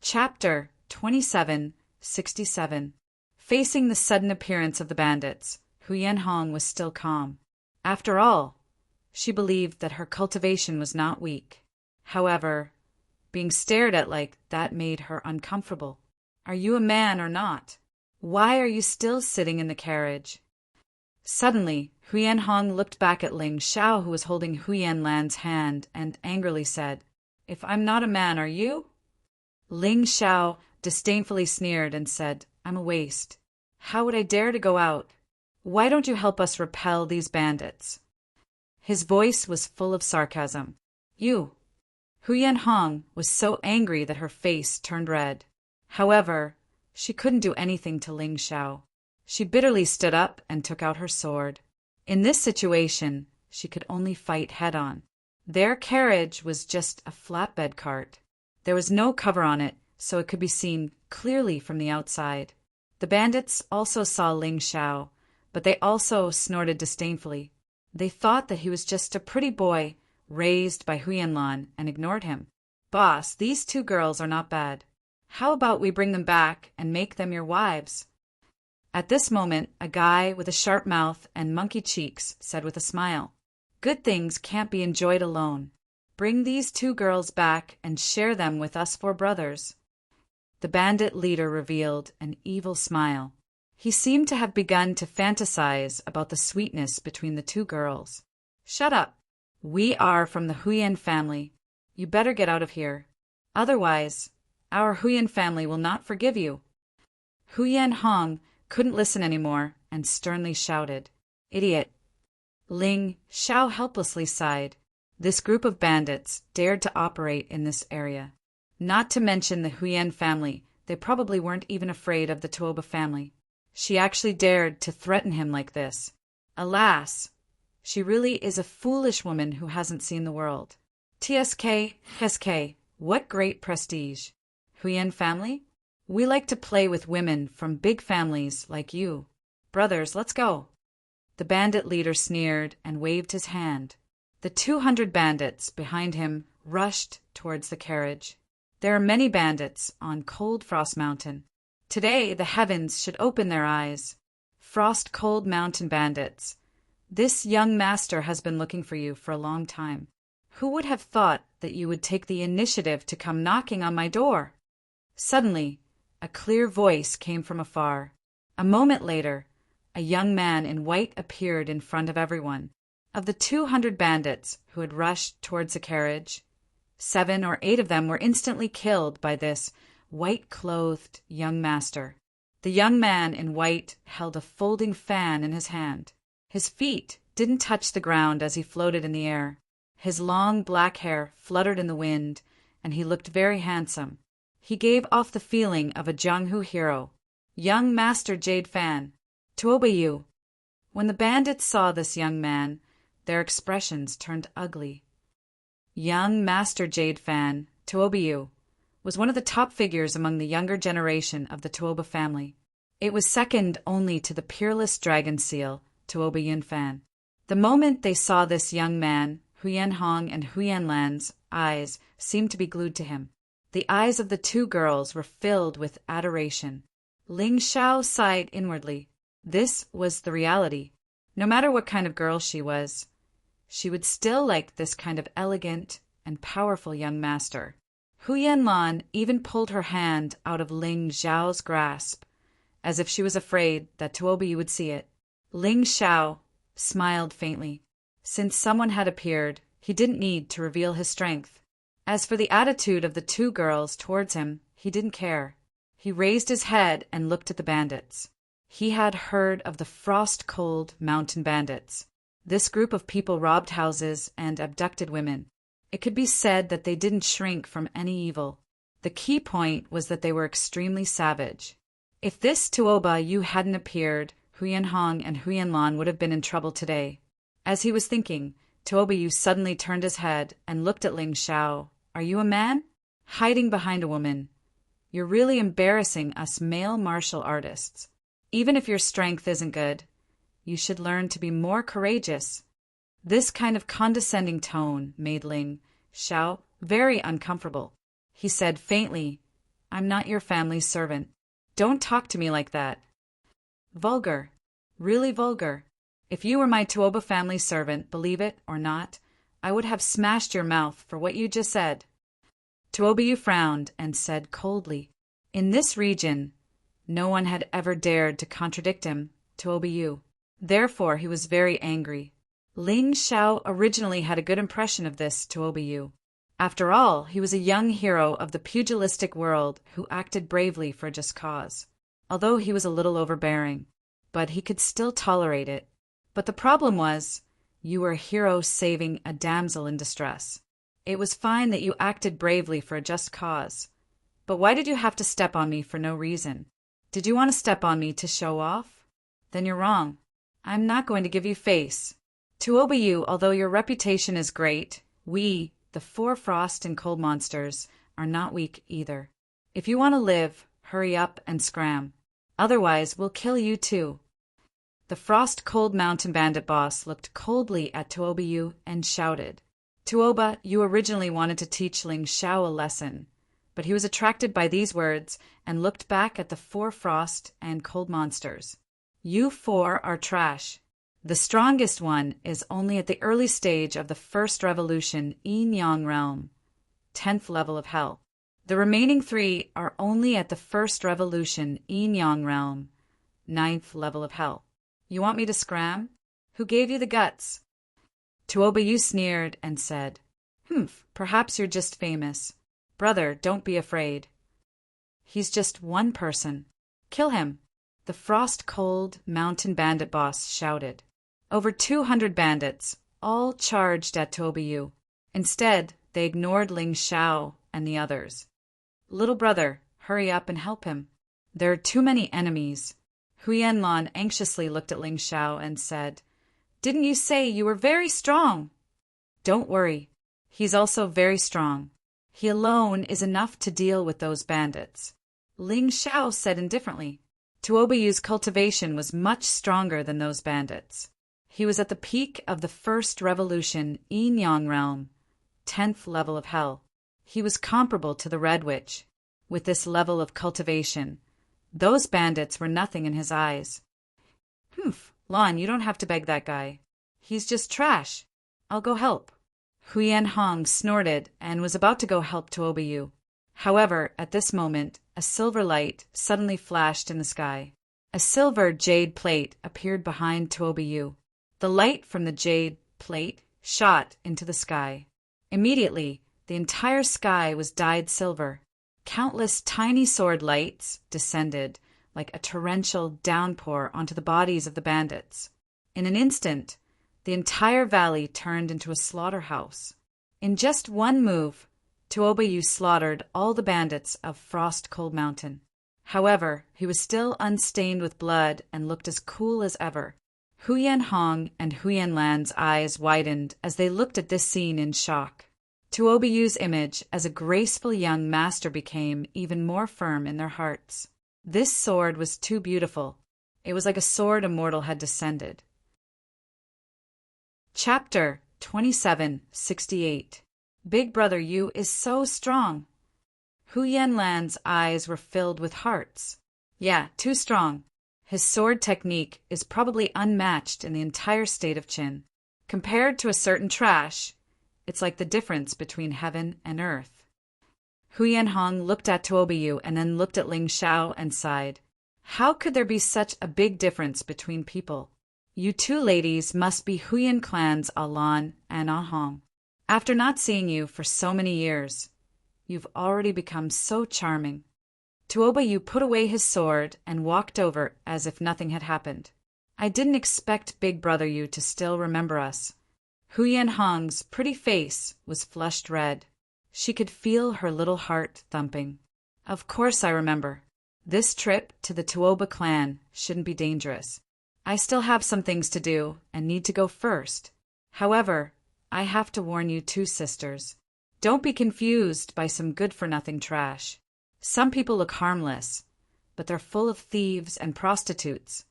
Chapter 27:67. Facing the sudden appearance of the bandits, Huyen Hong was still calm. After all, she believed that her cultivation was not weak. However, being stared at like that made her uncomfortable. "Are you a man or not? Why are you still sitting in the carriage?" Suddenly, Huyen Hong looked back at Ling Xiao, who was holding Huyen Lan's hand, and angrily said, "If I'm not a man, are you?" Ling Xiao disdainfully sneered and said, "I'm a waste. How would I dare to go out? Why don't you help us repel these bandits?" His voice was full of sarcasm. "You." Huyen Hong was so angry that her face turned red. However, she couldn't do anything to Ling Xiao. She bitterly stood up and took out her sword. In this situation, she could only fight head-on. Their carriage was just a flatbed cart. There was no cover on it, so it could be seen clearly from the outside. The bandits also saw Ling Xiao, but they also snorted disdainfully. They thought that he was just a pretty boy raised by Huyen Lan and ignored him. "Boss, these two girls are not bad. How about we bring them back and make them your wives?" At this moment, a guy with a sharp mouth and monkey cheeks said with a smile, "Good things can't be enjoyed alone. Bring these two girls back and share them with us four brothers." The bandit leader revealed an evil smile. He seemed to have begun to fantasize about the sweetness between the two girls. "Shut up. We are from the Huyen family. You better get out of here. Otherwise, our Huyen family will not forgive you." Huyen Hong couldn't listen anymore and sternly shouted, "Idiot!" Ling Xiao helplessly sighed. This group of bandits dared to operate in this area. Not to mention the Huyen family, they probably weren't even afraid of the Tuoba family. She actually dared to threaten him like this. Alas, she really is a foolish woman who hasn't seen the world. TSK, what great prestige. Huyen family? We like to play with women from big families like you. Brothers, let's go. The bandit leader sneered and waved his hand. The 200 bandits behind him rushed towards the carriage. There are many bandits on Cold Frost Mountain. Today the heavens should open their eyes. Frost Cold Mountain bandits. This young master has been looking for you for a long time. Who would have thought that you would take the initiative to come knocking on my door? Suddenly, a clear voice came from afar. A moment later, a young man in white appeared in front of everyone. Of the 200 bandits who had rushed towards the carriage, 7 or 8 of them were instantly killed by this white-clothed young master. The young man in white held a folding fan in his hand. His feet didn't touch the ground as he floated in the air. His long black hair fluttered in the wind, and he looked very handsome. He gave off the feeling of a Jianghu hero. "Young Master Jade Fan, Tuoba you." When the bandits saw this young man, their expressions turned ugly. Young Master Jade Fan, Tuoba you, was one of the top figures among the younger generation of the Tuoba family. It was second only to the peerless dragon seal, Tuoba Yun Fan. The moment they saw this young man, Huyen Hong and Huyen Lan's eyes seemed to be glued to him. The eyes of the two girls were filled with adoration. Ling Xiao sighed inwardly. This was the reality. No matter what kind of girl she was, she would still like this kind of elegant and powerful young master. Huyen Lan even pulled her hand out of Ling Xiao's grasp, as if she was afraid that Tuoba would see it. Ling Xiao smiled faintly. Since someone had appeared, he didn't need to reveal his strength. As for the attitude of the two girls towards him, he didn't care. He raised his head and looked at the bandits. He had heard of the frost-cold mountain bandits. This group of people robbed houses and abducted women. It could be said that they didn't shrink from any evil. The key point was that they were extremely savage. If this Tuoba Yu hadn't appeared, Huyen Hong and Huyen Lan would have been in trouble today. As he was thinking, Tuoba Yu suddenly turned his head and looked at Ling Xiao. "Are you a man? Hiding behind a woman. You're really embarrassing us male martial artists. Even if your strength isn't good, you should learn to be more courageous." This kind of condescending tone made Ling Xiao very uncomfortable. He said faintly, I'm not your family's servant. Don't talk to me like that. Vulgar. Really vulgar. If you were my Tuoba family servant, believe it or not, I would have smashed your mouth for what you just said. Tuoba frowned and said coldly, in this region, no one had ever dared to contradict him, Tuoba. Therefore he was very angry. Ling Xiao originally had a good impression of this Tuoba. After all, he was a young hero of the pugilistic world who acted bravely for a just cause, although he was a little overbearing. But he could still tolerate it. But the problem was, you were a hero saving a damsel in distress. It was fine that you acted bravely for a just cause. But why did you have to step on me for no reason? Did you want to step on me to show off? Then you're wrong. I'm not going to give you face. Tuoba, although your reputation is great, we, the 4 frost and cold monsters, are not weak either. If you want to live, hurry up and scram. Otherwise, we'll kill you too. The frost-cold mountain bandit boss looked coldly at Tuoba and shouted. Tuoba, you originally wanted to teach Ling Xiao a lesson, but he was attracted by these words and looked back at the 4 frost and cold monsters. You 4 are trash. The strongest one is only at the early stage of the first revolution Yin-Yang realm, 10th level of hell. The remaining 3 are only at the first revolution Yin-Yang realm, 9th level of hell. You want me to scram? Who gave you the guts? Tuoba sneered and said, perhaps you're just famous. Brother, don't be afraid. He's just one person. Kill him. The frost-cold mountain bandit boss shouted. Over 200 bandits, all charged at Tuoba. Instead, they ignored Ling Xiao and the others. Little brother, hurry up and help him. There are too many enemies. Huyanlan anxiously looked at Ling Xiao and said, Didn't you say you were very strong? Don't worry. He's also very strong. He alone is enough to deal with those bandits. Ling Xiao said indifferently. Tuoba cultivation was much stronger than those bandits. He was at the peak of the first revolution Yin-Yang realm, 10th level of hell. He was comparable to the Red Witch. With this level of cultivation, those bandits were nothing in his eyes. Lon, you don't have to beg that guy. He's just trash. I'll go help. Huyan Hong snorted and was about to go help Tuoba. However, at this moment, a silver light suddenly flashed in the sky. A silver jade plate appeared behind Tuoba. The light from the jade plate shot into the sky. Immediately, the entire sky was dyed silver. Countless tiny sword lights descended like a torrential downpour onto the bodies of the bandits. In an instant, the entire valley turned into a slaughterhouse. In just one move, Tuoba slaughtered all the bandits of Frost Cold Mountain. However, he was still unstained with blood and looked as cool as ever. Huyan Hong and Huyan Lan's eyes widened as they looked at this scene in shock. Tuoba image as a graceful young master became even more firm in their hearts. This sword was too beautiful. It was like a sword a mortal had descended. Chapter 2768. Big Brother Yu is so strong. Huyan Lan's eyes were filled with hearts. Yeah, too strong. His sword technique is probably unmatched in the entire state of Qin. Compared to a certain trash, it's like the difference between heaven and earth. Huyan Hong looked at Tuoba and then looked at Ling Xiao and sighed. How could there be such a big difference between people? You 2 ladies must be Huyan clans Alan and Ahong. After not seeing you for so many years, you've already become so charming. Tuoba put away his sword and walked over as if nothing had happened. I didn't expect Big Brother Yu to still remember us. Huyan Hong's pretty face was flushed red. She could feel her little heart thumping. Of course I remember. This trip to the Tuoba clan shouldn't be dangerous. I still have some things to do and need to go first. However, I have to warn you 2 sisters. Don't be confused by some good-for-nothing trash. Some people look harmless, but they're full of thieves and prostitutes.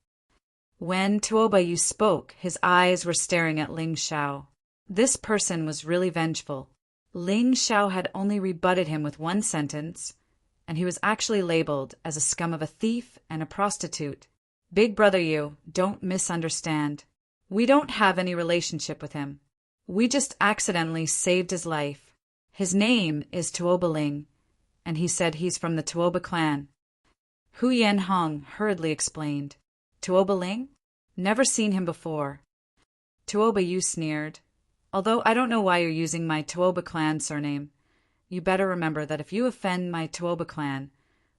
When Tuoba spoke, his eyes were staring at Ling Xiao. This person was really vengeful. Ling Xiao had only rebutted him with one sentence, and he was actually labeled as a scum of a thief and a prostitute. Big brother you, don't misunderstand. We don't have any relationship with him. We just accidentally saved his life. His name is Tuoba Ling, and he said he's from the Tuoba clan. Hu Yen Hong hurriedly explained. Tuoba Ling? Never seen him before. Tuoba, you sneered. Although I don't know why you're using my Tuoba clan surname. You better remember that if you offend my Tuoba clan,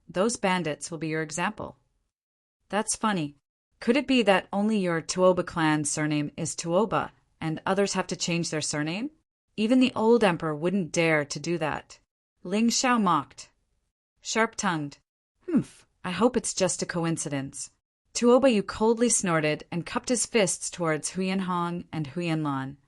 those bandits will be your example. That's funny. Could it be that only your Tuoba clan surname is Tuoba, and others have to change their surname? Even the old emperor wouldn't dare to do that. Ling Xiao mocked. Sharp-tongued. Humph, I hope it's just a coincidence. Tuoba Yu coldly snorted and cupped his fists towards Huyen Hong and Huyen Lan,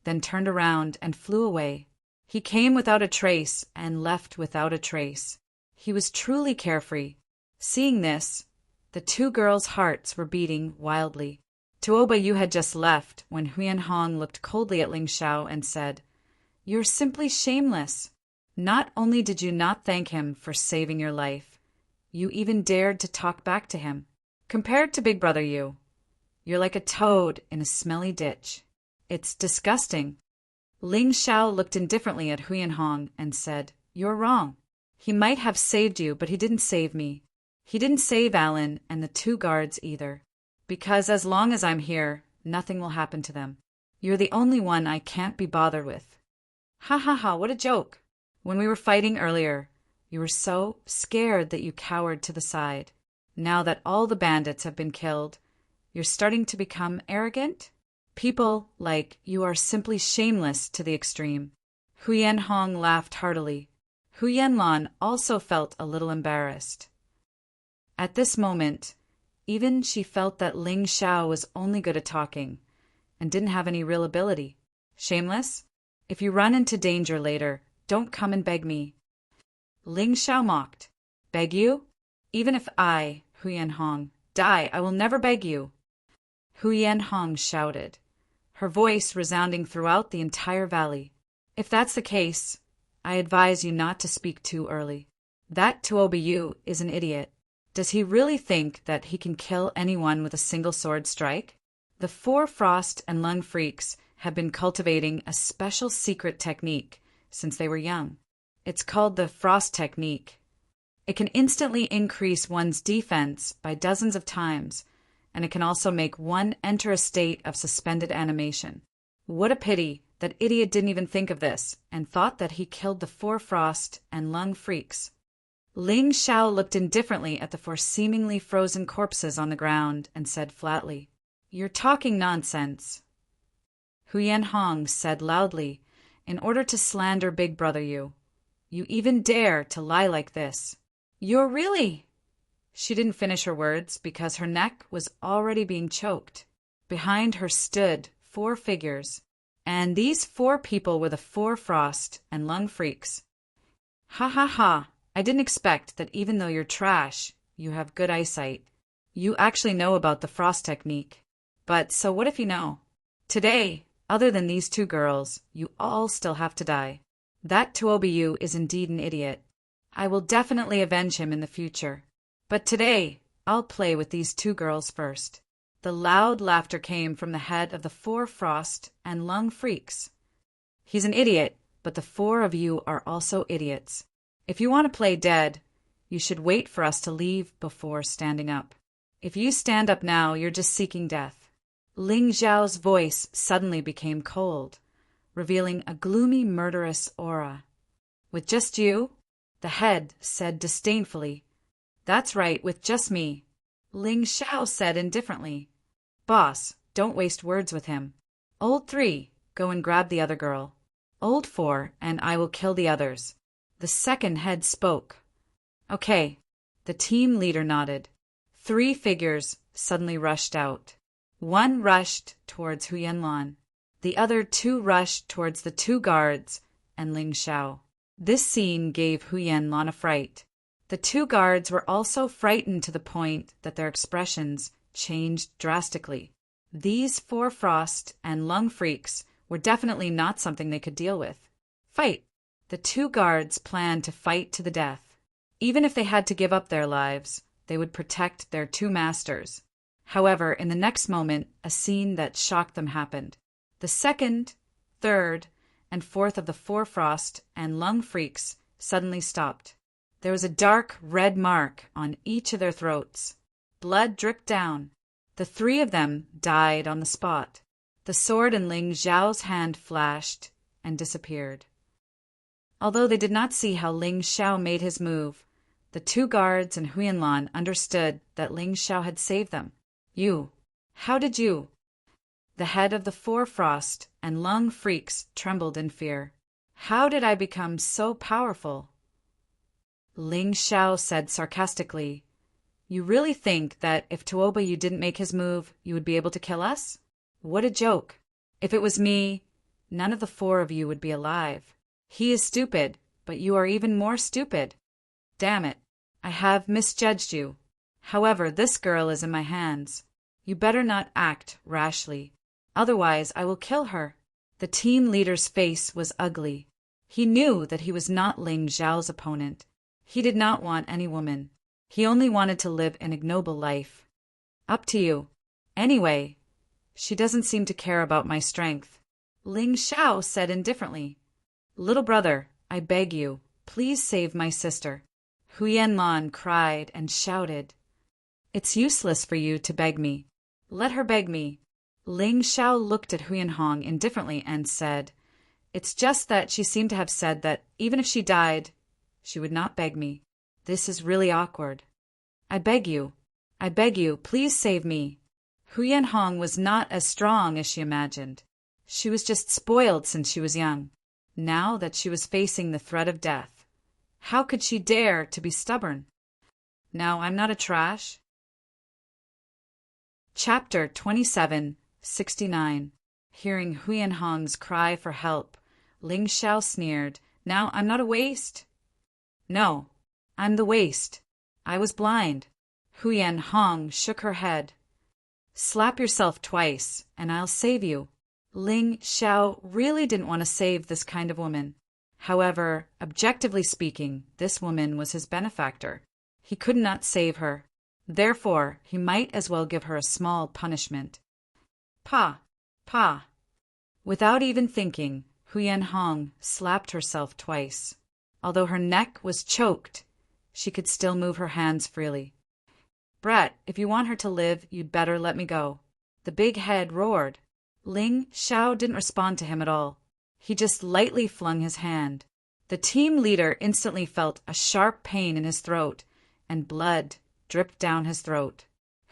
then turned around and flew away. He came without a trace and left without a trace. He was truly carefree. Seeing this, the two girls' hearts were beating wildly. Tuoba Yu had just left when Huyen Hong looked coldly at Ling Xiao and said, "You're simply shameless. Not only did you not thank him for saving your life, you even dared to talk back to him. Compared to Big Brother Yu, you're like a toad in a smelly ditch. It's disgusting." Ling Xiao looked indifferently at Huyen Hong and said, "You're wrong. He might have saved you, but he didn't save me. He didn't save Alan and the two guards either. Because as long as I'm here, nothing will happen to them. You're the only one I can't be bothered with." Ha ha ha, what a joke. When we were fighting earlier, you were so scared that you cowered to the side. Now that all the bandits have been killed, you're starting to become arrogant? People like you are simply shameless to the extreme. Huyen Hong laughed heartily. Huyen Lan also felt a little embarrassed. At this moment, even she felt that Ling Xiao was only good at talking and didn't have any real ability. Shameless? If you run into danger later, don't come and beg me. Ling Xiao mocked. Beg you? Even if I, Huyen Hong, die, I will never beg you. Huyen Hong shouted, her voice resounding throughout the entire valley. If that's the case, I advise you not to speak too early. That Tuoba Yu is an idiot. Does he really think that he can kill anyone with a single sword strike? The four Frost and Lung freaks have been cultivating a special secret technique since they were young. It's called the Frost technique. It can instantly increase one's defense by dozens of times, and it can also make one enter a state of suspended animation. What a pity that idiot didn't even think of this and thought that he killed the four Frost and Lung freaks. Ling Xiao looked indifferently at the four seemingly frozen corpses on the ground and said flatly, "You're talking nonsense." Huyen Hong said loudly, "In order to slander Big Brother Yu, you even dare to lie like this. You're really—" She didn't finish her words because her neck was already being choked. Behind her stood four figures, and these four people were the four Frost and Lung freaks. Ha ha ha, I didn't expect that even though you're trash, you have good eyesight. You actually know about the Frost technique. But so what if you know? Today, other than these two girls, you all still have to die. That Tuoba Yu is indeed an idiot. I will definitely avenge him in the future. But today, I'll play with these two girls first. The loud laughter came from the head of the four Frost and Lung freaks. He's an idiot, but the four of you are also idiots. If you want to play dead, you should wait for us to leave before standing up. If you stand up now, you're just seeking death. Ling Xiao's voice suddenly became cold, revealing a gloomy, murderous aura. With just you? The head said disdainfully. That's right, with just me. Ling Xiao said indifferently. Boss, don't waste words with him. Old 3, go and grab the other girl. Old 4, and I will kill the others. The second head spoke. Okay. The team leader nodded. 3 figures suddenly rushed out. 1 rushed towards Huyen Lan. The other 2 rushed towards the 2 guards and Ling Xiao. This scene gave Huyen Lan a fright. The 2 guards were also frightened to the point that their expressions changed drastically. These 4 Frost and Lung freaks were definitely not something they could deal with. Fight! The 2 guards planned to fight to the death. Even if they had to give up their lives, they would protect their two masters. However, in the next moment, a scene that shocked them happened. The second, third, and fourth of the four frost and lung freaks suddenly stopped. There was a dark red mark on each of their throats. Blood dripped down. The three of them died on the spot. The sword in Ling Xiao's hand flashed and disappeared. Although they did not see how Ling Xiao made his move, the two guards and Huyanlan understood that Ling Xiao had saved them. How did you? The head of the four frost and lung freaks trembled in fear. How did I become so powerful? Ling Xiao said sarcastically, You really think that if Tuoba you didn't make his move, you would be able to kill us? What a joke. If it was me, none of the four of you would be alive. He is stupid, but you are even more stupid. Damn it, I have misjudged you. However, this girl is in my hands. You better not act rashly. Otherwise, I will kill her. The team leader's face was ugly. He knew that he was not Ling Xiao's opponent. He did not want any woman. He only wanted to live an ignoble life. Up to you. Anyway, she doesn't seem to care about my strength. Ling Xiao said indifferently. Little brother, I beg you, please save my sister. Huyanlan cried and shouted. It's useless for you to beg me. Let her beg me. Ling Xiao looked at Huyanhong indifferently and said, It's just that she seemed to have said that even if she died, she would not beg me. This is really awkward. I beg you, please save me. Huyanhong was not as strong as she imagined. She was just spoiled since she was young. Now that she was facing the threat of death, how could she dare to be stubborn? Now, I'm not a trash. Chapter 27:69. Hearing Huyanhong's cry for help, Ling Xiao sneered, Now, I'm not a waste. No, I'm the waste. I was blind. Huyanhong shook her head. Slap yourself twice, and I'll save you. Ling Xiao really didn't want to save this kind of woman. However, objectively speaking, this woman was his benefactor. He could not save her. Therefore, he might as well give her a small punishment. Pa! Without even thinking, Huyanhong slapped herself twice. Although her neck was choked, she could still move her hands freely. Brat, if you want her to live, you'd better let me go. The big head roared. Ling Xiao didn't respond to him at all. He just lightly flung his hand. The team leader instantly felt a sharp pain in his throat, and blood dripped down his throat.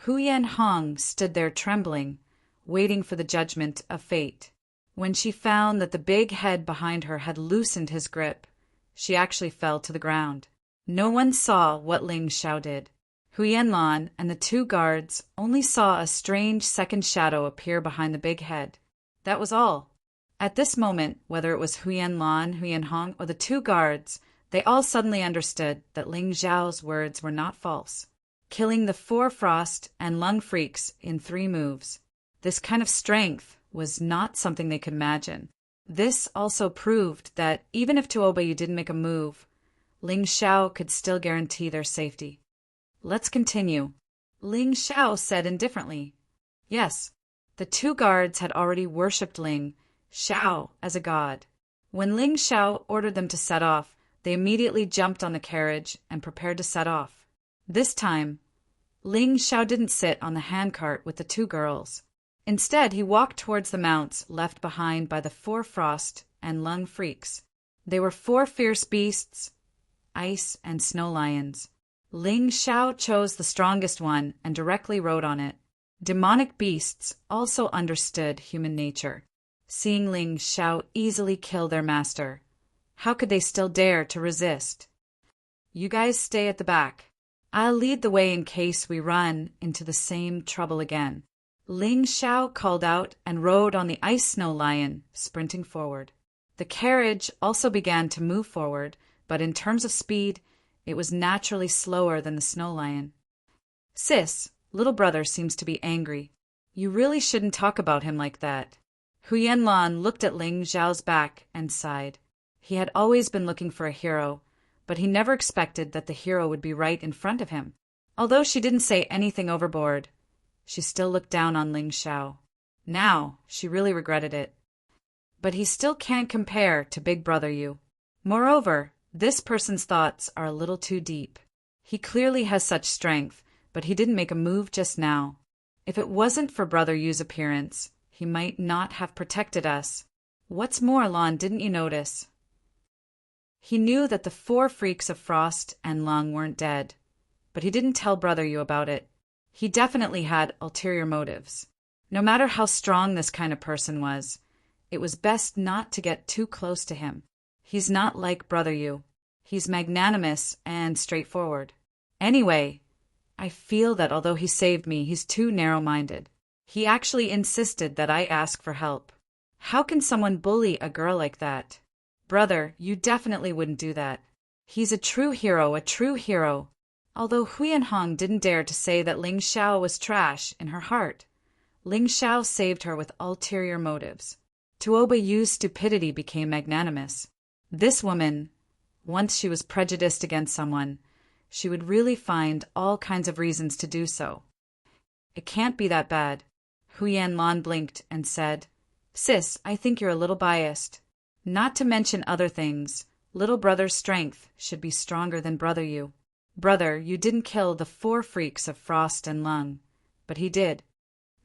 Huyanhong stood there trembling, waiting for the judgment of fate. When she found that the big head behind her had loosened his grip, she actually fell to the ground. No one saw what Ling Xiao did. Huyanlan and the two guards only saw a strange second shadow appear behind the big head. That was all. At this moment, whether it was Huyanlan, Huyanhong, or the two guards, they all suddenly understood that Ling Xiao's words were not false. Killing the four frost and lung freaks in 3 moves. This kind of strength was not something they could imagine. This also proved that even if Tuobayu didn't make a move, Ling Xiao could still guarantee their safety. Let's continue. Ling Xiao said indifferently. Yes, the two guards had already worshipped Ling Xiao as a god. When Ling Xiao ordered them to set off, they immediately jumped on the carriage and prepared to set off. This time, Ling Xiao didn't sit on the handcart with the two girls. Instead, he walked towards the mounts left behind by the 4 frost and lung freaks. They were 4 fierce beasts, ice and snow lions. Ling Xiao chose the strongest one and directly rode on it. Demonic beasts also understood human nature. Seeing Ling Xiao easily kill their master, how could they still dare to resist? You guys stay at the back. I'll lead the way in case we run into the same trouble again. Ling Xiao called out and rode on the ice snow lion, sprinting forward. The carriage also began to move forward, but in terms of speed, it was naturally slower than the snow lion. Sis, little brother seems to be angry. You really shouldn't talk about him like that. Huyanlan looked at Ling Xiao's back and sighed. He had always been looking for a hero, but he never expected that the hero would be right in front of him. Although she didn't say anything overboard, she still looked down on Ling Xiao. Now, she really regretted it. But he still can't compare to Big Brother Yu. Moreover, this person's thoughts are a little too deep. He clearly has such strength, but he didn't make a move just now. If it wasn't for Brother Yu's appearance, he might not have protected us. What's more, Lon, didn't you notice? He knew that the 4 freaks of Frost and Lung weren't dead, but he didn't tell Brother Yu about it. He definitely had ulterior motives. No matter how strong this kind of person was, it was best not to get too close to him. He's not like Brother Yu. He's magnanimous and straightforward. Anyway, I feel that although he saved me, he's too narrow-minded. He actually insisted that I ask for help. How can someone bully a girl like that? Brother, you definitely wouldn't do that. He's a true hero, a true hero. Although Huyan Hong didn't dare to say that Ling Xiao was trash in her heart, Ling Xiao saved her with ulterior motives. Tuoba Yu's stupidity became magnanimous. This woman, once she was prejudiced against someone, she would really find all kinds of reasons to do so. It can't be that bad. Huyan Lan blinked and said, Sis, I think you're a little biased. Not to mention other things, little brother's strength should be stronger than Brother Yu. Brother, you didn't kill the 4 freaks of Frost and Lung, but he did.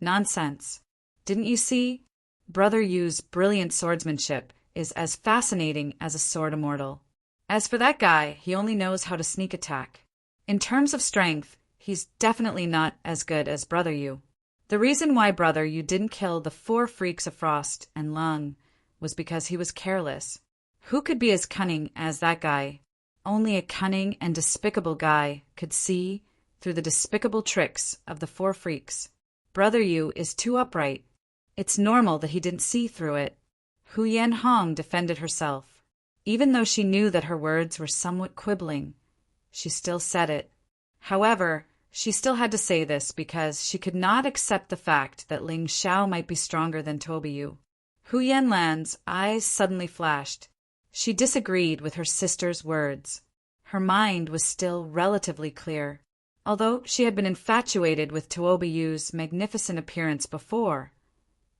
Nonsense. Didn't you see? Brother Yu's brilliant swordsmanship is as fascinating as a sword immortal. As for that guy, he only knows how to sneak attack. In terms of strength, he's definitely not as good as Brother Yu. The reason why Brother Yu didn't kill the 4 freaks of Frost and Lung was because he was careless. Who could be as cunning as that guy? Only a cunning and despicable guy could see through the despicable tricks of the 4 freaks. Brother Yu is too upright. It's normal that he didn't see through it. Huyan Hong defended herself. Even though she knew that her words were somewhat quibbling, she still said it. However, she still had to say this because she could not accept the fact that Ling Xiao might be stronger than Toby Yu. Huyan Lan's eyes suddenly flashed. She disagreed with her sister's words. Her mind was still relatively clear. Although she had been infatuated with Tuoba Yu's magnificent appearance before,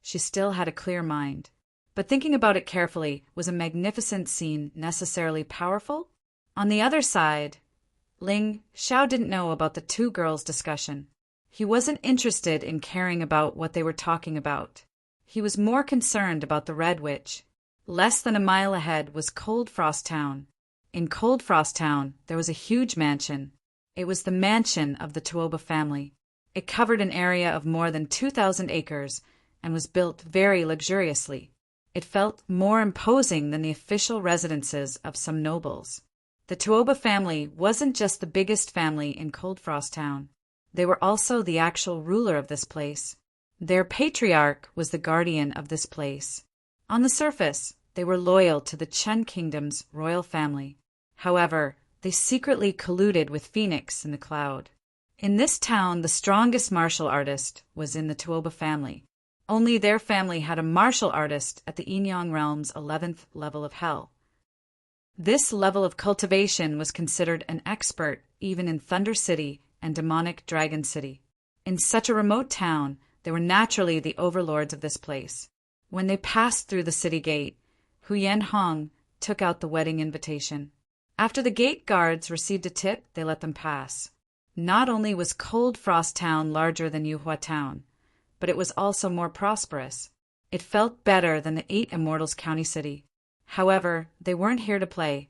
she still had a clear mind. But thinking about it carefully, was a magnificent scene necessarily powerful? On the other side, Ling Xiao didn't know about the 2 girls' discussion. He wasn't interested in caring about what they were talking about. He was more concerned about the Red Witch. Less than a mile ahead was Cold Frost Town. In Cold Frost Town, there was a huge mansion. It was the mansion of the Tuoba family. It covered an area of more than 2,000 acres and was built very luxuriously. It felt more imposing than the official residences of some nobles. The Tuoba family wasn't just the biggest family in Cold Frost Town. They were also the actual ruler of this place. Their patriarch was the guardian of this place. On the surface, they were loyal to the Chen Kingdom's royal family. However, they secretly colluded with Phoenix in the Cloud. In this town, the strongest martial artist was in the Tuoba family. Only their family had a martial artist at the Yinyang Realm's 11th level of Hell. This level of cultivation was considered an expert even in Thunder City and Demonic Dragon City. In such a remote town, they were naturally the overlords of this place. When they passed through the city gate, Huyan Hong took out the wedding invitation. After the gate guards received a tip, they let them pass. Not only was Cold Frost Town larger than Yuhua Town, but it was also more prosperous. It felt better than the 8 Immortals County City. However, they weren't here to play,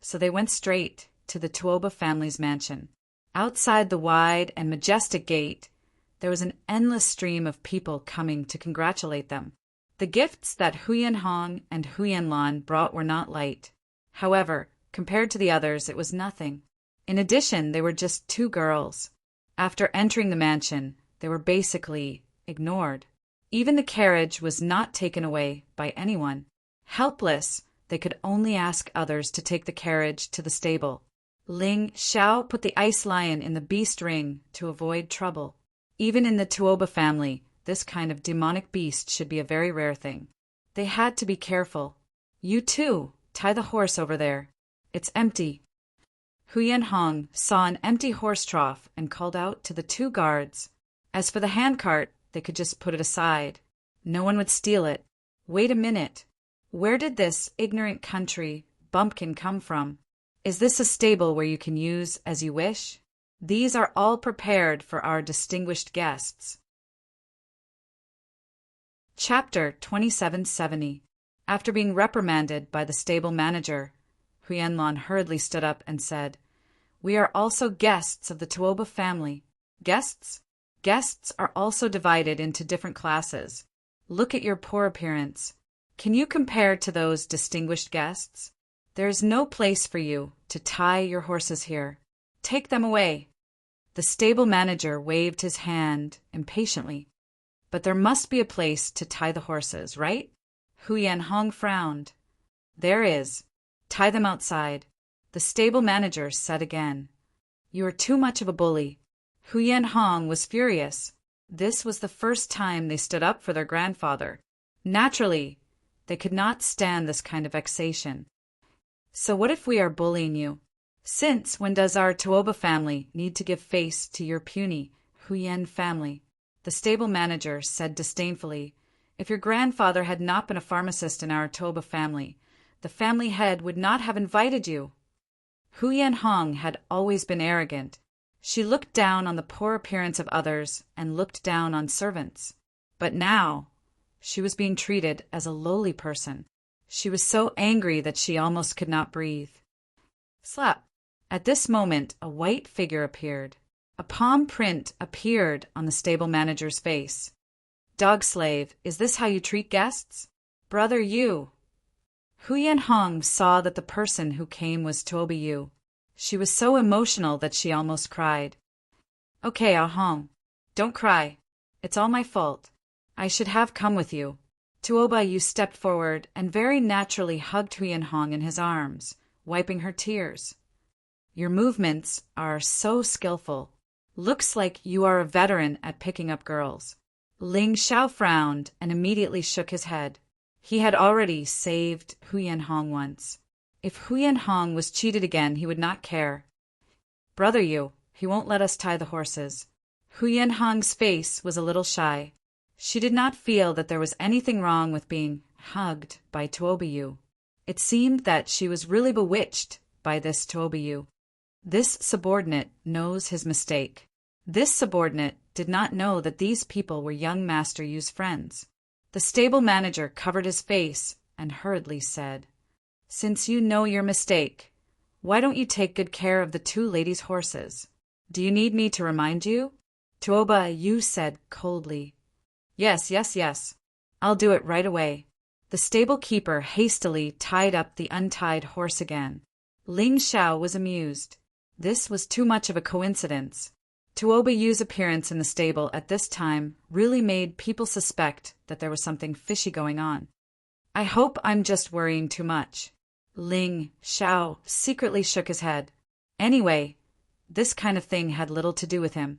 so they went straight to the Tuoba family's mansion. Outside the wide and majestic gate, there was an endless stream of people coming to congratulate them. The gifts that Huyan Hong and Huyan Lan brought were not light. However, compared to the others, it was nothing. In addition, they were just 2 girls. After entering the mansion, they were basically ignored. Even the carriage was not taken away by anyone. Helpless, they could only ask others to take the carriage to the stable. Ling Xiao put the ice lion in the beast ring to avoid trouble. Even in the Tuoba family, this kind of demonic beast should be a very rare thing. They had to be careful. You too, tie the horse over there. It's empty. Huyen Hong saw an empty horse trough and called out to the two guards. As for the handcart, they could just put it aside. No one would steal it. Wait a minute. Where did this ignorant country bumpkin come from? Is this a stable where you can use as you wish? These are all prepared for our distinguished guests. Chapter 2770. After being reprimanded by the stable manager, Huyenlon hurriedly stood up and said, "We are also guests of the Tuoba family." Guests? Guests are also divided into different classes. Look at your poor appearance. Can you compare to those distinguished guests? There is no place for you to tie your horses here. Take them away. The stable manager waved his hand impatiently. But there must be a place to tie the horses, right? Huyen Hong frowned. There is. Tie them outside. The stable manager said again. You are too much of a bully. Huyen Hong was furious. This was the first time they stood up for their grandfather. Naturally, they could not stand this kind of vexation. So what if we are bullying you? Since when does our Tuoba family need to give face to your puny Huyen family? The stable manager said disdainfully, if your grandfather had not been a pharmacist in our Tuoba family, the family head would not have invited you. Huyen Hong had always been arrogant. She looked down on the poor appearance of others and looked down on servants. But now, she was being treated as a lowly person. She was so angry that she almost could not breathe. Slap! At this moment, a white figure appeared. A palm print appeared on the stable manager's face. Dog slave, is this how you treat guests? Brother Yu. Huyen Hong saw that the person who came was Tuoba Yu. She was so emotional that she almost cried. Okay, Ah Hong, don't cry. It's all my fault. I should have come with you. Tuoba Yu stepped forward and very naturally hugged Huyen Hong in his arms, wiping her tears. Your movements are so skillful. Looks like you are a veteran at picking up girls. Ling Xiao frowned and immediately shook his head. He had already saved Huyen Hong once. If Huyen Hong was cheated again, he would not care. Brother Yu, he won't let us tie the horses. Huyen Hong's face was a little shy. She did not feel that there was anything wrong with being hugged by Tuoba Yu. It seemed that she was really bewitched by this Tuoba Yu. This subordinate knows his mistake. This subordinate did not know that these people were young Master Yu's friends. The stable manager covered his face and hurriedly said, Since you know your mistake, why don't you take good care of the two ladies' horses? Do you need me to remind you? Tuoba Yu said coldly. Yes. I'll do it right away. The stable keeper hastily tied up the untied horse again. Ling Xiao was amused. This was too much of a coincidence. Tuoba Yu's appearance in the stable at this time really made people suspect that there was something fishy going on. I hope I'm just worrying too much. Ling Xiao secretly shook his head. Anyway, this kind of thing had little to do with him.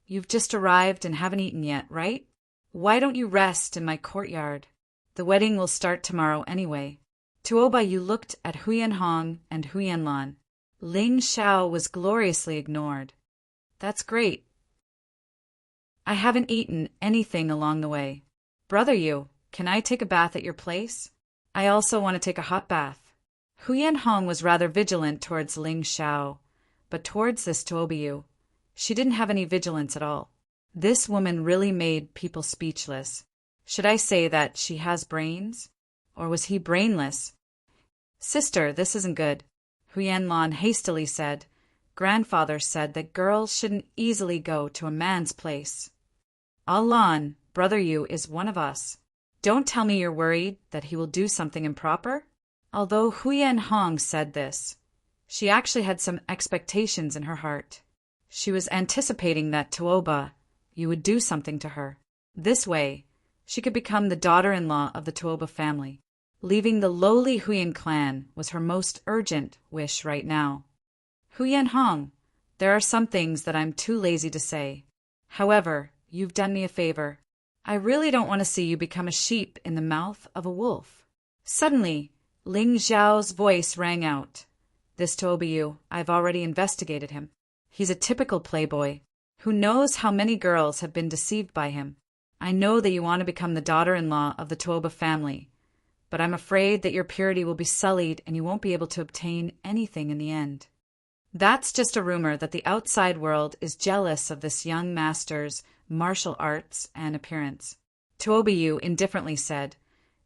You've just arrived and haven't eaten yet, right? Why don't you rest in my courtyard? The wedding will start tomorrow anyway. Tuoba Yu looked at Huyen Hong and Huyen Lan. Ling Xiao was gloriously ignored. That's great. I haven't eaten anything along the way. Brother Yu, can I take a bath at your place? I also want to take a hot bath. Huyen Hong was rather vigilant towards Ling Xiao, but towards this Tuoba Yu, she didn't have any vigilance at all. This woman really made people speechless. Should I say that she has brains? Or was he brainless? Sister, this isn't good. Huyen Lan hastily said. Grandfather said that girls shouldn't easily go to a man's place. Ah Lan, Brother Yu is one of us. Don't tell me you're worried that he will do something improper? Although Huyen Hong said this, she actually had some expectations in her heart. She was anticipating that Tuoba Yu would do something to her. This way, she could become the daughter-in-law of the Tuoba family. Leaving the lowly Huyen clan was her most urgent wish right now. Huyen Hong, there are some things that I'm too lazy to say. However, you've done me a favor. I really don't want to see you become a sheep in the mouth of a wolf. Suddenly, Ling Xiao's voice rang out. This Tobiu, I've already investigated him. He's a typical playboy, who knows how many girls have been deceived by him. I know that you want to become the daughter-in-law of the Tuoba family, but I'm afraid that your purity will be sullied and you won't be able to obtain anything in the end. That's just a rumor that the outside world is jealous of this young master's martial arts and appearance. Tuobiu indifferently said,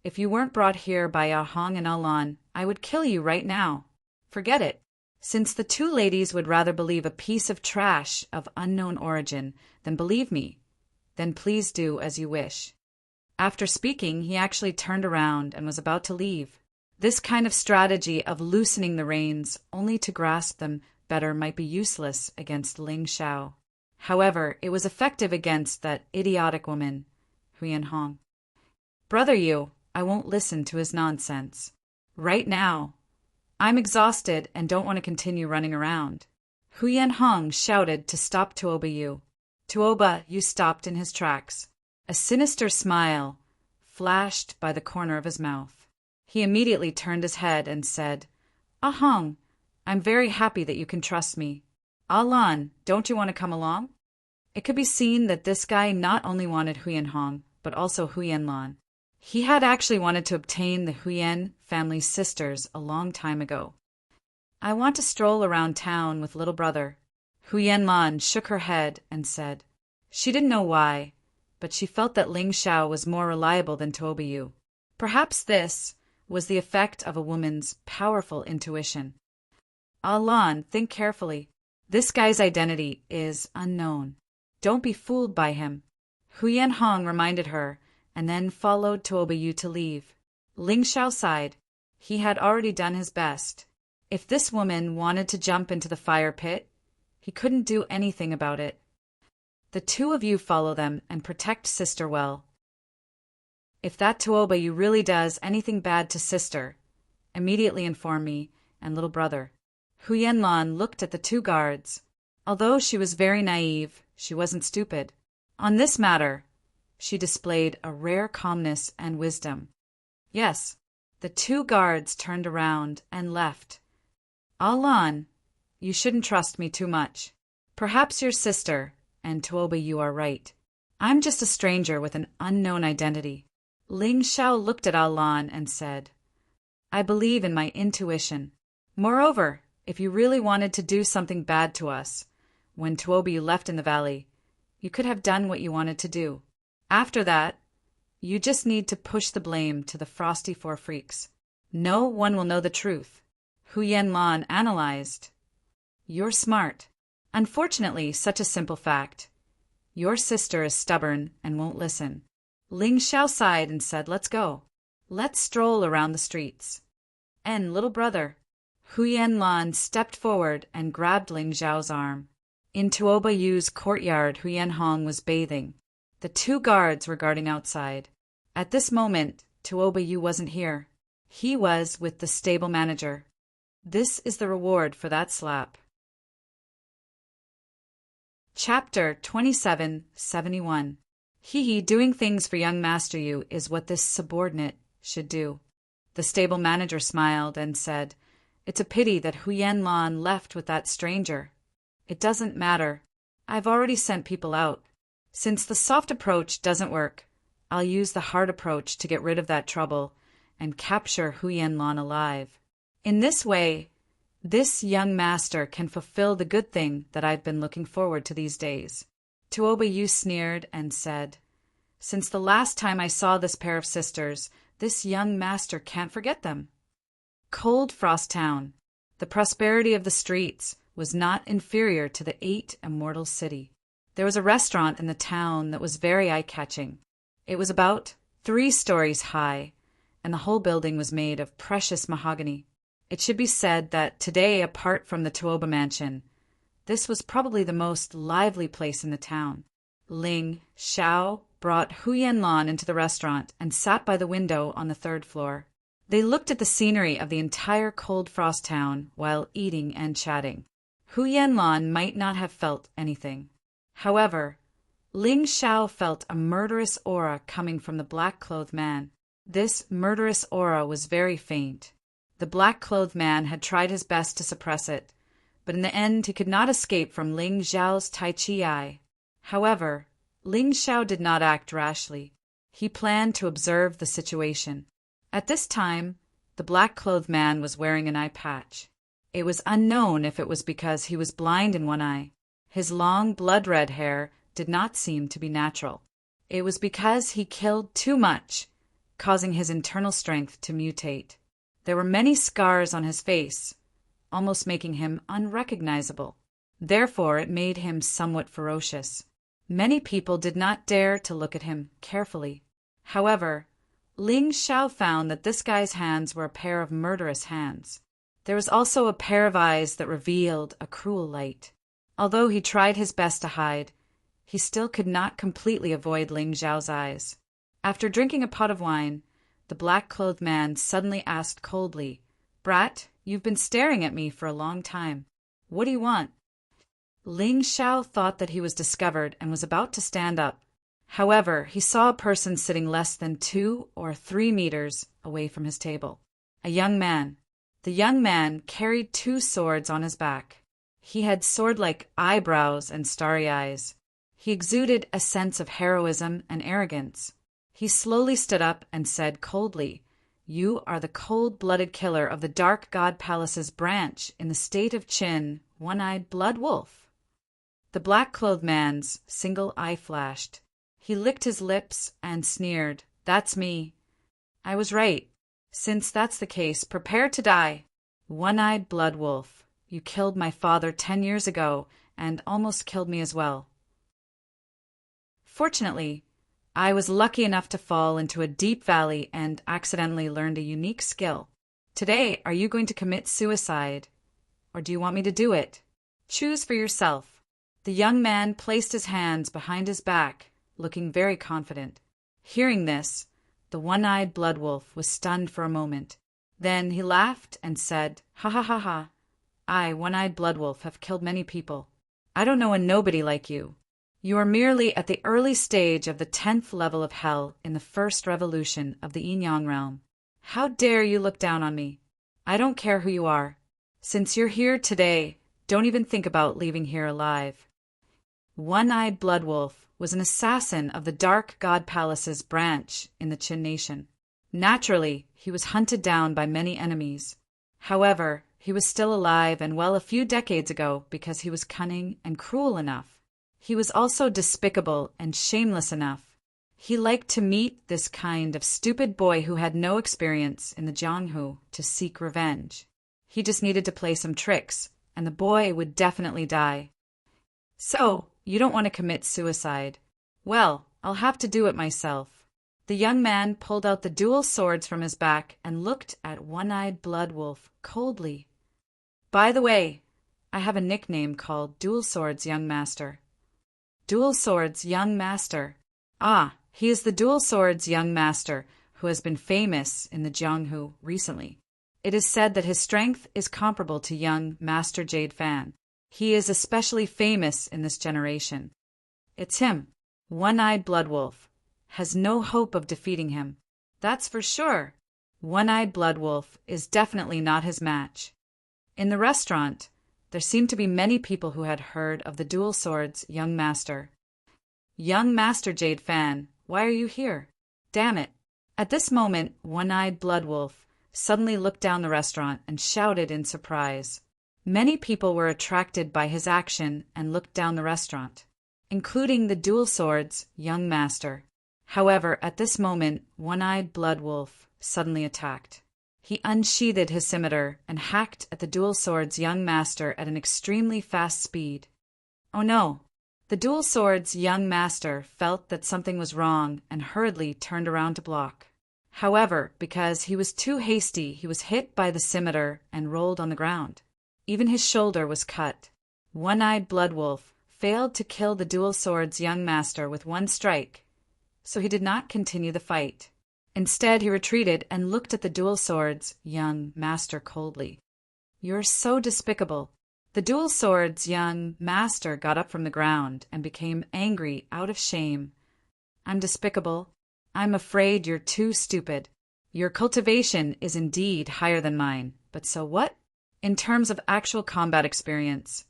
If you weren't brought here by Ahong and Alan, I would kill you right now. Forget it. Since the two ladies would rather believe a piece of trash of unknown origin than believe me, then please do as you wish. After speaking, he actually turned around and was about to leave. This kind of strategy of loosening the reins only to grasp them better might be useless against Ling Xiao. However, it was effective against that idiotic woman, Huyan Hong. Brother Yu, I won't listen to his nonsense. Right now. I'm exhausted and don't want to continue running around. Huyan Hong shouted to stop Tuoba Yu. Tuoba Yu stopped in his tracks. A sinister smile flashed by the corner of his mouth. He immediately turned his head and said, Ahong, I'm very happy that you can trust me. Alan, don't you want to come along? It could be seen that this guy not only wanted Huyan Hong, but also Huyan Lan. He had actually wanted to obtain the Huyan family's sisters a long time ago. I want to stroll around town with little brother. Huyan Lan shook her head and said, She didn't know why, but she felt that Ling Xiao was more reliable than Tuoba Yu. Perhaps this was the effect of a woman's powerful intuition. Alan, think carefully. This guy's identity is unknown. Don't be fooled by him. Huyan Hong reminded her, and then followed Tuoba Yu to leave. Ling Xiao sighed. He had already done his best. If this woman wanted to jump into the fire pit, he couldn't do anything about it. The two of you follow them and protect sister well. If that Tuoba Yu really does anything bad to sister, immediately inform me and little brother. Huyan Lan looked at the two guards. Although she was very naive, she wasn't stupid. On this matter, she displayed a rare calmness and wisdom. Yes, the two guards turned around and left. Alan, you shouldn't trust me too much. Perhaps your sister and Tuoba Yu are right. I'm just a stranger with an unknown identity. Ling Xiao looked at Alan and said, I believe in my intuition. Moreover, if you really wanted to do something bad to us, when Tuoba Yu left in the valley, you could have done what you wanted to do. After that, you just need to push the blame to the Frosty Four Freaks. No one will know the truth. Huyan Lan analyzed. You're smart. Unfortunately, such a simple fact. Your sister is stubborn and won't listen. Ling Xiao sighed and said, Let's go. Let's stroll around the streets. And little brother. Huyan Lan stepped forward and grabbed Ling Xiao's arm. In Tuoba Yu's courtyard, Huyan Hong was bathing. The two guards were guarding outside. At this moment, Tuoba Yu wasn't here. He was with the stable manager. This is the reward for that slap. Chapter 2771. Doing things for young Master Yu is what this subordinate should do. The stable manager smiled and said, It's a pity that Huyan Lan left with that stranger. It doesn't matter. I've already sent people out. Since the soft approach doesn't work, I'll use the hard approach to get rid of that trouble and capture Huyan Lan alive. In this way, this young master can fulfill the good thing that I've been looking forward to these days. Tuoba Yu sneered and said, Since the last time I saw this pair of sisters, this young master can't forget them. Cold Frost Town. The prosperity of the streets was not inferior to the 8 immortal city. There was a restaurant in the town that was very eye-catching. It was about 3 stories high, and the whole building was made of precious mahogany. It should be said that today, apart from the Tuoba mansion, this was probably the most lively place in the town. Ling Xiao brought Huyan Lan into the restaurant and sat by the window on the 3rd floor. They looked at the scenery of the entire Cold Frost Town while eating and chatting. Huyan Lan might not have felt anything. However, Ling Xiao felt a murderous aura coming from the black-clothed man. This murderous aura was very faint. The black-clothed man had tried his best to suppress it, but in the end he could not escape from Ling Xiao's Tai Chi eye. However, Ling Xiao did not act rashly. He planned to observe the situation. At this time, the black-clothed man was wearing an eye patch. It was unknown if it was because he was blind in one eye. His long blood-red hair did not seem to be natural. It was because he killed too much, causing his internal strength to mutate. There were many scars on his face, almost making him unrecognizable. Therefore, it made him somewhat ferocious. Many people did not dare to look at him carefully. However, Ling Xiao found that this guy's hands were a pair of murderous hands. There was also a pair of eyes that revealed a cruel light. Although he tried his best to hide, he still could not completely avoid Ling Xiao's eyes. After drinking a pot of wine, the black-clothed man suddenly asked coldly, "Brat, you've been staring at me for a long time. What do you want?" Ling Xiao thought that he was discovered and was about to stand up. However, he saw a person sitting less than 2 or 3 meters away from his table. A young man. The young man carried 2 swords on his back. He had sword-like eyebrows and starry eyes. He exuded a sense of heroism and arrogance. He slowly stood up and said coldly, "You are the cold-blooded killer of the Dark God Palace's branch in the state of Qin, One-Eyed Blood Wolf." The black-clothed man's single eye flashed. He licked his lips and sneered, "That's me. I was right. Since that's the case, prepare to die. One-Eyed Blood Wolf, you killed my father 10 years ago and almost killed me as well. Fortunately, I was lucky enough to fall into a deep valley and accidentally learned a unique skill. Today, are you going to commit suicide, or do you want me to do it? Choose for yourself." The young man placed his hands behind his back, looking very confident. Hearing this, the one-eyed blood wolf was stunned for a moment. Then he laughed and said, "Ha ha ha ha. I, One-Eyed Blood Wolf, have killed many people. I don't know a nobody like you. You are merely at the early stage of the 10th level of hell in the first revolution of the Yin-Yang realm. How dare you look down on me? I don't care who you are. Since you're here today, don't even think about leaving here alive." One-Eyed Blood Wolf was an assassin of the Dark God Palace's branch in the Qin Nation. Naturally, he was hunted down by many enemies. However, he was still alive and well a few decades ago because he was cunning and cruel enough. He was also despicable and shameless enough. He liked to meet this kind of stupid boy who had no experience in the Jianghu to seek revenge. He just needed to play some tricks, and the boy would definitely die. "So, you don't want to commit suicide. Well, I'll have to do it myself." The young man pulled out the dual swords from his back and looked at One-Eyed Blood Wolf coldly. "By the way, I have a nickname called Dual Swords Young Master." Dual Swords Young Master. Ah, he is the Dual Swords Young Master who has been famous in the Jianghu recently. It is said that his strength is comparable to young Master Jade Fan. He is especially famous in this generation. It's him. One-Eyed Blood Wolf has no hope of defeating him. That's for sure. One-Eyed Blood Wolf is definitely not his match. In the restaurant, there seemed to be many people who had heard of the Dual Swords Young Master. "Young Master Jade Fan, why are you here? Damn it." At this moment, One-Eyed Blood Wolf suddenly looked down the restaurant and shouted in surprise. Many people were attracted by his action and looked down the restaurant, including the Dual Swords Young Master. However, at this moment, One-Eyed Blood Wolf suddenly attacked. He unsheathed his scimitar and hacked at the Dual Swords Young Master at an extremely fast speed. Oh no! The Dual Swords Young Master felt that something was wrong and hurriedly turned around to block. However, because he was too hasty, he was hit by the scimitar and rolled on the ground. Even his shoulder was cut. One-Eyed Blood Wolf failed to kill the Dual Swords Young Master with one strike, so he did not continue the fight. Instead, he retreated and looked at the Dual Swords Young Master coldly. "You're so despicable." The Dual Swords Young Master got up from the ground and became angry out of shame. "I'm despicable. I'm afraid you're too stupid. Your cultivation is indeed higher than mine, but so what? In terms of actual combat experience,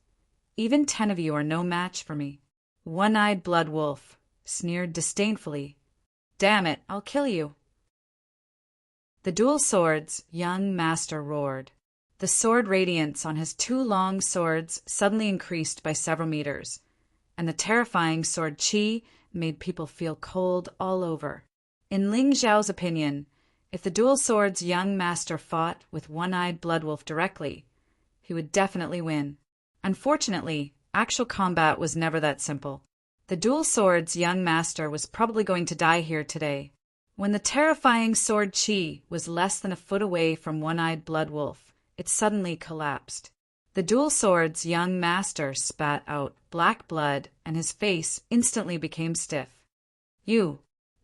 even 10 of you are no match for me. One-eyed blood wolf sneered disdainfully. Damn it, I'll kill you. The dual swords' young master roared. The sword radiance on his 2 long swords suddenly increased by several meters, and the terrifying sword chi made people feel cold all over. In Ling Xiao's opinion, if the dual swords' young master fought with one-eyed bloodwolf directly, he would definitely win. Unfortunately, actual combat was never that simple. The dual swords' young master was probably going to die here today. When the terrifying sword chi was less than a foot away from one-eyed bloodwolf, it suddenly collapsed. The dual sword's young master spat out black blood, and his face instantly became stiff.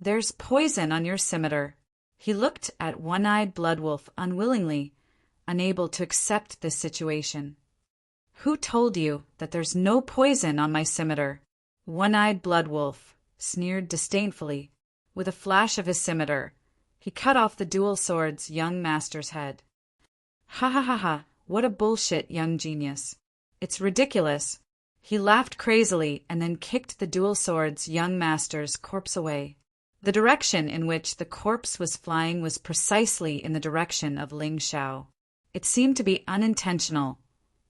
There's poison on your scimitar. He looked at one-eyed bloodwolf unwillingly, unable to accept this situation. Who told you that there's no poison on my scimitar? One-eyed bloodwolf sneered disdainfully. With a flash of his scimitar, he cut off the dual sword's young master's head. Ha ha ha ha, what a bullshit, young genius. It's ridiculous. He laughed crazily and then kicked the dual sword's young master's corpse away. The direction in which the corpse was flying was precisely in the direction of Ling Xiao. It seemed to be unintentional,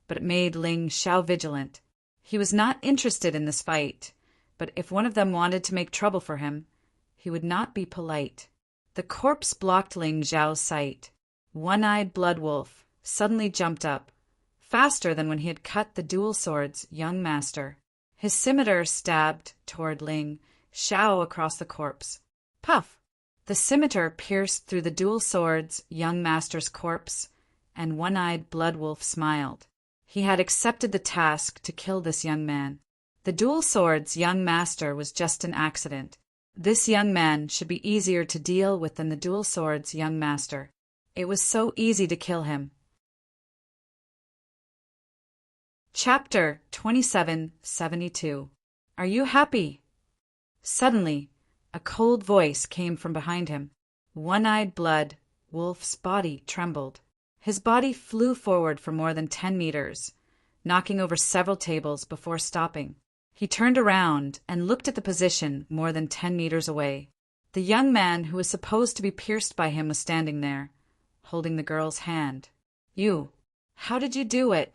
but it made Ling Xiao vigilant. He was not interested in this fight, but if one of them wanted to make trouble for him, he would not be polite. The corpse blocked Ling Xiao's sight. One-eyed bloodwolf suddenly jumped up, faster than when he had cut the dual sword's young master. His scimitar stabbed toward Ling Xiao across the corpse. Puff! The scimitar pierced through the dual sword's young master's corpse, and one-eyed bloodwolf smiled. He had accepted the task to kill this young man. The dual sword's young master was just an accident. This young man should be easier to deal with than the dual sword's young master. It was so easy to kill him. Chapter 2772. Are you happy? Suddenly, a cold voice came from behind him. One-eyed blood wolf's body trembled. His body flew forward for more than 10 meters, knocking over several tables before stopping. He turned around and looked at the position more than 10 meters away. The young man who was supposed to be pierced by him was standing there, holding the girl's hand. How did you do it?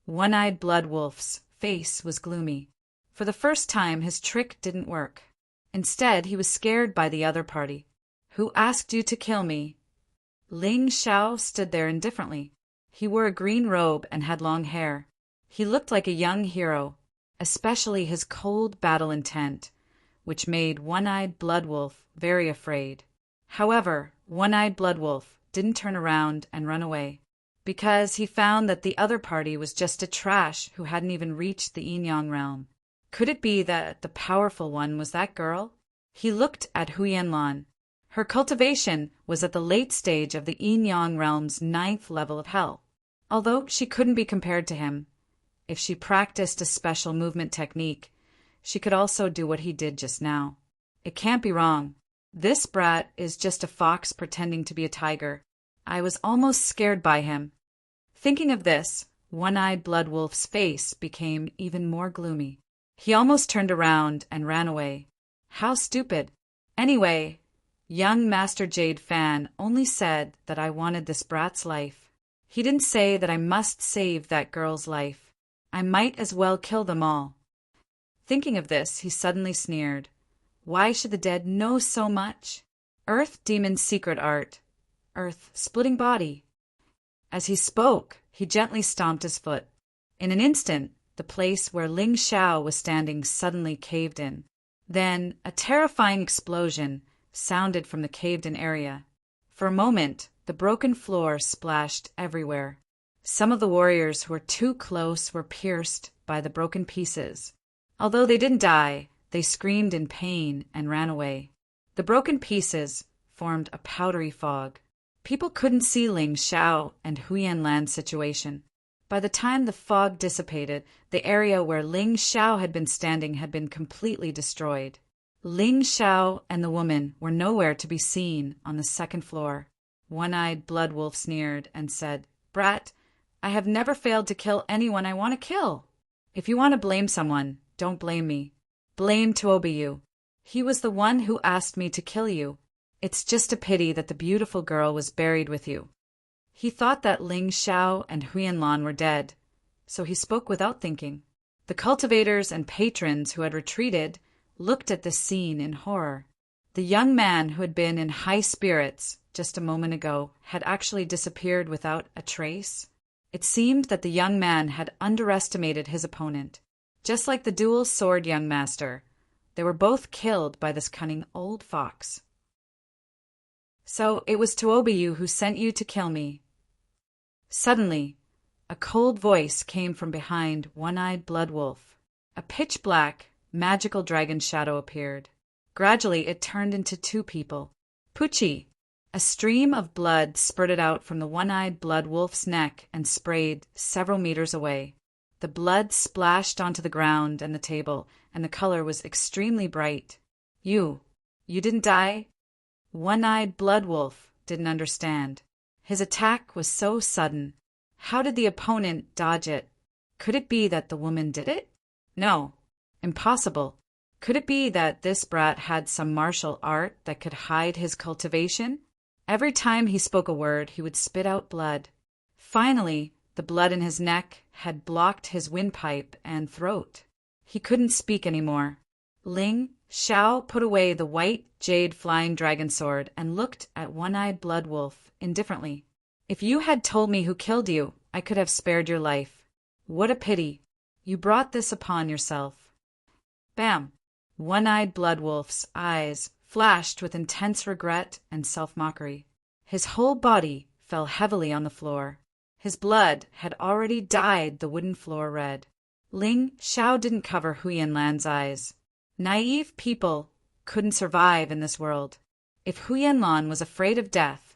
One-eyed bloodwolf's face was gloomy. For the first time, his trick didn't work. Instead, he was scared by the other party. Who asked you to kill me? Ling Xiao stood there indifferently. He wore a green robe and had long hair. He looked like a young hero, especially his cold battle intent, which made One-eyed Bloodwolf very afraid. However, One-eyed Bloodwolf didn't turn around and run away, because he found that the other party was just a trash who hadn't even reached the Yin-Yang realm. Could it be that the powerful one was that girl? He looked at Huyanlan. Her cultivation was at the late stage of the Yin-Yang realm's 9th level of hell. Although she couldn't be compared to him, if she practiced a special movement technique, she could also do what he did just now. It can't be wrong. This brat is just a fox pretending to be a tiger. I was almost scared by him. Thinking of this, One-eyed Bloodwolf's face became even more gloomy. He almost turned around and ran away. How stupid. Anyway, young Master Jade Fan only said that I wanted this brat's life. He didn't say that I must save that girl's life. I might as well kill them all. Thinking of this, he suddenly sneered. Why should the dead know so much? Earth Demon's secret art. Earth splitting body. As he spoke, he gently stomped his foot. In an instant, the place where Ling Xiao was standing suddenly caved in. Then a terrifying explosion sounded from the caved-in area. For a moment, the broken floor splashed everywhere. Some of the warriors who were too close were pierced by the broken pieces. Although they didn't die, they screamed in pain and ran away. The broken pieces formed a powdery fog. People couldn't see Ling Xiao and Huyanlan's situation. By the time the fog dissipated, the area where Ling Xiao had been standing had been completely destroyed. Ling Xiao and the woman were nowhere to be seen on the second floor. One-eyed Blood Wolf sneered and said, "Brat, I have never failed to kill anyone I want to kill. If you want to blame someone, don't blame me. Blame Tuobiyu. He was the one who asked me to kill you. It's just a pity that the beautiful girl was buried with you." He thought that Ling Xiao and Huyanlan were dead, so he spoke without thinking. The cultivators and patrons who had retreated looked at this scene in horror. The young man who had been in high spirits just a moment ago had actually disappeared without a trace. It seemed that the young man had underestimated his opponent. Just like the dual sword young master, they were both killed by this cunning old fox. "So it was Tuobiyu who sent you to kill me." Suddenly, a cold voice came from behind One-Eyed Blood Wolf. A pitch-black, magical dragon shadow appeared. Gradually, it turned into two people. Pucci! A stream of blood spurted out from the One-Eyed Blood Wolf's neck and sprayed several meters away. The blood splashed onto the ground and the table, and the color was extremely bright. You didn't die?" One-Eyed Blood Wolf didn't understand. His attack was so sudden. How did the opponent dodge it? Could it be that the woman did it? No. Impossible. Could it be that this brat had some martial art that could hide his cultivation? Every time he spoke a word, he would spit out blood. Finally, the blood in his neck had blocked his windpipe and throat. He couldn't speak anymore. Ling Xiao put away the white jade flying dragon sword and looked at One-Eyed Blood Wolf indifferently. "If you had told me who killed you, I could have spared your life. What a pity. You brought this upon yourself." Bam! One-Eyed Blood Wolf's eyes flashed with intense regret and self-mockery. His whole body fell heavily on the floor. His blood had already dyed the wooden floor red. Ling Xiao didn't cover Huyanlan's eyes. Naive people couldn't survive in this world. If Huyanlan was afraid of death,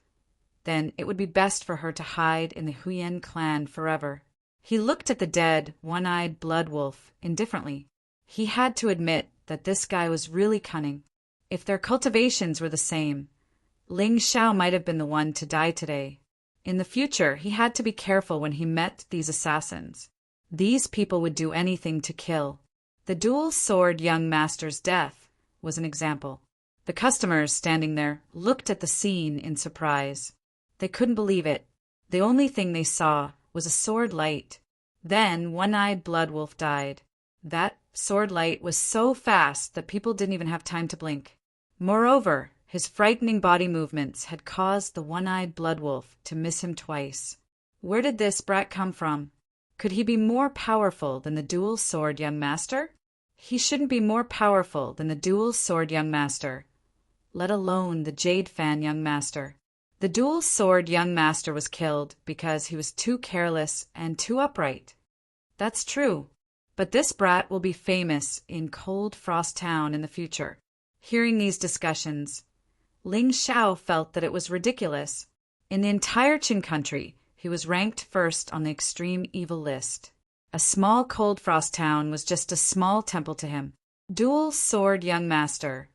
then it would be best for her to hide in the Huyan clan forever. He looked at the dead, One-Eyed Blood Wolf indifferently. He had to admit that this guy was really cunning. If their cultivations were the same, Ling Xiao might have been the one to die today. In the future, he had to be careful when he met these assassins. These people would do anything to kill. The dual sword young master's death was an example. The customers standing there looked at the scene in surprise. They couldn't believe it. The only thing they saw was a sword light. Then One-Eyed Blood Wolf died. That sword light was so fast that people didn't even have time to blink. Moreover, his frightening body movements had caused the One-Eyed Blood Wolf to miss him twice. Where did this brat come from? Could he be more powerful than the dual sword young master? He shouldn't be more powerful than the dual sword young master, let alone the jade fan young master. The dual sword young master was killed because he was too careless and too upright. That's true, but this brat will be famous in Cold Frost Town in the future. Hearing these discussions, Ling Xiao felt that it was ridiculous. In the entire Qin country, he was ranked first on the extreme evil list. A small Cold Frost Town was just a small temple to him. Dual sword young master,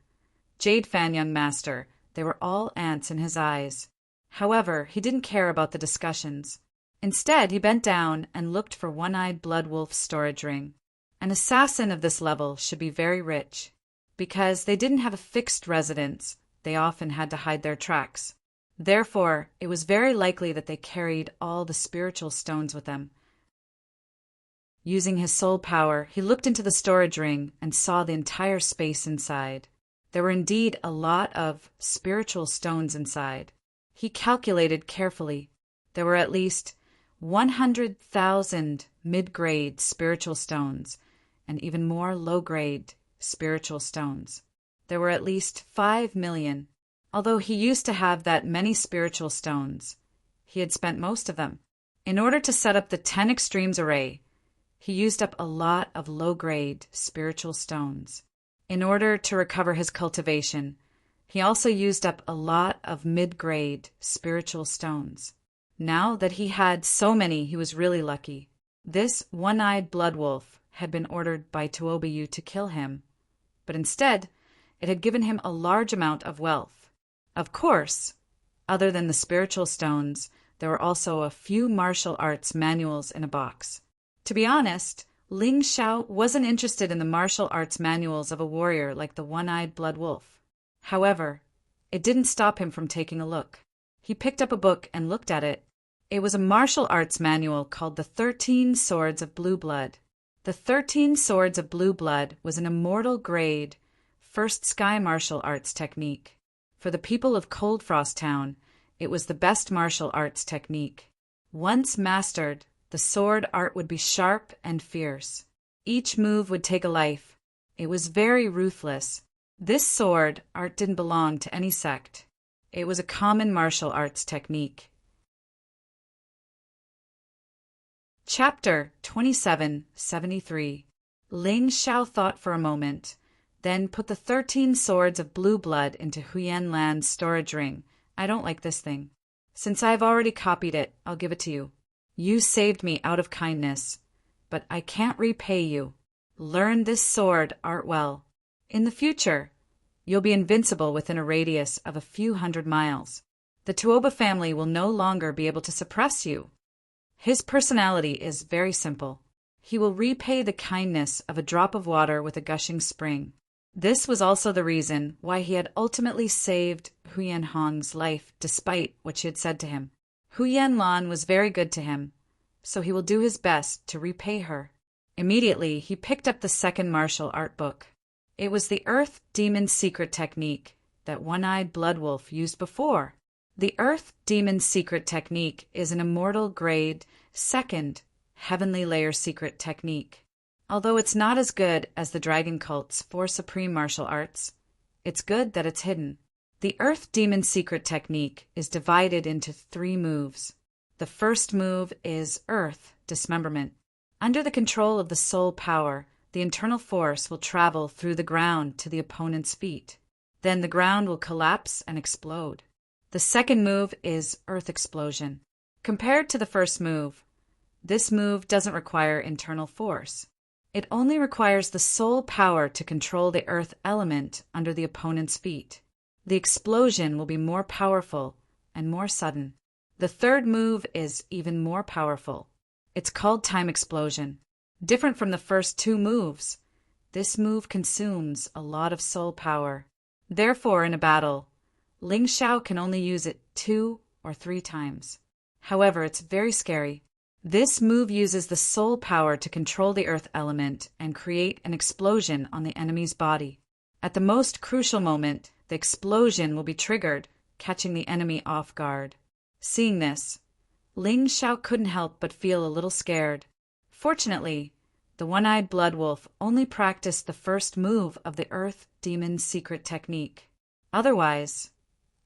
jade fan young master, they were all ants in his eyes. However, he didn't care about the discussions. Instead, he bent down and looked for One-Eyed Blood Wolf's storage ring. An assassin of this level should be very rich. Because they didn't have a fixed residence, they often had to hide their tracks. Therefore, it was very likely that they carried all the spiritual stones with them. Using his soul power, he looked into the storage ring and saw the entire space inside. There were indeed a lot of spiritual stones inside. He calculated carefully. There were at least 100,000 mid-grade spiritual stones and even more low-grade spiritual stones. There were at least 5 million. Although he used to have that many spiritual stones, he had spent most of them. In order to set up the 10 extremes array, he used up a lot of low-grade spiritual stones. In order to recover his cultivation, he also used up a lot of mid-grade spiritual stones. Now that he had so many, he was really lucky. This One-Eyed Blood Wolf had been ordered by Tuobiyu to kill him, but instead, it had given him a large amount of wealth. Of course, other than the spiritual stones, there were also a few martial arts manuals in a box. To be honest, Ling Xiao wasn't interested in the martial arts manuals of a warrior like the one-eyed blood wolf. However, it didn't stop him from taking a look. He picked up a book and looked at it. It was a martial arts manual called The 13 Swords of Blue Blood. The 13 Swords of Blue Blood was an immortal grade, first sky martial arts technique. For the people of Cold Frost Town, it was the best martial arts technique. Once mastered, the sword art would be sharp and fierce. Each move would take a life. It was very ruthless. This sword art didn't belong to any sect. It was a common martial arts technique. Chapter 2773. Ling Xiao thought for a moment, then put the 13 Swords of Blue Blood into Huyan Lan's storage ring. I don't like this thing. Since I've already copied it, I'll give it to you. You saved me out of kindness, but I can't repay you. Learn this sword art well. In the future, you'll be invincible within a radius of a few hundred miles. The Tuoba family will no longer be able to suppress you. His personality is very simple. He will repay the kindness of a drop of water with a gushing spring. This was also the reason why he had ultimately saved Huyan Hong's life despite what she had said to him. Huyan Lan was very good to him, so he will do his best to repay her. Immediately, he picked up the second martial art book. It was the Earth Demon Secret Technique that One-Eyed Blood Wolf used before. The Earth Demon Secret Technique is an immortal grade, second, heavenly layer secret technique. Although it's not as good as the Dragon Cult's 4 supreme martial arts, it's good that it's hidden. The Earth Demon Secret Technique is divided into 3 moves. The first move is Earth Dismemberment. Under the control of the soul power, the internal force will travel through the ground to the opponent's feet. Then the ground will collapse and explode. The second move is Earth Explosion. Compared to the first move, this move doesn't require internal force. It only requires the soul power to control the earth element under the opponent's feet. The explosion will be more powerful and more sudden. The third move is even more powerful. It's called Time Explosion. Different from the first 2 moves, this move consumes a lot of soul power. Therefore, in a battle, Ling Xiao can only use it 2 or 3 times. However, it's very scary. This move uses the soul power to control the earth element and create an explosion on the enemy's body. At the most crucial moment, the explosion will be triggered, catching the enemy off guard. Seeing this, Ling Xiao couldn't help but feel a little scared. Fortunately, the One-Eyed Blood Wolf only practiced the first move of the Earth Demon Secret Technique. Otherwise,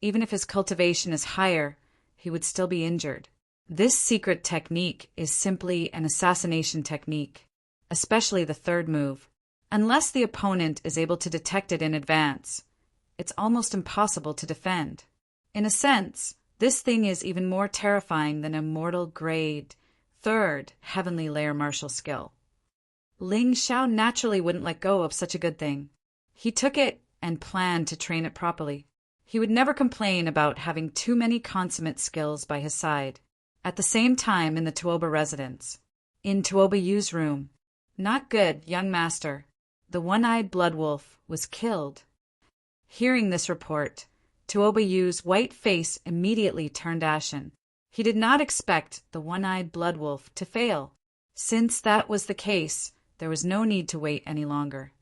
even if his cultivation is higher, he would still be injured. This secret technique is simply an assassination technique, especially the third move. Unless the opponent is able to detect it in advance, it's almost impossible to defend. In a sense, this thing is even more terrifying than a mortal grade, third heavenly layer martial skill. Ling Xiao naturally wouldn't let go of such a good thing. He took it and planned to train it properly. He would never complain about having too many consummate skills by his side. At the same time, in the Tuoba residence, in Tuoba Yu's room, not good, young master. The One-Eyed Blood Wolf was killed. Hearing this report, Tuoba Yu's white face immediately turned ashen. He did not expect the One-Eyed Blood Wolf to fail. Since that was the case, there was no need to wait any longer.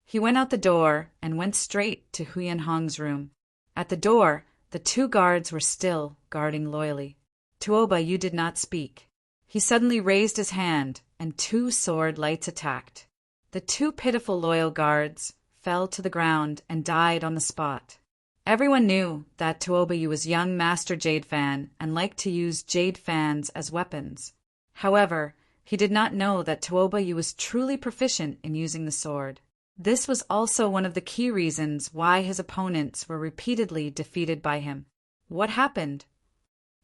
He went out the door and went straight to Huyan Hong's room. At the door, the 2 guards were still guarding loyally. Tuoba Yu did not speak. He suddenly raised his hand, and 2 sword lights attacked. The 2 pitiful loyal guards fell to the ground and died on the spot. Everyone knew that Tuoba Yu was young Master Jade Fan and liked to use jade fans as weapons. However, he did not know that Tuoba Yu was truly proficient in using the sword. This was also one of the key reasons why his opponents were repeatedly defeated by him. What happened?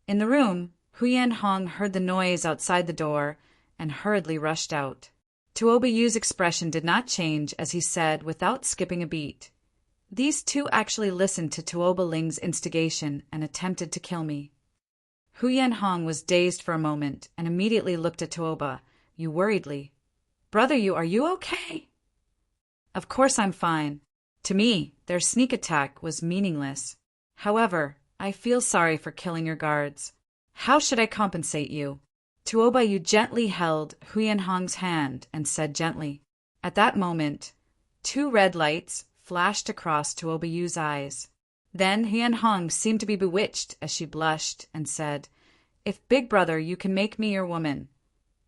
In the room, Huyan Hong heard the noise outside the door and hurriedly rushed out. Tuoba Yu's expression did not change as he said without skipping a beat. These two actually listened to Tuoba Ling's instigation and attempted to kill me. Hu Yanhong was dazed for a moment and immediately looked at Tuoba Yu worriedly. Brother Yu, are you okay? Of course I'm fine. To me, their sneak attack was meaningless. However, I feel sorry for killing your guards. How should I compensate you? Tuoba Yu gently held Hu Yanhong's hand and said gently. At that moment, 2 red lights flashed across Tuoba Yu's eyes. Then Hu Yanhong seemed to be bewitched as she blushed and said, If Big Brother, you can make me your woman,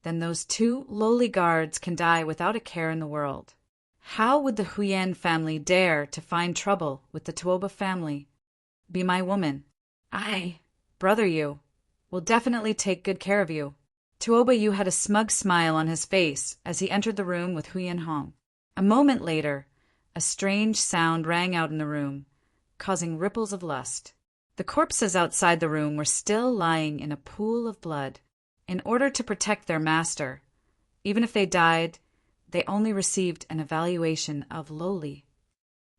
then those 2 lowly guards can die without a care in the world. How would the Huyan family dare to find trouble with the Tuoba family? Be my woman. I, Brother Yu, will definitely take good care of you. Tuoba Yu had a smug smile on his face as he entered the room with Hu Yanhong. A moment later, a strange sound rang out in the room, causing ripples of lust. The corpses outside the room were still lying in a pool of blood. In order to protect their master, even if they died, they only received an evaluation of lowly.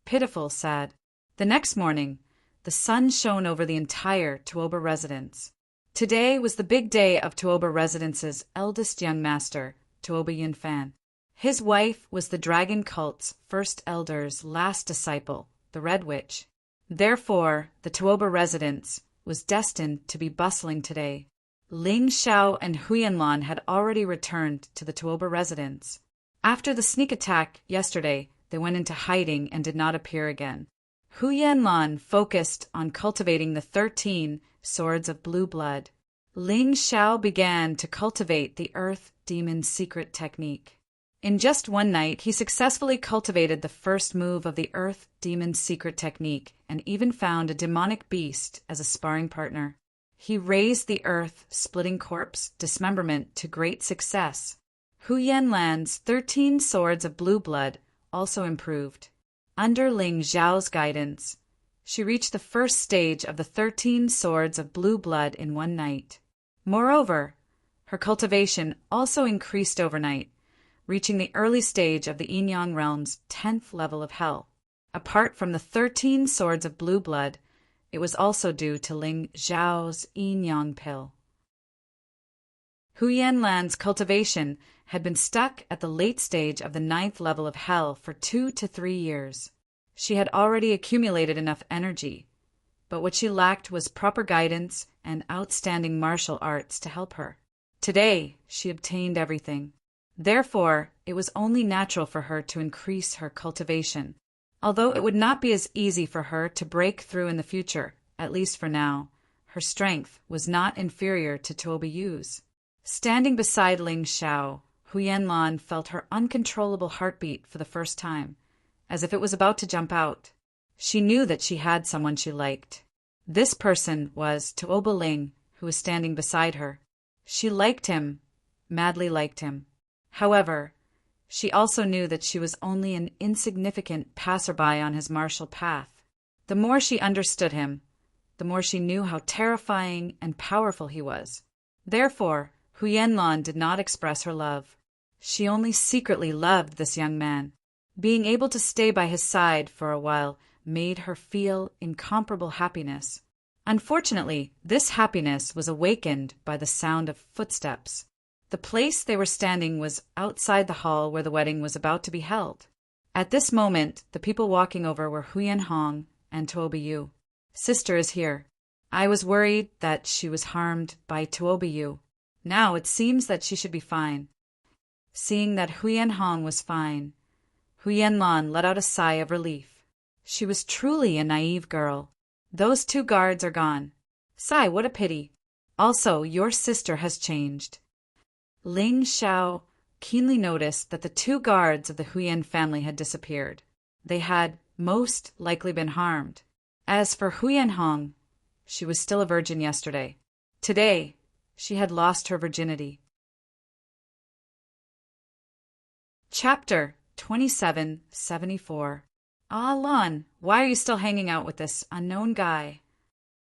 Pitiful, sad. The next morning, the sun shone over the entire Tuoba residence. Today was the big day of Tuoba residence's eldest young master, Tuoba Yunfan. His wife was the dragon cult's first elder's last disciple, the Red Witch. Therefore, the Tuoba residence was destined to be bustling today. Ling Xiao and Hu Yanlan had already returned to the Tuoba residence. After the sneak attack yesterday, they went into hiding and did not appear again. Hu Yanlan focused on cultivating the 13 swords of blue blood. Ling Xiao began to cultivate the Earth Demon's secret technique. In just one night, he successfully cultivated the first move of the Earth Demon's secret technique and even found a demonic beast as a sparring partner. He raised the earth-splitting corpse dismemberment to great success. Hu Yanlan's 13 swords of blue blood also improved. Under Ling Xiao's guidance, she reached the first stage of the 13 swords of blue blood in one night. Moreover, her cultivation also increased overnight, reaching the early stage of the Yin-Yang realm's 10th level of hell. Apart from the 13 swords of blue blood, it was also due to Ling Xiao's Yin-Yang pill. Hu Yanlan's cultivation had been stuck at the late stage of the 9th level of hell for 2 to 3 years. She had already accumulated enough energy, but what she lacked was proper guidance and outstanding martial arts to help her. Today, she obtained everything. Therefore, it was only natural for her to increase her cultivation. Although it would not be as easy for her to break through in the future, at least for now, her strength was not inferior to Tuoba Yu's. Standing beside Ling Xiao, Hu Yanlan felt her uncontrollable heartbeat for the first time, as if it was about to jump out. She knew that she had someone she liked. This person was Tuoba Ling, who was standing beside her. She liked him, madly liked him. However, she also knew that she was only an insignificant passerby on his martial path. The more she understood him, the more she knew how terrifying and powerful he was. Therefore, Hu Yanlan did not express her love. She only secretly loved this young man. Being able to stay by his side for a while made her feel incomparable happiness. Unfortunately, this happiness was awakened by the sound of footsteps. The place they were standing was outside the hall where the wedding was about to be held. At this moment, the people walking over were Hu Yanhong and Tuoba Yu. Sister is here. I was worried that she was harmed by Tuoba Yu. Now it seems that she should be fine. Seeing that Hu Yanhong was fine, Hu Yanlan let out a sigh of relief. She was truly a naive girl. Those 2 guards are gone. Sigh, what a pity. Also, your sister has changed. Ling Xiao keenly noticed that the 2 guards of the Huyan family had disappeared. They had most likely been harmed. As for Hu Yanhong, she was still a virgin yesterday. Today, she had lost her virginity. Chapter 2774. Ah, Lan, why are you still hanging out with this unknown guy?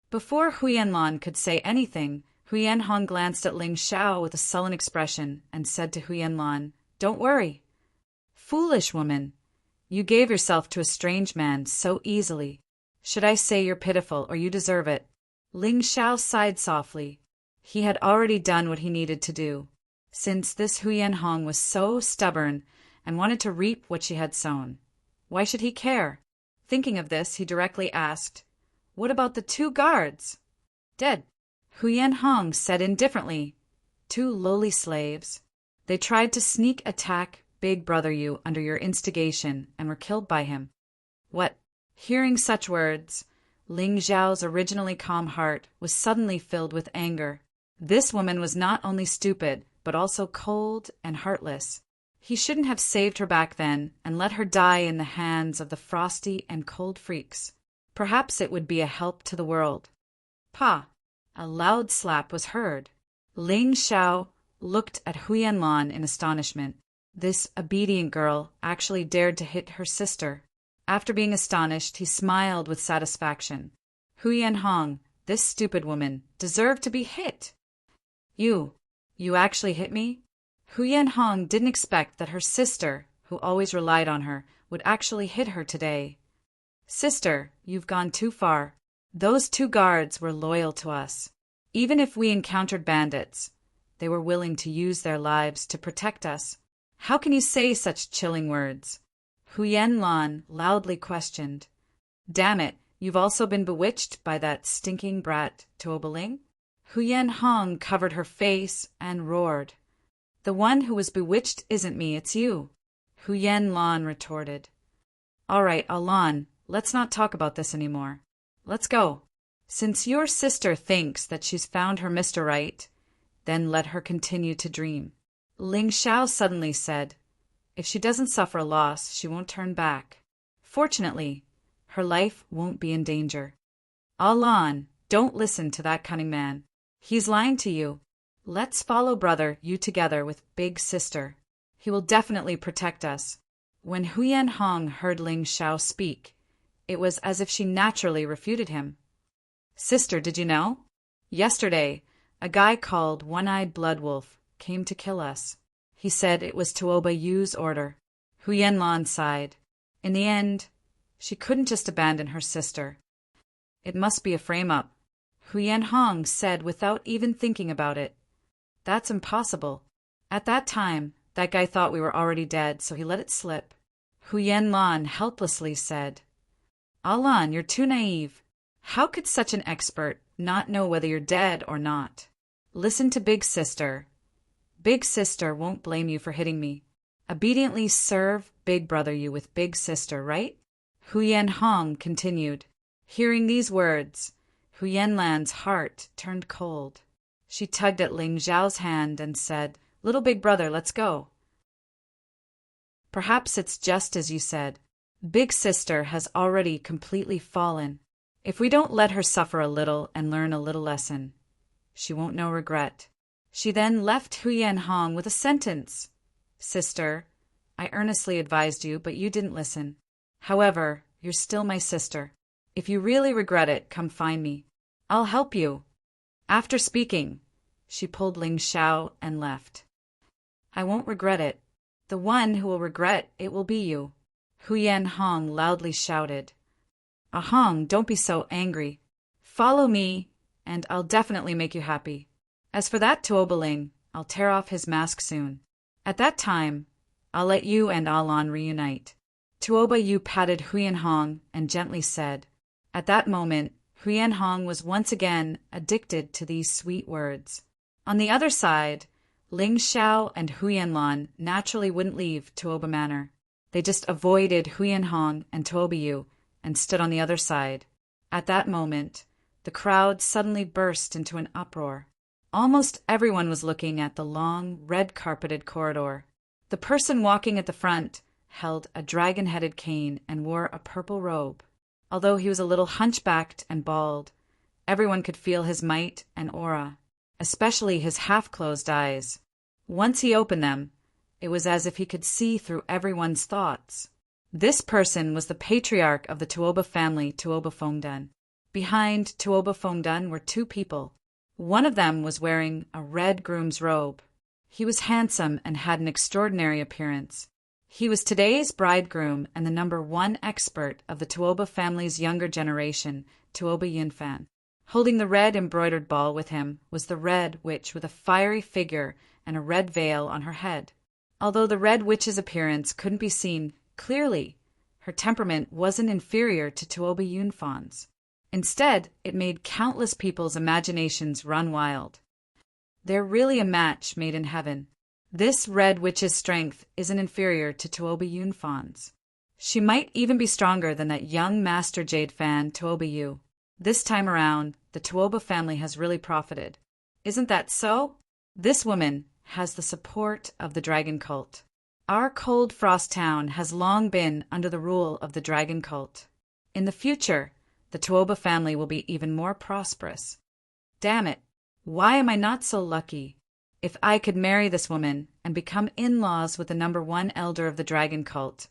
Before Hu Yanlan could say anything, Hu Yanhong glanced at Ling Xiao with a sullen expression and said to Hu Yanlan, Don't worry. Foolish woman, you gave yourself to a strange man so easily. Should I say you're pitiful, or you deserve it? Ling Xiao sighed softly. He had already done what he needed to do, since this Huyan Hong was so stubborn and wanted to reap what she had sown. Why should he care? Thinking of this, he directly asked, "What about the 2 guards?" "Dead," Huyan Hong said indifferently. 2 lowly slaves. They tried to sneak attack Big Brother you under your instigation and were killed by him. What? Hearing such words, Ling Xiao's originally calm heart was suddenly filled with anger. This woman was not only stupid, but also cold and heartless. He shouldn't have saved her back then and let her die in the hands of the frosty and cold freaks. Perhaps it would be a help to the world. Pa! A loud slap was heard. Ling Xiao looked at Huyan Lan in astonishment. This obedient girl actually dared to hit her sister. After being astonished, he smiled with satisfaction. Huyan Hong, this stupid woman, deserved to be hit. You actually hit me? Huyan Hong didn't expect that her sister, who always relied on her, would actually hit her today. Sister, you've gone too far. Those 2 guards were loyal to us. Even if we encountered bandits, they were willing to use their lives to protect us. How can you say such chilling words? Huyan Lan loudly questioned. Damn it, you've also been bewitched by that stinking brat, Tuobaling? Huyan Hong covered her face and roared. The one who was bewitched isn't me, it's you, Huyan Lan retorted. All right, Alan, let's not talk about this anymore. Let's go. Since your sister thinks that she's found her Mr. Right, then let her continue to dream. Ling Xiao suddenly said, if she doesn't suffer a loss, she won't turn back. Fortunately, her life won't be in danger. Alan, don't listen to that cunning man. He's lying to you. Let's follow brother you together with big sister. He will definitely protect us. When Huyan Hong heard Ling Xiao speak, it was as if she naturally refuted him. Sister, did you know? Yesterday, a guy called One-Eyed Blood Wolf came to kill us. He said it was Tuoba Yu's order. Huyan Lan sighed. In the end, she couldn't just abandon her sister. It must be a frame-up. Huyan Hong said without even thinking about it. That's impossible. At that time, that guy thought we were already dead, so he let it slip. Huyan Lan helplessly said, Alan, you're too naive. How could such an expert not know whether you're dead or not? Listen to Big Sister. Big Sister won't blame you for hitting me. Obediently serve Big Brother you with Big Sister, right? Huyan Hong continued. Hearing these words, Huyan Lan's heart turned cold. She tugged at Ling Xiao's hand and said, Little Big Brother, let's go. Perhaps it's just as you said. Big Sister has already completely fallen. If we don't let her suffer a little and learn a little lesson, she won't know regret. She then left Huyan Hong with a sentence. Sister, I earnestly advised you, but you didn't listen. However, you're still my sister. If you really regret it, come find me. I'll help you. After speaking, she pulled Ling Xiao and left. I won't regret it. The one who will regret it will be you, Huyan Hong loudly shouted. Hong, don't be so angry. Follow me, and I'll definitely make you happy. As for that Tuobaling, I'll tear off his mask soon. At that time, I'll let you and Alan reunite. Tuoba Yu patted Huyan Hong and gently said. At that moment, Huyan Hong was once again addicted to these sweet words. On the other side, Ling Xiao and Huyan Lan naturally wouldn't leave Tuoba Manor. They just avoided Huyan Hong and Tuoba Yu and stood on the other side. At that moment, the crowd suddenly burst into an uproar. Almost everyone was looking at the long, red-carpeted corridor. The person walking at the front held a dragon-headed cane and wore a purple robe. Although he was a little hunchbacked and bald, everyone could feel his might and aura, especially his half-closed eyes. Once he opened them, it was as if he could see through everyone's thoughts. This person was the patriarch of the Tuoba family, Tuoba Fongdan. Behind Tuoba Fongdan were 2 people. One of them was wearing a red groom's robe. He was handsome and had an extraordinary appearance. He was today's bridegroom and the #1 expert of the Tuoba family's younger generation, Tuoba Yunfan. Holding the red embroidered ball with him was the Red Witch with a fiery figure and a red veil on her head. Although the Red Witch's appearance couldn't be seen clearly, her temperament wasn't inferior to Tuoba Yunfan's. Instead, it made countless people's imaginations run wild. They're really a match made in heaven. This Red Witch's strength isn't inferior to Tuoba Yunfan's. She might even be stronger than that young Master Jade fan, Tuoba Yu. This time around, the Tuoba family has really profited. Isn't that so? This woman has the support of the dragon cult. Our Cold Frost town has long been under the rule of the dragon cult. In the future, the Tuoba family will be even more prosperous. Damn it, why am I not so lucky? If I could marry this woman and become in-laws with the #1 elder of the dragon cult,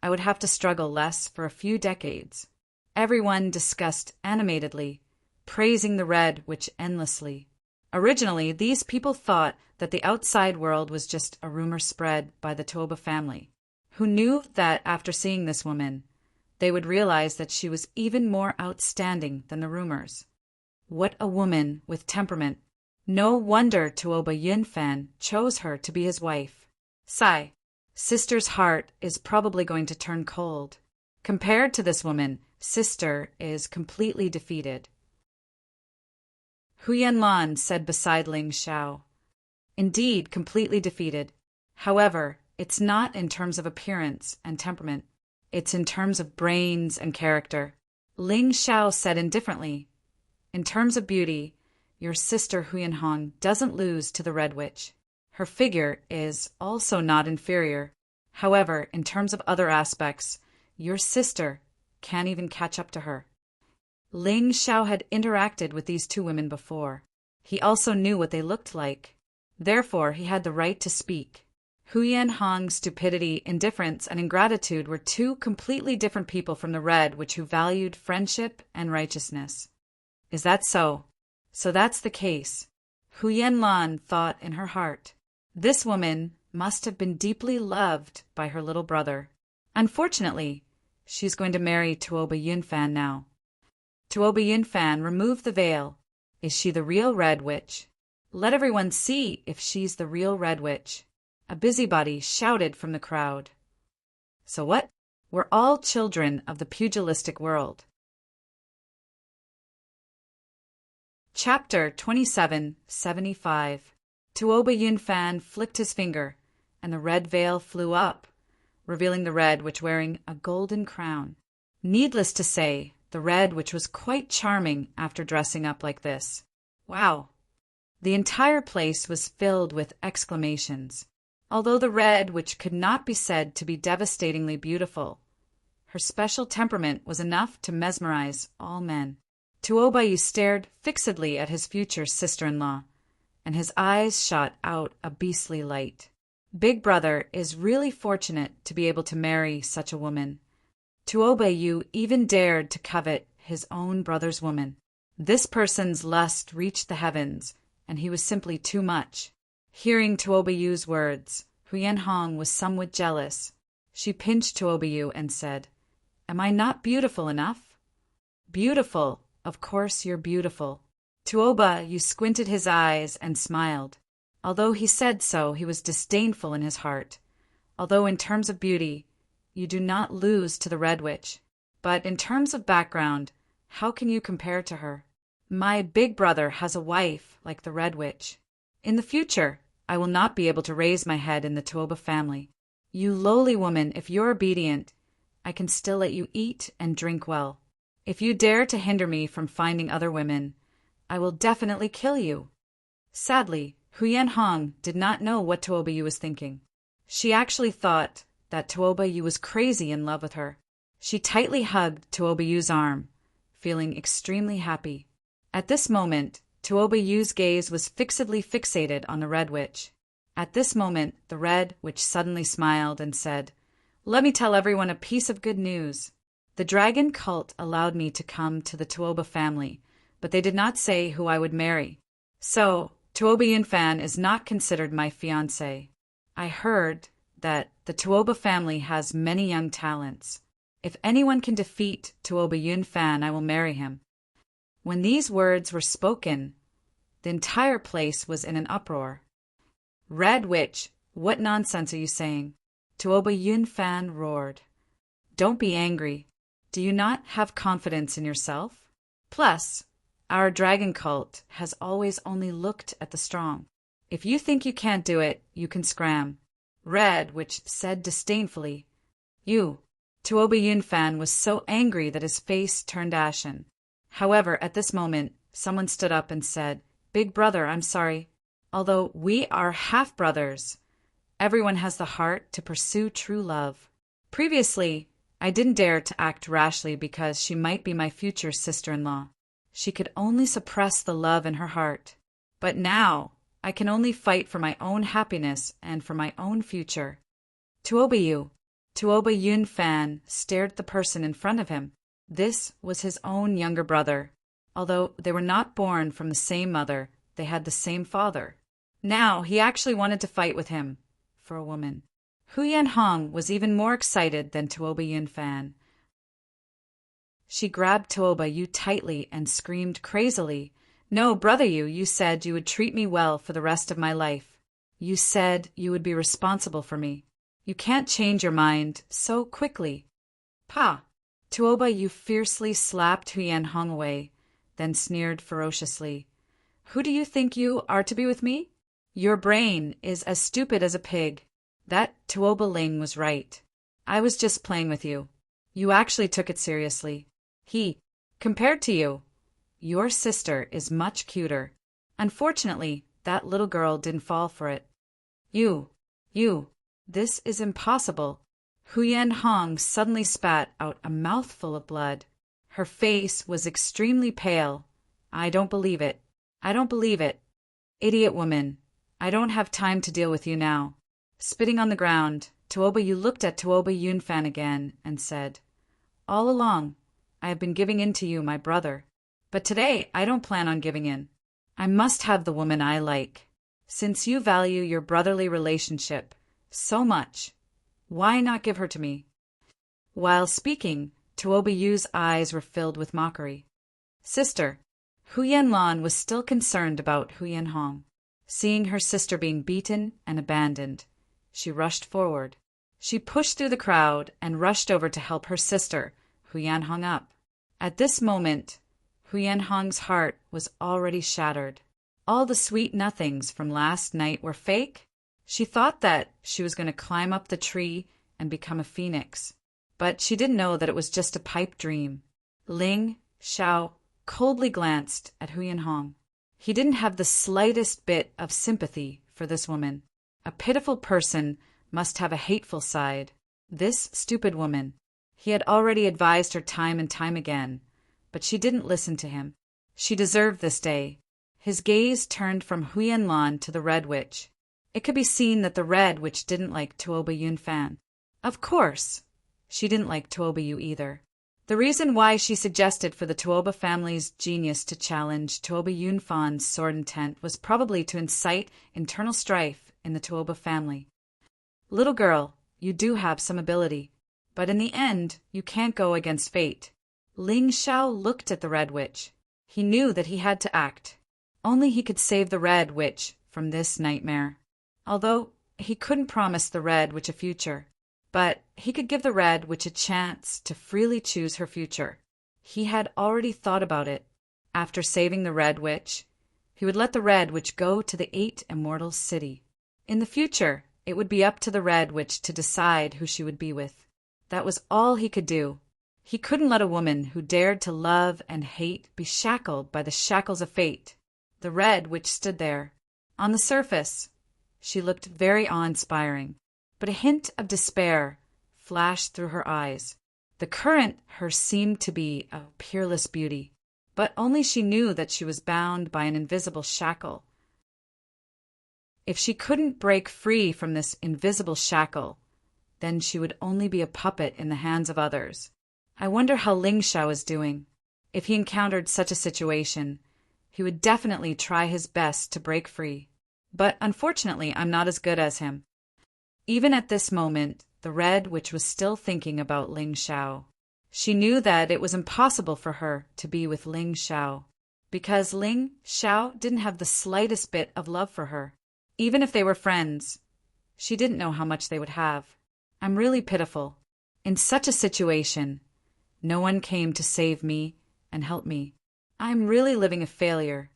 I would have to struggle less for a few decades. Everyone discussed animatedly, praising the Red Witch endlessly. Originally, these people thought that the outside world was just a rumor spread by the Tuoba family, who knew that after seeing this woman, they would realize that she was even more outstanding than the rumors. What a woman with temperament! No wonder Tuoba Yunfan chose her to be his wife. Sigh. Sister's heart is probably going to turn cold. Compared to this woman, Sister is completely defeated. Hu Yanlan said beside Ling Xiao. Indeed, completely defeated. However, it's not in terms of appearance and temperament. It's in terms of brains and character. Ling Xiao said indifferently. In terms of beauty, your sister Huyanhong doesn't lose to the Red Witch. Her figure is also not inferior. However, in terms of other aspects, your sister can't even catch up to her. Ling Xiao had interacted with these two women before. He also knew what they looked like. Therefore, he had the right to speak. Huyanhong's stupidity, indifference, and ingratitude were two completely different people from the Red Witch who valued friendship and righteousness. Is that so? So that's the case. Hu Yanlan thought in her heart. This woman must have been deeply loved by her little brother. Unfortunately, she's going to marry Tuoba Yunfan now. Tuoba Yunfan, remove the veil. Is she the real Red Witch? Let everyone see if she's the real Red Witch. A busybody shouted from the crowd. So what? We're all children of the pugilistic world. Chapter 2775. Tuoba Yunfan flicked his finger, and the red veil flew up, revealing the Red Witch wearing a golden crown. Needless to say, the Red Witch was quite charming after dressing up like this. Wow! The entire place was filled with exclamations. Although the Red Witch could not be said to be devastatingly beautiful, her special temperament was enough to mesmerize all men. Tuoba Yu stared fixedly at his future sister-in-law, and his eyes shot out a beastly light. Big Brother is really fortunate to be able to marry such a woman. Tuoba Yu even dared to covet his own brother's woman. This person's lust reached the heavens, and he was simply too much. Hearing Tuoba Yu's words, Huyanhong was somewhat jealous. She pinched Tuoba Yu and said, "Am I not beautiful enough?" "Beautiful. Of course you're beautiful." Tuoba Yu squinted his eyes and smiled. Although he said so, he was disdainful in his heart. Although in terms of beauty, you do not lose to the Red Witch. But in terms of background, how can you compare to her? My big brother has a wife like the Red Witch. In the future, I will not be able to raise my head in the Tuoba family. You lowly woman, if you're obedient, I can still let you eat and drink well. If you dare to hinder me from finding other women, I will definitely kill you. Sadly, Huyanhong did not know what Tuoba Yu was thinking. She actually thought that Tuoba Yu was crazy in love with her. She tightly hugged Tuoba Yu's arm, feeling extremely happy. At this moment, Tuoba Yu's gaze was fixedly fixated on the Red Witch. At this moment, the Red Witch suddenly smiled and said, "Let me tell everyone a piece of good news. The dragon cult allowed me to come to the Tuoba family, but they did not say who I would marry. So, Tuoba Yunfan is not considered my fiancé. I heard that the Tuoba family has many young talents. If anyone can defeat Tuoba Yunfan, I will marry him." When these words were spoken, the entire place was in an uproar. "Red Witch, what nonsense are you saying?" Tuoba Yunfan roared. "Don't be angry. Do you not have confidence in yourself? Plus, our dragon cult has always only looked at the strong. If you think you can't do it, you can scram." Red Witch said disdainfully. "You." Tuoba Yunfan was so angry that his face turned ashen. However, at this moment, someone stood up and said, "Big brother, I'm sorry. Although we are half-brothers, everyone has the heart to pursue true love. Previously, I didn't dare to act rashly because she might be my future sister-in-law. She could only suppress the love in her heart. But now, I can only fight for my own happiness and for my own future." Tuoba Yunfan stared at the person in front of him. This was his own younger brother. Although they were not born from the same mother, they had the same father. Now he actually wanted to fight with him for a woman. Hu Yanhong was even more excited than Tuoba Yunfan. She grabbed Tuoba Yu tightly and screamed crazily, "No, brother Yu, you said you would treat me well for the rest of my life. You said you would be responsible for me. You can't change your mind so quickly." "Pa!" Tuoba Yu fiercely slapped Hu Yanhong away, then sneered ferociously. "Who do you think you are to be with me? Your brain is as stupid as a pig. That Tuoba Ling was right. I was just playing with you. You actually took it seriously. Compared to you, your sister is much cuter. Unfortunately, that little girl didn't fall for it. You, this is impossible." Hu Yanhong suddenly spat out a mouthful of blood. Her face was extremely pale. "I don't believe it. I don't believe it. Idiot woman. I don't have time to deal with you now." Spitting on the ground, Tuoba Yu looked at Tuoba Yunfan again and said, "All along, I have been giving in to you, my brother. But today I don't plan on giving in. I must have the woman I like. Since you value your brotherly relationship so much, why not give her to me?" While speaking, Tuoba Yu's eyes were filled with mockery. "Sister." Hu Yanlan was still concerned about Hu Yanhong. Seeing her sister being beaten and abandoned, she rushed forward. She pushed through the crowd and rushed over to help her sister, Hu Yanhong, up. At this moment, Hu Yanhong's heart was already shattered. All the sweet nothings from last night were fake. She thought that she was going to climb up the tree and become a phoenix. But she didn't know that it was just a pipe dream. Ling Xiao coldly glanced at Hu Yanhong. He didn't have the slightest bit of sympathy for this woman. A pitiful person must have a hateful side. This stupid woman. He had already advised her time and time again, but she didn't listen to him. She deserved this day. His gaze turned from Hu Yanlan to the Red Witch. It could be seen that the Red Witch didn't like Tuoba Yunfan. Of course, she didn't like Tuoba Yu either. The reason why she suggested for the Tuoba family's genius to challenge Tuoba Yunfan's sword intent was probably to incite internal strife in the Tuoba family. "Little girl, you do have some ability, but in the end, you can't go against fate." Ling Xiao looked at the Red Witch. He knew that he had to act. Only he could save the Red Witch from this nightmare. Although he couldn't promise the Red Witch a future, but he could give the Red Witch a chance to freely choose her future. He had already thought about it. After saving the Red Witch, he would let the Red Witch go to the 8 Immortals City. In the future, it would be up to the Red Witch to decide who she would be with. That was all he could do. He couldn't let a woman who dared to love and hate be shackled by the shackles of fate. The Red Witch stood there. On the surface, she looked very awe-inspiring, but a hint of despair flashed through her eyes. The current her seemed to be a peerless beauty, but only she knew that she was bound by an invisible shackle. If she couldn't break free from this invisible shackle, then she would only be a puppet in the hands of others. I wonder how Ling Xiao is doing. If he encountered such a situation, He would definitely try his best to break free. But unfortunately, I'm not as good as him. Even at this moment, the Red Witch was still thinking about Ling Xiao. She knew that it was impossible for her to be with Ling Xiao, because Ling Xiao didn't have the slightest bit of love for her. Even if they were friends, she didn't know how much they would have. I'm really pitiful. In such a situation, no one came to save me and help me. I'm really living a failure.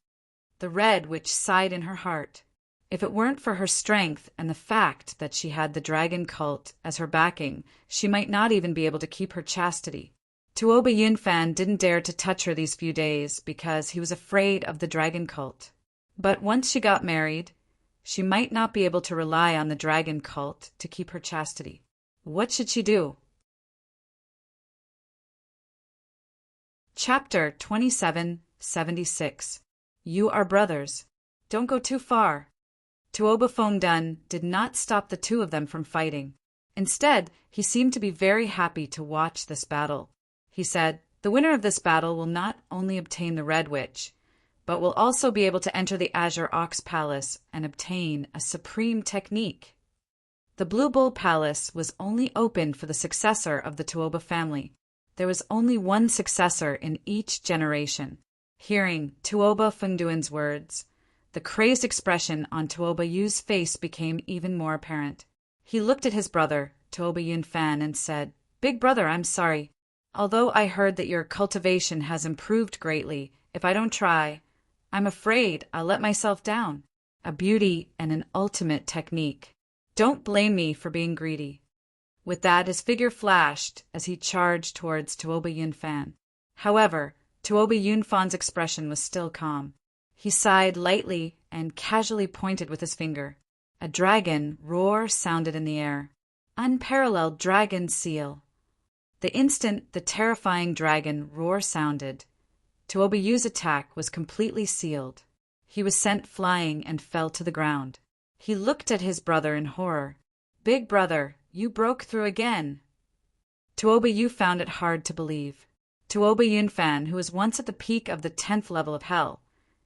The Red Witch sighed in her heart. If it weren't for her strength and the fact that she had the dragon cult as her backing, she might not even be able to keep her chastity. Tuoba Yunfan didn't dare to touch her these few days because he was afraid of the dragon cult. But once she got married, she might not be able to rely on the dragon cult to keep her chastity. What should she do? Chapter 2776. You are brothers. Don't go too far. Tuoba Fengdun did not stop the two of them from fighting. Instead, he seemed to be very happy to watch this battle. He said, "The winner of this battle will not only obtain the Red Witch, but will also be able to enter the Azure Ox Palace and obtain a supreme technique." The Blue Bull Palace was only open for the successor of the Tuoba family. There was only one successor in each generation. Hearing Tuoba Fengdun's words, the crazed expression on Tuoba Yu's face became even more apparent. He looked at his brother, Tuoba Yunfan, and said, "Big brother, I'm sorry. Although I heard that your cultivation has improved greatly, if I don't try, I'm afraid I'll let myself down. A beauty and an ultimate technique. Don't blame me for being greedy." With that, his figure flashed as he charged towards Tuoba Yunfan. However, Tuoba Yunfan's expression was still calm. He sighed lightly and casually pointed with his finger. A dragon roar sounded in the air. Unparalleled dragon seal. The instant the terrifying dragon roar sounded, Tuoba Yu's attack was completely sealed. He was sent flying and fell to the ground. He looked at his brother in horror. "Big brother, you broke through again." Tuoba Yu found it hard to believe. Tuoba Yunfan, who was once at the peak of the 10th level of hell,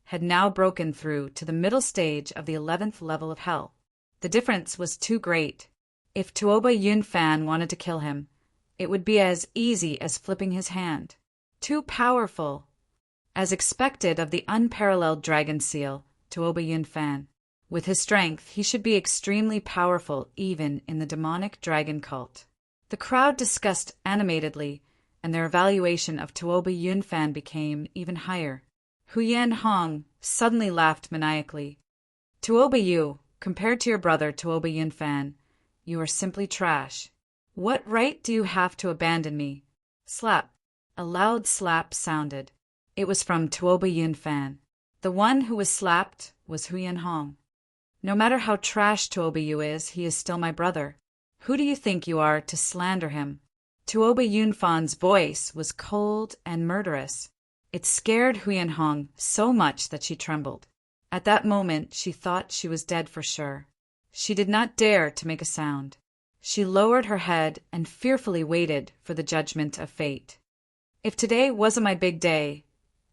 had now broken through to the middle stage of the 11th level of hell. The difference was too great. If Tuoba Yunfan wanted to kill him, it would be as easy as flipping his hand. Too powerful. As expected of the unparalleled dragon seal, Tuoba Yunfan. With his strength, he should be extremely powerful even in the demonic dragon cult. The crowd discussed animatedly, and their evaluation of Tuoba Yunfan became even higher. Huyen Hong suddenly laughed maniacally. "Tuoba Yu, compared to your brother Tuoba Yunfan, you are simply trash. What right do you have to abandon me?" Slap. A loud slap sounded. It was from Tuoba Yunfan. The one who was slapped was Huyen Hong. "No matter how trash Tuoba Yu is, he is still my brother. Who do you think you are to slander him?" Tuoba Yunfan's voice was cold and murderous. It scared Huyen Hong so much that she trembled. At that moment, she thought she was dead for sure. She did not dare to make a sound. She lowered her head and fearfully waited for the judgment of fate. "If today wasn't my big day,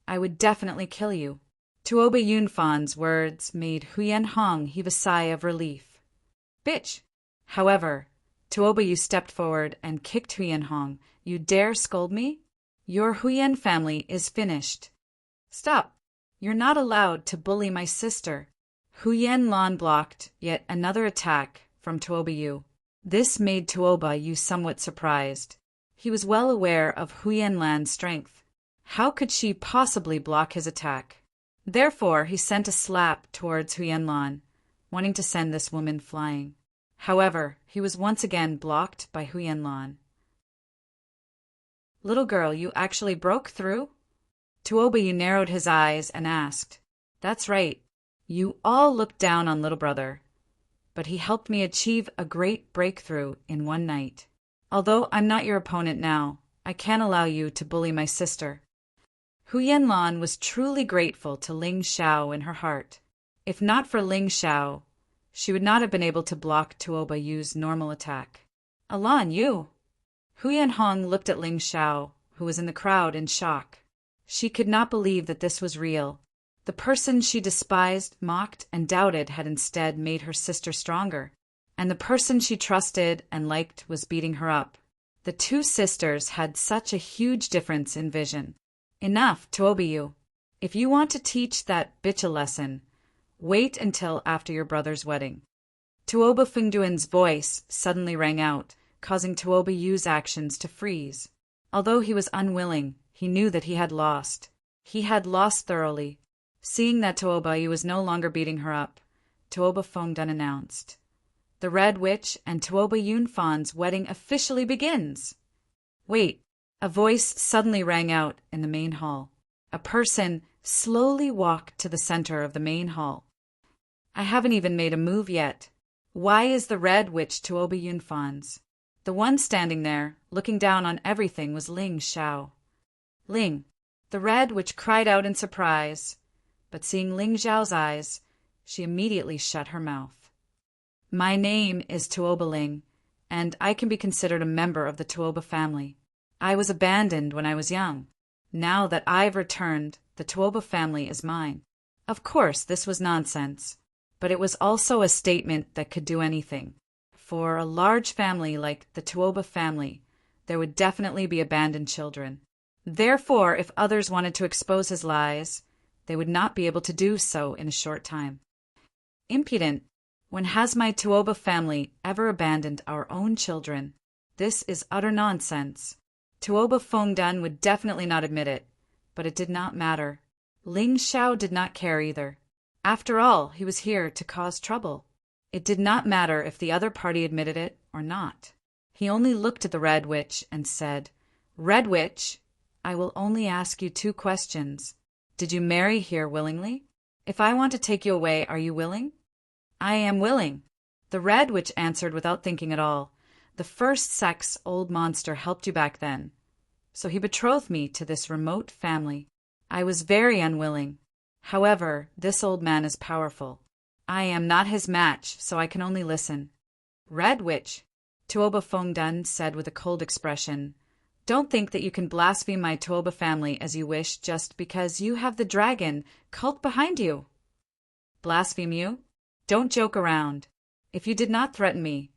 I would definitely kill you." Tuoba Yunfan's words made Huyen Hong heave a sigh of relief. "Bitch!" However, Tuoba Yu stepped forward and kicked Huyen Hong. "You dare scold me? Your Huyen family is finished." "Stop! You're not allowed to bully my sister." Huyen Lan blocked yet another attack from Tuoba Yu. This made Tuoba Yu somewhat surprised. He was well aware of Huyen Lan's strength. How could she possibly block his attack? Therefore, he sent a slap towards Huyen Lan, wanting to send this woman flying. However, he was once again blocked by Huyen Lan. "Little girl, you actually broke through?" Tuoba Yu narrowed his eyes and asked. "That's right. You all looked down on little brother, but he helped me achieve a great breakthrough in one night. Although I'm not your opponent now, I can't allow you to bully my sister." Huyen Lan was truly grateful to Ling Xiao in her heart. If not for Ling Xiao, she would not have been able to block Tuoba Yu's normal attack. "Alan, you!" Huyen Hong looked at Ling Xiao, who was in the crowd, in shock. She could not believe that this was real. The person she despised, mocked, and doubted had instead made her sister stronger, and the person she trusted and liked was beating her up. The two sisters had such a huge difference in vision. Enough, Tuobiyu. If you want to teach that bitch a lesson, wait until after your brother's wedding. Tuoba Fungduan's voice suddenly rang out, causing Tuobiyu's actions to freeze. Although he was unwilling, he knew that he had lost. He had lost thoroughly. Seeing that Tuobiyu was no longer beating her up, Tuoba Fungdun announced, "The Red Witch and Tuoba Yunfan's wedding officially begins!" Wait, a voice suddenly rang out in the main hall. A person slowly walked to the center of the main hall. "I haven't even made a move yet. Why is the Red Witch Tuoba Yunfan's?" The one standing there, looking down on everything, was Ling Xiao. Ling, the Red Witch, cried out in surprise, but seeing Ling Xiao's eyes, she immediately shut her mouth. "My name is Tuoba Ling, and I can be considered a member of the Tuoba family. I was abandoned when I was young. Now that I've returned, the Tuoba family is mine." Of course, this was nonsense, but it was also a statement that could do anything. For a large family like the Tuoba family, there would definitely be abandoned children. Therefore, if others wanted to expose his lies, they would not be able to do so in a short time. Impudent! When has my Tuoba family ever abandoned our own children? This is utter nonsense. Tuoba Fongdun would definitely not admit it, but it did not matter. Ling Xiao did not care either. After all, he was here to cause trouble. It did not matter if the other party admitted it or not. He only looked at the Red Witch and said, "Red Witch, I will only ask you 2 questions. Did you marry here willingly? If I want to take you away, are you willing?" "I am willing." The Red Witch answered without thinking at all. "The first sex old monster helped you back then, so he betrothed me to this remote family. I was very unwilling. However, this old man is powerful. I am not his match, so I can only listen." "Red Witch," Tuoba Fongdun said with a cold expression, "don't think that you can blaspheme my Tuoba family as you wish just because you have the dragon cult behind you." "Blaspheme you? Don't joke around. If you did not threaten me,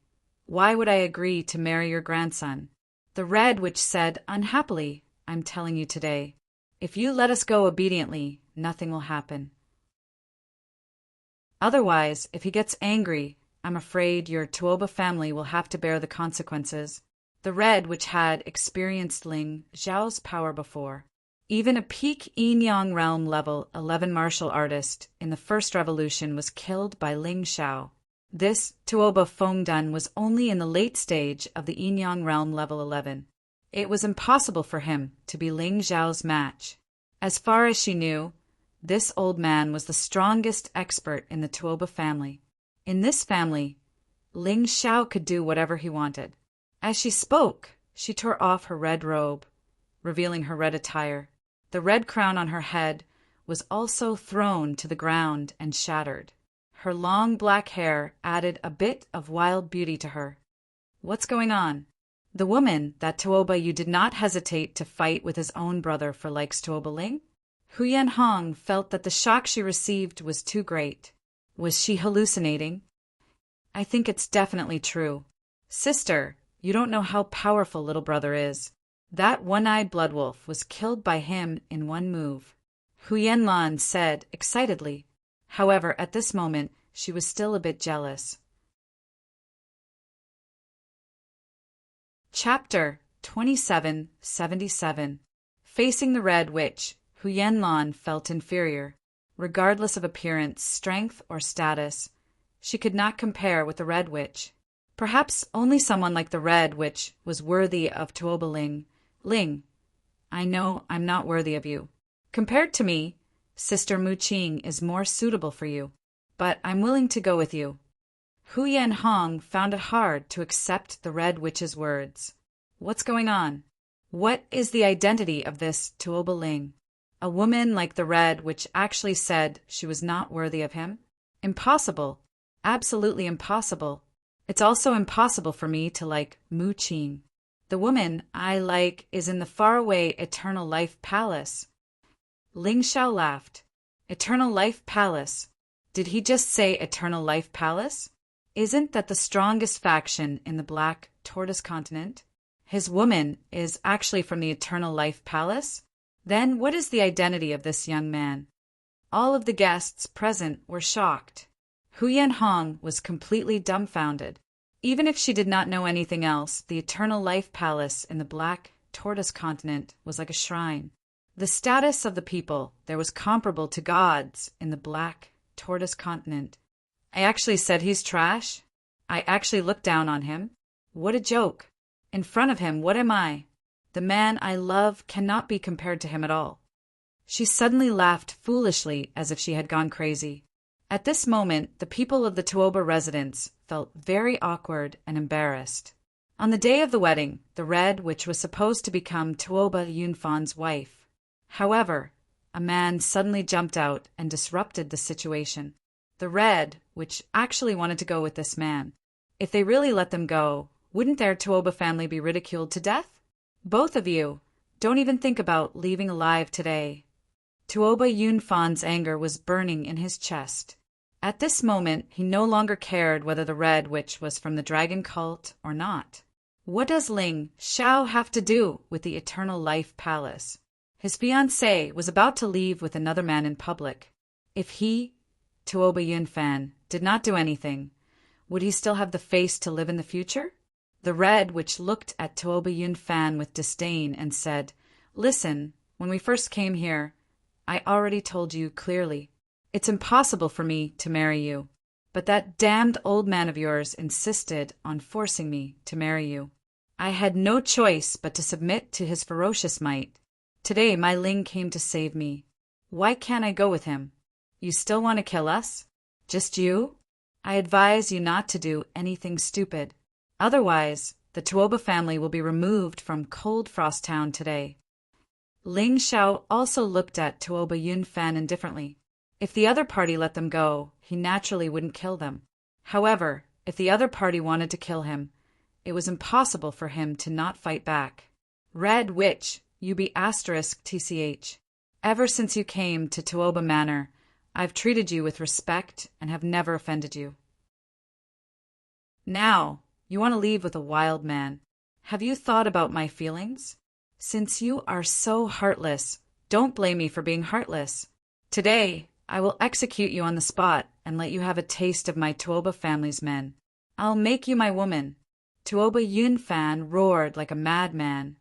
why would I agree to marry your grandson?" The Red Witch said unhappily, "I'm telling you today. If you let us go obediently, nothing will happen. Otherwise, if he gets angry, I'm afraid your Tuoba family will have to bear the consequences." The Red Witch had experienced Ling Xiao's power before. Even a peak Yin-Yang realm level 11 martial artist in the First Revolution was killed by Ling Xiao. This Tuoba Fongdun was only in the late stage of the Yin-Yang realm level 11. It was impossible for him to be Ling Xiao's match. As far as she knew, this old man was the strongest expert in the Tuoba family. In this family, Ling Xiao could do whatever he wanted. As she spoke, she tore off her red robe, revealing her red attire. The red crown on her head was also thrown to the ground and shattered. Her long black hair added a bit of wild beauty to her. "What's going on?" The woman that Tuoba Yu did not hesitate to fight with his own brother for likes Tuoba Ling? Huyen Hong felt that the shock she received was too great. Was she hallucinating? "I think it's definitely true. Sister, you don't know how powerful little brother is. That one-eyed blood wolf was killed by him in one move," Huyen Lan said excitedly. However, at this moment, she was still a bit jealous. Chapter 2777. Facing the Red Witch, Huyen Lan felt inferior. Regardless of appearance, strength, or status, she could not compare with the Red Witch. Perhaps only someone like the Red Witch was worthy of Tuoba Ling. "Ling, I know I'm not worthy of you. Compared to me, Sister Mu Qing is more suitable for you, but I'm willing to go with you." Huyen Hong found it hard to accept the Red Witch's words. What's going on? What is the identity of this Tuoba Ling? A woman like the Red Witch actually said she was not worthy of him? Impossible. Absolutely impossible. It's also impossible for me to like Mu Qing. The woman I like is in the faraway Eternal Life Palace. Ling Xiao laughed. Eternal Life Palace. Did he just say Eternal Life Palace? Isn't that the strongest faction in the Black Tortoise continent? His woman is actually from the Eternal Life Palace? Then what is the identity of this young man? All of the guests present were shocked. Hu Yanhong was completely dumbfounded. Even if she did not know anything else, the Eternal Life Palace in the Black Tortoise continent was like a shrine. The status of the people there was comparable to gods in the Black Tortoise continent. I actually said he's trash. I actually looked down on him. What a joke. In front of him, what am I? The man I love cannot be compared to him at all. She suddenly laughed foolishly as if she had gone crazy. At this moment, the people of the Tuoba residence felt very awkward and embarrassed. On the day of the wedding, the Red Witch was supposed to become Tuoba Yunfan's wife. However, a man suddenly jumped out and disrupted the situation. The Red Witch actually wanted to go with this man. If they really let them go, wouldn't their Tuoba family be ridiculed to death? Both of you, don't even think about leaving alive today. Tuoba Yunfan's anger was burning in his chest. At this moment, he no longer cared whether the Red Witch was from the dragon cult or not. What does Ling Xiao have to do with the Eternal Life Palace? His fiancée was about to leave with another man in public. If he, Tuoba Yunfan, did not do anything, would he still have the face to live in the future? The Red Witch looked at Tuoba Yunfan with disdain and said, "Listen, when we first came here, I already told you clearly. It's impossible for me to marry you. But that damned old man of yours insisted on forcing me to marry you. I had no choice but to submit to his ferocious might. Today my Ling came to save me. Why can't I go with him? You still want to kill us? Just you? I advise you not to do anything stupid. Otherwise, the Tuoba family will be removed from Cold Frost Town today." Ling Xiao also looked at Tuoba Yunfan indifferently. If the other party let them go, he naturally wouldn't kill them. However, if the other party wanted to kill him, it was impossible for him to not fight back. "Red Witch, UB*TCH. Ever since you came to Tuoba Manor, I've treated you with respect and have never offended you. Now, you want to leave with a wild man. Have you thought about my feelings? Since you are so heartless, don't blame me for being heartless. Today, I will execute you on the spot and let you have a taste of my Tuoba family's men. I'll make you my woman." Tuoba Yunfan roared like a madman.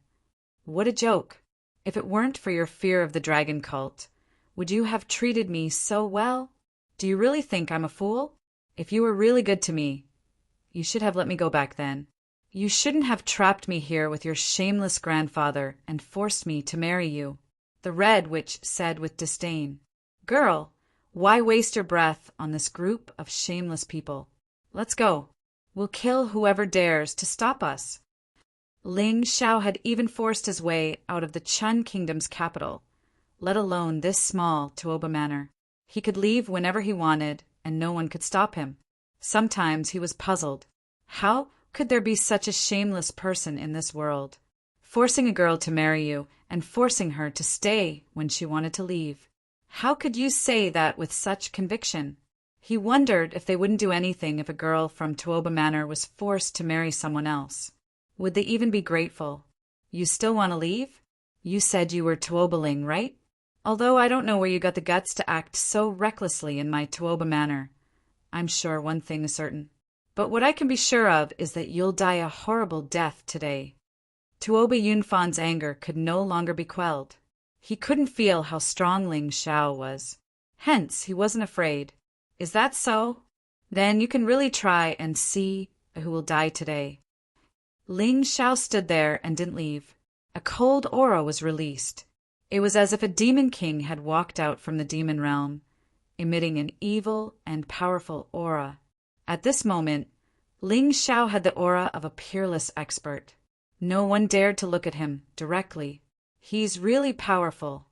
What a joke. If it weren't for your fear of the dragon cult, would you have treated me so well? Do you really think I'm a fool? If you were really good to me, you should have let me go back then. You shouldn't have trapped me here with your shameless grandfather and forced me to marry you," the Red Witch said with disdain. "Girl, why waste your breath on this group of shameless people? Let's go. We'll kill whoever dares to stop us." Ling Xiao had even forced his way out of the Chun Kingdom's capital, let alone this small Tuoba Manor. He could leave whenever he wanted, and no one could stop him. Sometimes he was puzzled. How could there be such a shameless person in this world? Forcing a girl to marry you and forcing her to stay when she wanted to leave. How could you say that with such conviction? He wondered if they wouldn't do anything if a girl from Tuoba Manor was forced to marry someone else. Would they even be grateful? You still want to leave? You said you were Tuobaling, right? Although I don't know where you got the guts to act so recklessly in my Tuoba Manor. I'm sure one thing is certain. But what I can be sure of is that you'll die a horrible death today. Tuoba Yunfan's anger could no longer be quelled. He couldn't feel how strong Ling Xiao was. Hence, he wasn't afraid. Is that so? Then you can really try and see who will die today. Ling Xiao stood there and didn't leave. A cold aura was released. It was as if a demon king had walked out from the demon realm, emitting an evil and powerful aura. At this moment, Ling Xiao had the aura of a peerless expert. No one dared to look at him directly. He's really powerful.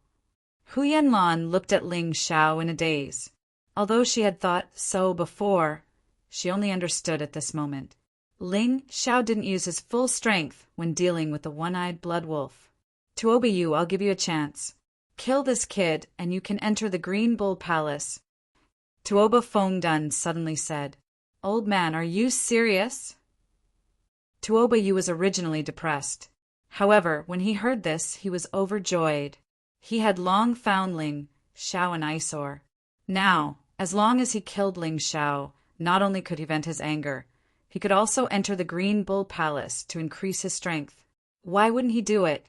Hu Yanlan looked at Ling Xiao in a daze. Although she had thought so before, she only understood at this moment. Ling Xiao didn't use his full strength when dealing with the one-eyed blood wolf. Tuoba Yu, I'll give you a chance. Kill this kid, and you can enter the Green Bull Palace. Tuoba Fongdun suddenly said, "Old man, are you serious?" Tuoba Yu was originally depressed. However, when he heard this, he was overjoyed. He had long found Ling Xiao an eyesore. Now, as long as he killed Ling Xiao, not only could he vent his anger, he could also enter the Green Bull Palace to increase his strength. Why wouldn't he do it?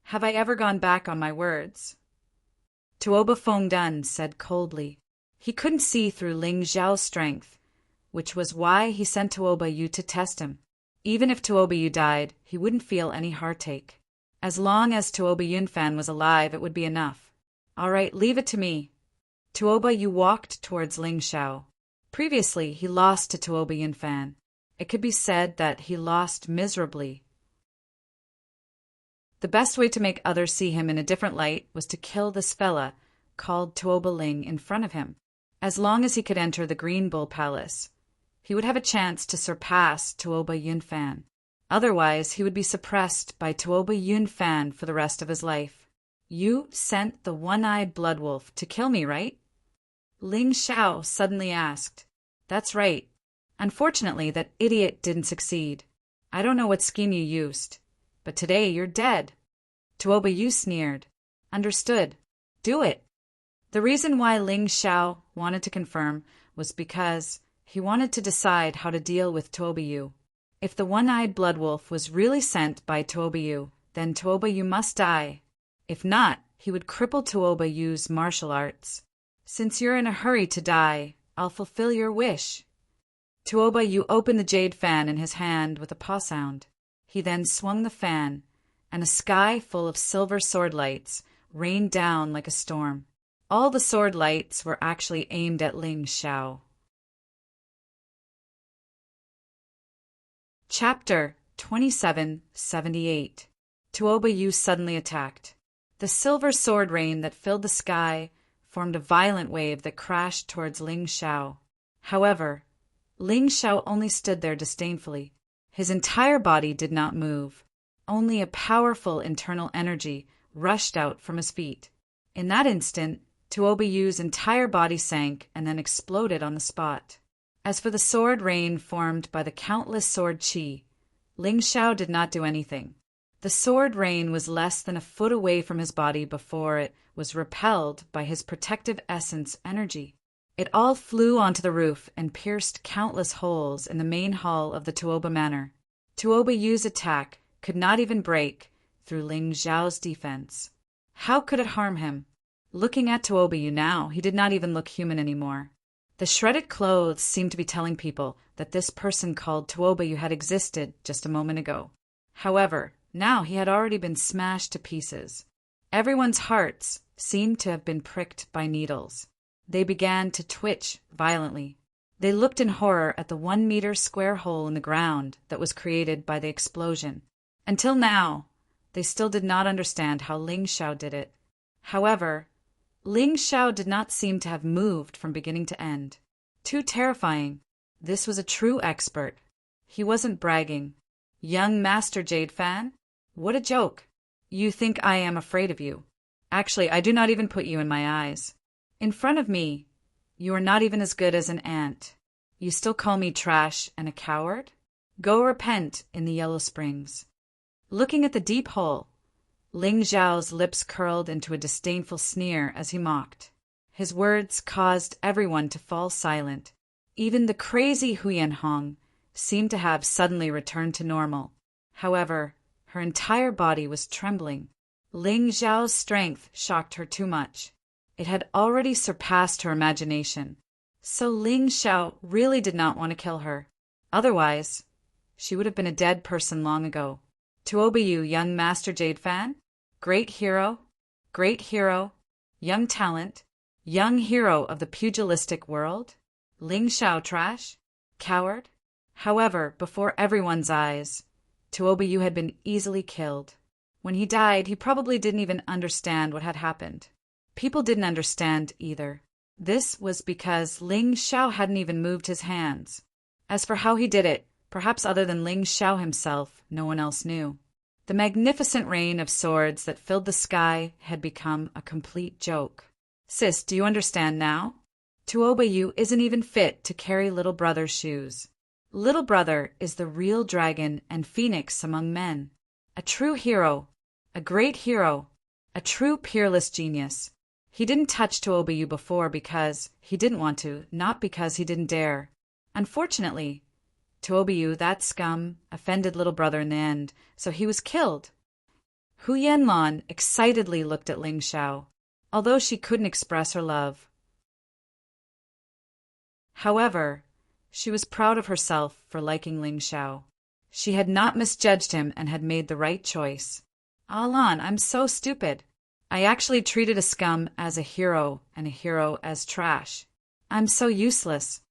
Have I ever gone back on my words? Tuoba Fongdun said coldly. He couldn't see through Ling Xiao's strength, which was why he sent Tuoba Yu to test him. Even if Tuoba Yu died, he wouldn't feel any heartache. As long as Tuoba Yunfan was alive, it would be enough. All right, leave it to me. Tuoba Yu walked towards Ling Xiao. Previously, he lost to Tuoba Yunfan. It could be said that he lost miserably. The best way to make others see him in a different light was to kill this fella called Tuoba Ling in front of him. As long as he could enter the Green Bull Palace, he would have a chance to surpass Tuoba Yunfan. Otherwise, he would be suppressed by Tuoba Yunfan for the rest of his life. You sent the one-eyed blood wolf to kill me, right? Ling Xiao suddenly asked. That's right. Unfortunately, that idiot didn't succeed. I don't know what scheme you used, but today you're dead. Tuoba Yu sneered. Understood. Do it. The reason why Ling Xiao wanted to confirm was because he wanted to decide how to deal with Tuoba Yu. If the one-eyed blood wolf was really sent by Tuoba Yu, then Tuoba Yu must die. If not, he would cripple Tuoba Yu's martial arts. Since you're in a hurry to die, I'll fulfill your wish. Tuoba Yu opened the jade fan in his hand with a paw sound. He then swung the fan, and a sky full of silver sword lights rained down like a storm. All the sword lights were actually aimed at Ling Xiao. Chapter 2778. Tuoba Yu suddenly attacked. The silver sword rain that filled the sky formed a violent wave that crashed towards Ling Xiao. However, Ling Xiao only stood there disdainfully. His entire body did not move. Only a powerful internal energy rushed out from his feet. In that instant, Tuoba Yu's entire body sank and then exploded on the spot. As for the sword rain formed by the countless sword qi, Ling Xiao did not do anything. The sword rain was less than a foot away from his body before it was repelled by his protective essence energy. It all flew onto the roof and pierced countless holes in the main hall of the Tuoba Manor. Tuoba Yu's attack could not even break through Ling Xiao's defense. How could it harm him? Looking at Tuoba Yu now, he did not even look human anymore. The shredded clothes seemed to be telling people that this person called Tuoba Yu had existed just a moment ago. However, now he had already been smashed to pieces. Everyone's hearts seemed to have been pricked by needles. They began to twitch violently. They looked in horror at the 1-meter square hole in the ground that was created by the explosion. Until now, they still did not understand how Ling Xiao did it. However, Ling Xiao did not seem to have moved from beginning to end. Too terrifying. This was a true expert. He wasn't bragging. Young Master Jade Fan? What a joke. You think I am afraid of you. Actually, I do not even put you in my eyes. In front of me, you are not even as good as an ant. You still call me trash and a coward? Go repent in the Yellow Springs. Looking at the deep hole, Ling Xiao's lips curled into a disdainful sneer as he mocked. His words caused everyone to fall silent. Even the crazy Huyan Hong seemed to have suddenly returned to normal. However, her entire body was trembling. Ling Xiao's strength shocked her too much. It had already surpassed her imagination. So Ling Xiao really did not want to kill her. Otherwise, she would have been a dead person long ago. Tuoba Yu, young Master Jade Fan? Great hero, young talent, young hero of the pugilistic world? Ling Xiao trash? Coward? However, before everyone's eyes, Tuoba Yu had been easily killed. When he died, he probably didn't even understand what had happened. People didn't understand either. This was because Ling Xiao hadn't even moved his hands. As for how he did it, perhaps other than Ling Xiao himself, no one else knew. The magnificent rain of swords that filled the sky had become a complete joke. Sis, do you understand now? Tuoba isn't even fit to carry little brother's shoes. Little brother is the real dragon and phoenix among men. A true hero, a great hero, a true peerless genius. He didn't touch Tuoba before because he didn't want to, not because he didn't dare. Unfortunately, Tuoba, that scum, offended little brother in the end, so he was killed. Hu Yanlan excitedly looked at Ling Xiao, although she couldn't express her love. However, she was proud of herself for liking Ling Xiao. She had not misjudged him and had made the right choice. Lan, I'm so stupid. I actually treated a scum as a hero and a hero as trash. I'm so useless.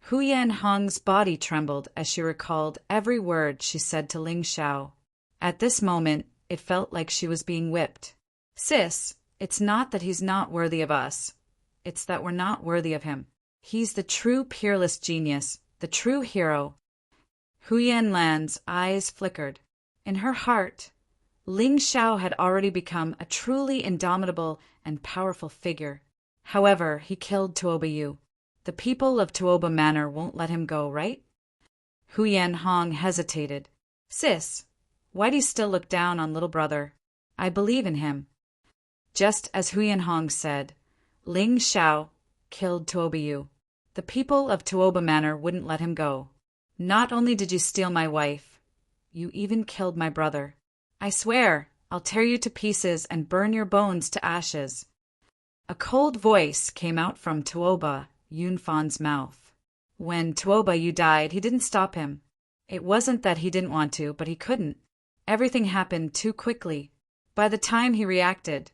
Hu Yanhong's body trembled as she recalled every word she said to Ling Xiao. At this moment, it felt like she was being whipped. Sis, it's not that he's not worthy of us. It's that we're not worthy of him. He's the true peerless genius, the true hero. Hu Yanlan's eyes flickered. In her heart, Ling Xiao had already become a truly indomitable and powerful figure. However, he killed Tuoba. The people of Tuoba Manor won't let him go, right? Hu Yanhong hesitated. Sis, why do you still look down on little brother? I believe in him. Just as Hu Yanhong said, Ling Xiao killed Tuoba. The people of Tuoba Manor wouldn't let him go. Not only did you steal my wife, you even killed my brother. I swear, I'll tear you to pieces and burn your bones to ashes. A cold voice came out from Tuoba Yunfan's mouth. When Tuoba died, he didn't stop him. It wasn't that he didn't want to, but he couldn't. Everything happened too quickly. By the time he reacted,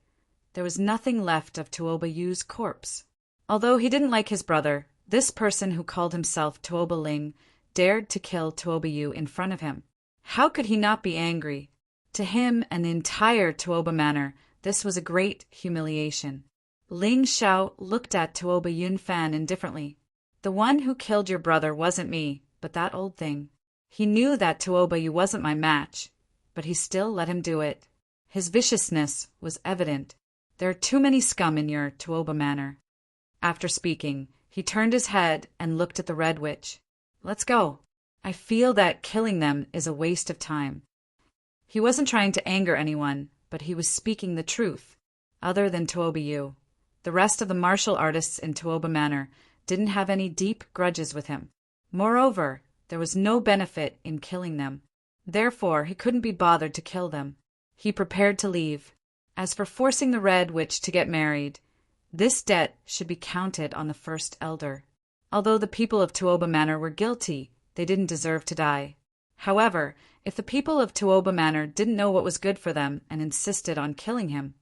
there was nothing left of Tuoba corpse. Although he didn't like his brother, this person who called himself Tuoba Ling dared to kill Tuoba in front of him. How could he not be angry? To him and the entire Tuoba Manor, this was a great humiliation. Ling Xiao looked at Tuoba Yunfan indifferently. The one who killed your brother wasn't me, but that old thing. He knew that Tuoba wasn't my match, but he still let him do it. His viciousness was evident. There are too many scum in your Tuoba Manor. After speaking, he turned his head and looked at the Red Witch. Let's go. I feel that killing them is a waste of time. He wasn't trying to anger anyone, but he was speaking the truth. Other than Tuoba, the rest of the martial artists in Tuoba Manor didn't have any deep grudges with him. Moreover, there was no benefit in killing them. Therefore, he couldn't be bothered to kill them. He prepared to leave. As for forcing the Red Witch to get married, this debt should be counted on the first elder. Although the people of Tuoba Manor were guilty, they didn't deserve to die. However, if the people of Tuoba Manor didn't know what was good for them and insisted on killing him,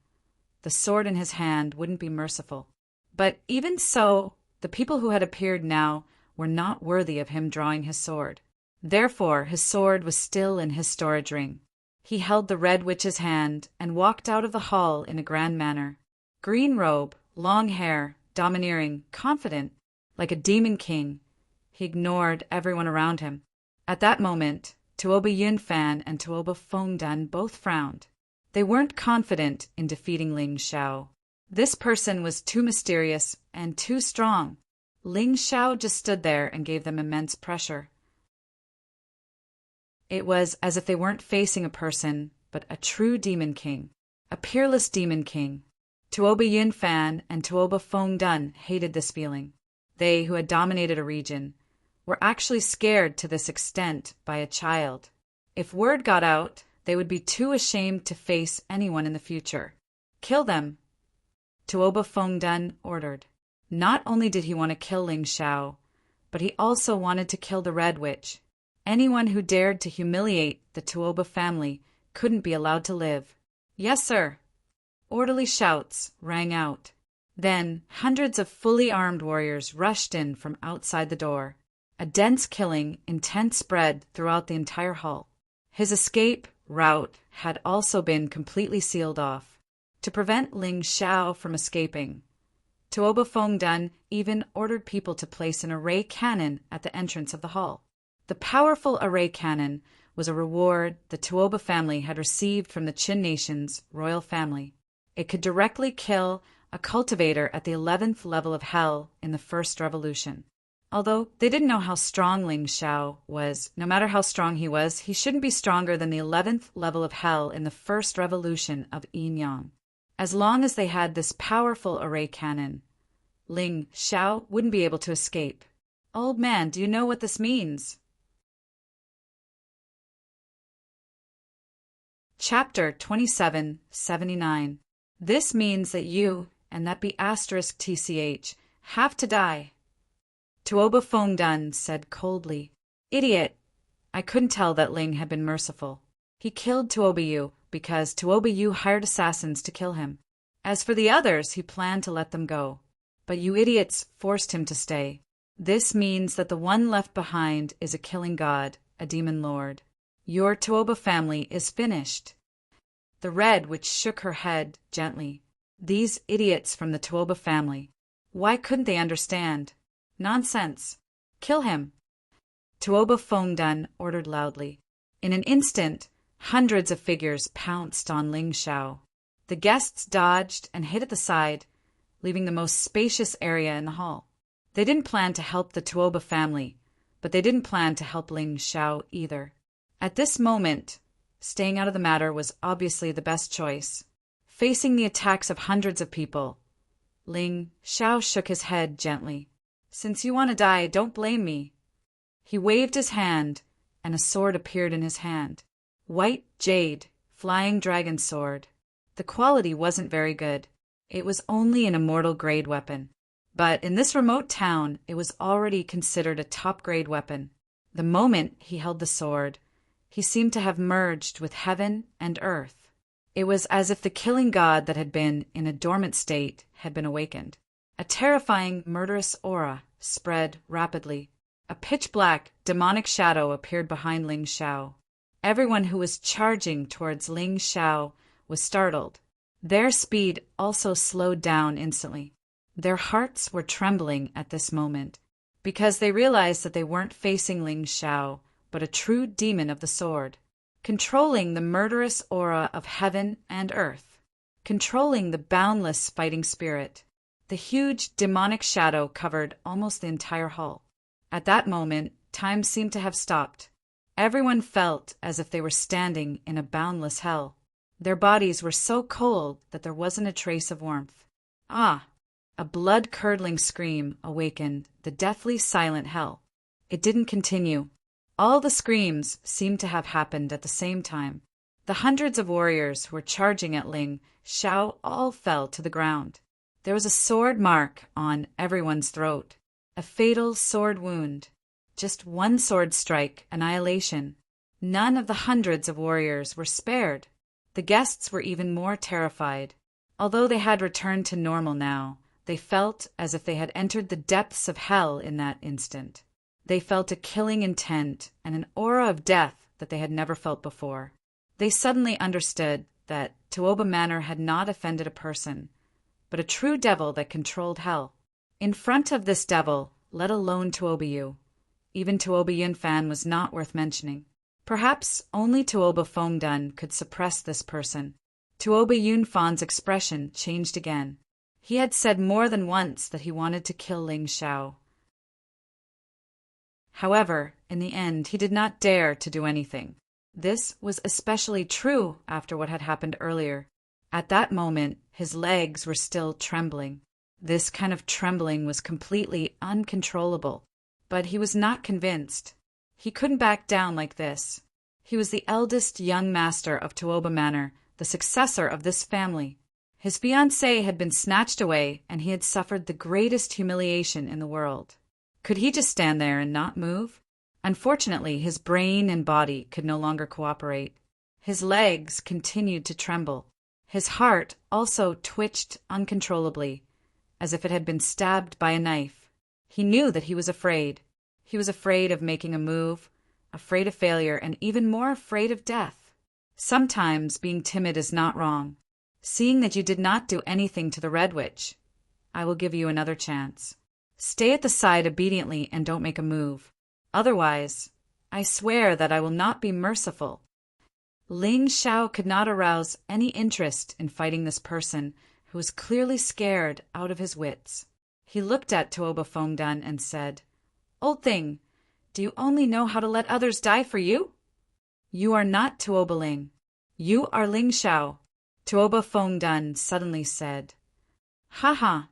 the sword in his hand wouldn't be merciful. But even so, the people who had appeared now were not worthy of him drawing his sword. Therefore, his sword was still in his storage ring. He held the Red Witch's hand and walked out of the hall in a grand manner. Green robe, long hair, domineering, confident, like a demon king, he ignored everyone around him. At that moment, Tuoba Yunfan and Tuoba Fengdan both frowned. They weren't confident in defeating Ling Xiao. This person was too mysterious and too strong. Ling Xiao just stood there and gave them immense pressure. It was as if they weren't facing a person, but a true demon king, a peerless demon king. Tuoba Yunfan and Tuoba Fengdan hated this feeling. They, who had dominated a region, were actually scared to this extent by a child. If word got out, they would be too ashamed to face anyone in the future. Kill them, Tuoba Fengdan ordered. Not only did he want to kill Ling Xiao, but he also wanted to kill the Red Witch. Anyone who dared to humiliate the Tuoba family couldn't be allowed to live. Yes, sir. Orderly shouts rang out. Then hundreds of fully armed warriors rushed in from outside the door. A dense killing intent spread throughout the entire hall. His escape route had also been completely sealed off. To prevent Ling Xiao from escaping, Tuoba Fengdan even ordered people to place an array cannon at the entrance of the hall. The powerful array cannon was a reward the Tuoba family had received from the Qin nation's royal family. It could directly kill a cultivator at the 11th level of hell in the First Revolution. Although they didn't know how strong Ling Xiao was, no matter how strong he was, he shouldn't be stronger than the 11th level of hell in the First Revolution of Yin Yang. As long as they had this powerful array cannon, Ling Xiao wouldn't be able to escape. Old man, do you know what this means? Chapter 2779. This means that you, and that be asterisk TCH, have to die. Tuoba Fengdun said coldly. Idiot! I couldn't tell that Ling had been merciful. He killed Tuoba Yu because Tuoba Yu hired assassins to kill him. As for the others, he planned to let them go. But you idiots forced him to stay. This means that the one left behind is a killing god, a demon lord. Your Tuoba family is finished. The Red Witch shook her head gently. These idiots from the Tuoba family. Why couldn't they understand? Nonsense. Kill him. Tuoba Fengdun ordered loudly. In an instant, hundreds of figures pounced on Ling Xiao. The guests dodged and hid at the side, leaving the most spacious area in the hall. They didn't plan to help the Tuoba family, but they didn't plan to help Ling Xiao either. At this moment, staying out of the matter was obviously the best choice. Facing the attacks of hundreds of people, Ling Xiao shook his head gently. Since you want to die, don't blame me. He waved his hand, and a sword appeared in his hand. White jade, flying dragon sword. The quality wasn't very good. It was only an immortal grade weapon. But in this remote town, it was already considered a top-grade weapon. The moment he held the sword, he seemed to have merged with heaven and earth. It was as if the killing god that had been in a dormant state had been awakened. A terrifying, murderous aura spread rapidly. A pitch-black, demonic shadow appeared behind Ling Xiao. Everyone who was charging towards Ling Xiao was startled. Their speed also slowed down instantly. Their hearts were trembling at this moment, because they realized that they weren't facing Ling Xiao, but a true demon of the sword, controlling the murderous aura of heaven and earth, controlling the boundless fighting spirit. The huge demonic shadow covered almost the entire hall. At that moment, time seemed to have stopped. Everyone felt as if they were standing in a boundless hell. Their bodies were so cold that there wasn't a trace of warmth. Ah! A blood-curdling scream awakened the deathly silent hell. It didn't continue. All the screams seemed to have happened at the same time. The hundreds of warriors who were charging at Ling Xiao all fell to the ground. There was a sword mark on everyone's throat. A fatal sword wound. Just one sword strike, annihilation. None of the hundreds of warriors were spared. The guests were even more terrified. Although they had returned to normal now, they felt as if they had entered the depths of hell in that instant. They felt a killing intent and an aura of death that they had never felt before. They suddenly understood that Tuoba Manor had not offended a person, but a true devil that controlled hell. In front of this devil, let alone Tuoba Yu, even Tuoba Yunfan was not worth mentioning. Perhaps only Tuoba Fengdun could suppress this person. Tuoba Yunfan's expression changed again. He had said more than once that he wanted to kill Ling Xiao. However, in the end, he did not dare to do anything. This was especially true after what had happened earlier. At that moment, his legs were still trembling. This kind of trembling was completely uncontrollable. But he was not convinced. He couldn't back down like this. He was the eldest young master of Tuoba Manor, the successor of this family. His fiancée had been snatched away, and he had suffered the greatest humiliation in the world. Could he just stand there and not move? Unfortunately, his brain and body could no longer cooperate. His legs continued to tremble. His heart also twitched uncontrollably, as if it had been stabbed by a knife. He knew that he was afraid. He was afraid of making a move, afraid of failure, and even more afraid of death. Sometimes being timid is not wrong. Seeing that you did not do anything to the Red Witch, I will give you another chance. Stay at the side obediently and don't make a move. Otherwise, I swear that I will not be merciful. Ling Xiao could not arouse any interest in fighting this person, who was clearly scared out of his wits. He looked at Tuoba Fengdan and said, "Old thing, do you only know how to let others die for you? You are not Tuoba Ling. You are Ling Xiao." Tuoba Fengdan suddenly said, "Ha!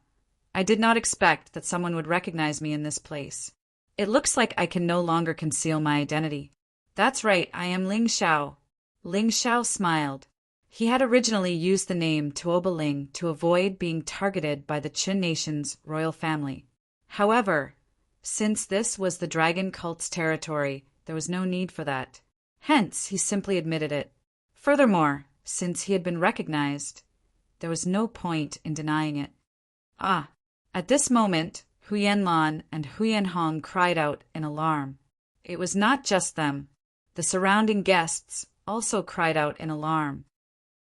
I did not expect that someone would recognize me in this place. It looks like I can no longer conceal my identity. That's right, I am Ling Xiao." Ling Xiao smiled. He had originally used the name Tuoba Ling to avoid being targeted by the Qin nation's royal family. However, since this was the dragon cult's territory, there was no need for that. Hence, he simply admitted it. Furthermore, since he had been recognized, there was no point in denying it. At this moment, Huyen Lan and Huyen Hong cried out in alarm. It was not just them. The surrounding guests also cried out in alarm.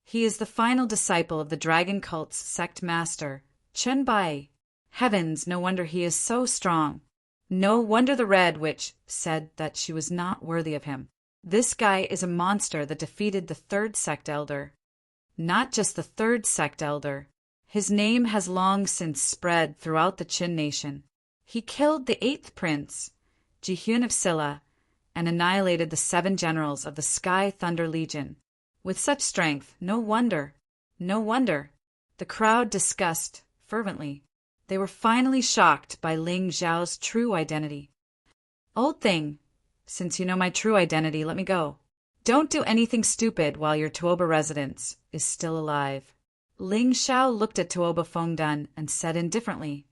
He is the final disciple of the dragon cult's sect master, Chen Bai. Heavens, no wonder he is so strong. No wonder the Red Witch said that she was not worthy of him. This guy is a monster that defeated the third sect elder. Not just the third sect elder. His name has long since spread throughout the Qin nation. He killed the 8th prince, Jihyun of Silla, and annihilated the 7 generals of the Sky Thunder Legion. With such strength, no wonder. The crowd discussed fervently. They were finally shocked by Ling Xiao's true identity. "Old thing, since you know my true identity, let me go. Don't do anything stupid while your Tuoba residence is still alive." Ling Xiao looked at Tuoba Fengdan and said indifferently,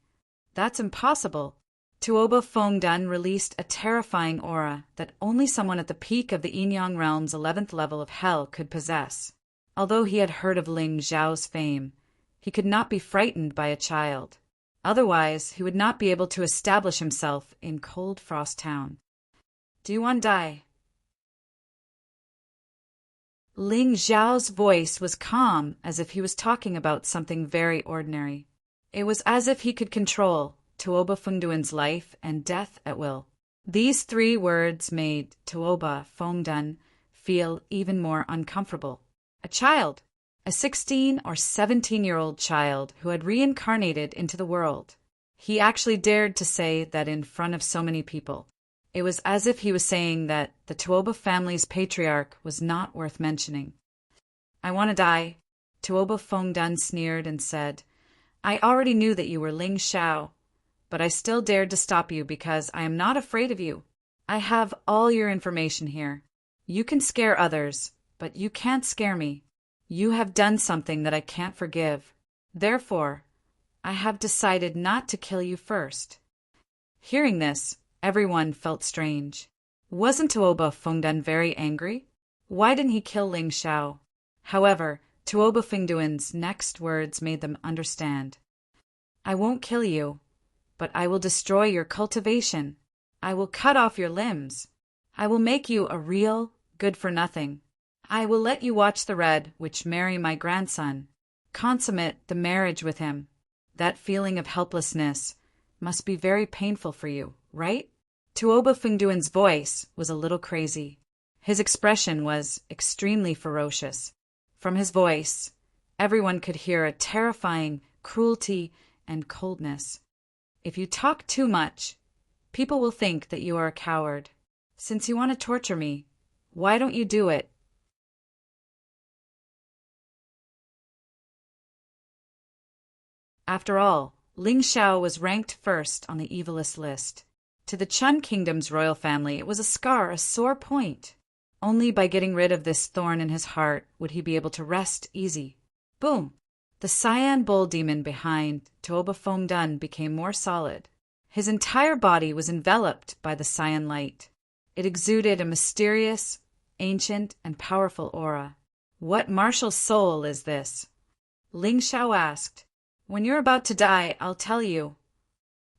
"That's impossible." Tuoba Fengdan released a terrifying aura that only someone at the peak of the Yinyang realm's 11th level of hell could possess. Although he had heard of Ling Xiao's fame, he could not be frightened by a child. Otherwise, he would not be able to establish himself in Cold Frost Town. "Do you want to die?" Ling Xiao's voice was calm, as if he was talking about something very ordinary. It was as if he could control Tuoba Fengdan's life and death at will. These 3 words made Tuoba Fengdan feel even more uncomfortable. A child, a 16 or 17-year-old child who had reincarnated into the world. He actually dared to say that in front of so many people. It was as if he was saying that the Tuoba family's patriarch was not worth mentioning. "I want to die," Tuoba Fengdan sneered and said. "I already knew that you were Ling Xiao, but I still dared to stop you because I am not afraid of you. I have all your information here. You can scare others, but you can't scare me. You have done something that I can't forgive. Therefore, I have decided not to kill you first." Hearing this, everyone felt strange. Wasn't Tuoba Fengdan very angry? Why didn't he kill Ling Xiao? However, Tuoba Fengdan's next words made them understand. "I won't kill you, but I will destroy your cultivation. I will cut off your limbs. I will make you a real good-for-nothing. I will let you watch the Red Witch marry my grandson, consummate the marriage with him. That feeling of helplessness must be very painful for you, right?" Tuoba Fengdan's voice was a little crazy. His expression was extremely ferocious. From his voice, everyone could hear a terrifying cruelty and coldness. "If you talk too much, people will think that you are a coward. Since you want to torture me, why don't you do it?" After all, Ling Xiao was ranked first on the evilest list. To the Chun Kingdom's royal family, it was a sore point. Only by getting rid of this thorn in his heart would he be able to rest easy. Boom! The cyan bull demon behind Tuoba Fengdan became more solid. His entire body was enveloped by the cyan light. It exuded a mysterious, ancient, and powerful aura. "What martial soul is this?" Ling Xiao asked. "When you're about to die, I'll tell you."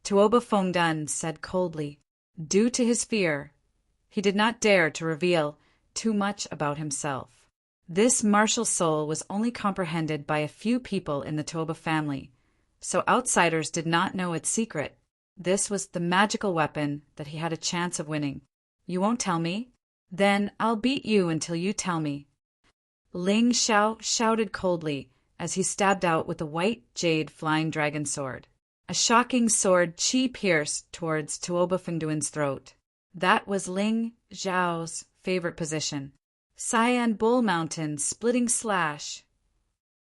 Tuoba Fengdan said coldly. Due to his fear, he did not dare to reveal too much about himself. This martial soul was only comprehended by a few people in the Tuoba family, so outsiders did not know its secret. This was the magical weapon that he had a chance of winning. You won't tell me? Then I'll beat you until you tell me. Ling Xiao shouted coldly as he stabbed out with a white jade flying dragon sword. A shocking sword chi pierced towards Tuoba Fengduan's throat. That was Ling Xiao's favorite position. Cyan Bull Mountain splitting slash.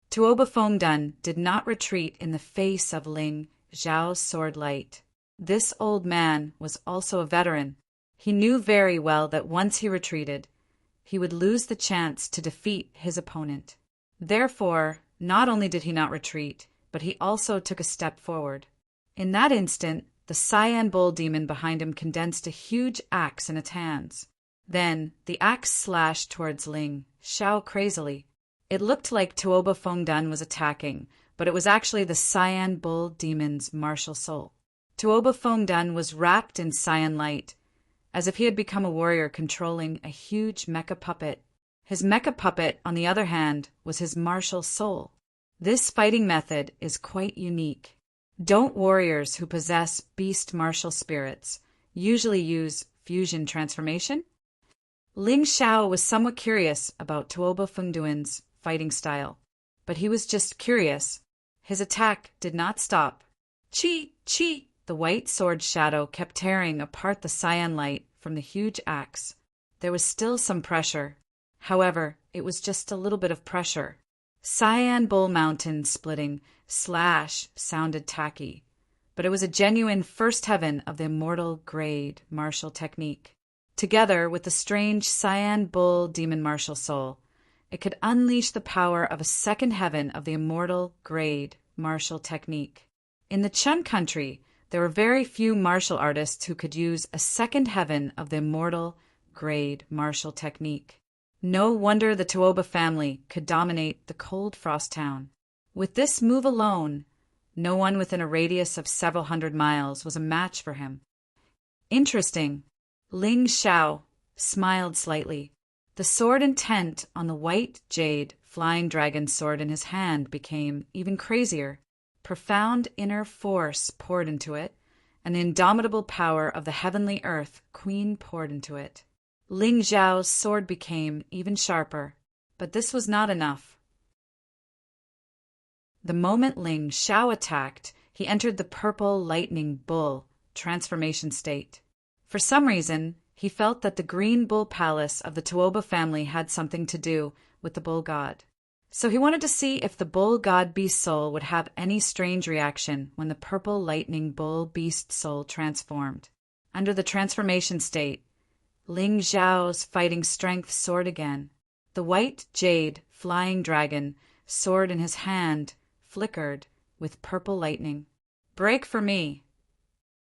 Tuoba Fengdun did not retreat in the face of Ling Xiao's sword light. This old man was also a veteran. He knew very well that once he retreated, he would lose the chance to defeat his opponent. Therefore, not only did he not retreat, but he also took a step forward. In that instant, the Cyan Bull demon behind him condensed a huge axe in its hands. Then, the axe slashed towards Ling Xiao crazily. It looked like Tuoba Fengdun was attacking, but it was actually the Cyan Bull demon's martial soul. Tuoba Fengdun was wrapped in cyan light, as if he had become a warrior controlling a huge mecha puppet. His mecha puppet, on the other hand, was his martial soul. This fighting method is quite unique. Don't warriors who possess beast martial spirits usually use fusion transformation? Ling Xiao was somewhat curious about Tuoba Fengduan's fighting style, but he was just curious. His attack did not stop. Chi! Chi! The white sword shadow kept tearing apart the cyan light from the huge axe. There was still some pressure. However, it was just a little bit of pressure. Cyan Bull Mountain splitting slash sounded tacky, but it was a genuine first heaven of the immortal grade martial technique. Together with the strange Cyan Bull demon martial soul, it could unleash the power of a second heaven of the immortal grade martial technique. In the Chun country, there were very few martial artists who could use a second heaven of the immortal grade martial technique. No wonder the Tuoba family could dominate the cold frost town. With this move alone, no one within a radius of several hundred miles was a match for him. Interesting. Ling Xiao smiled slightly. The sword intent on the white jade flying dragon sword in his hand became even crazier. Profound inner force poured into it, and the indomitable power of the heavenly earth queen poured into it. Ling Xiao's sword became even sharper, but this was not enough. The moment Ling Xiao attacked, he entered the purple lightning bull transformation state. For some reason, he felt that the green bull palace of the Tuoba family had something to do with the bull god. So he wanted to see if the bull god beast soul would have any strange reaction when the purple lightning bull beast soul transformed. Under the transformation state, Ling Xiao's fighting strength soared again. The white jade flying dragon sword in his hand flickered with purple lightning. Break for me.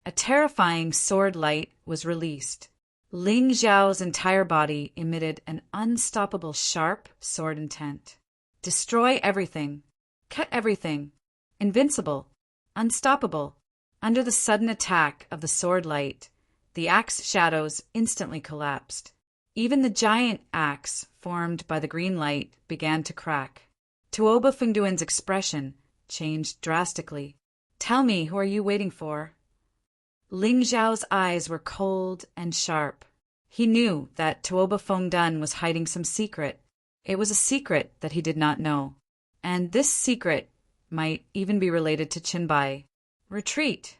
A terrifying sword light was released. Ling Xiao's entire body emitted an unstoppable sharp sword intent. Destroy everything. Cut everything. Invincible. Unstoppable. Under the sudden attack of the sword light, the axe shadows instantly collapsed. Even the giant axe formed by the green light began to crack. Tuoba Fengduan's expression changed drastically. Tell me, who are you waiting for? Ling Xiao's eyes were cold and sharp. He knew that Tuoba Fengdun was hiding some secret. It was a secret that he did not know. And this secret might even be related to Qinbai. Retreat.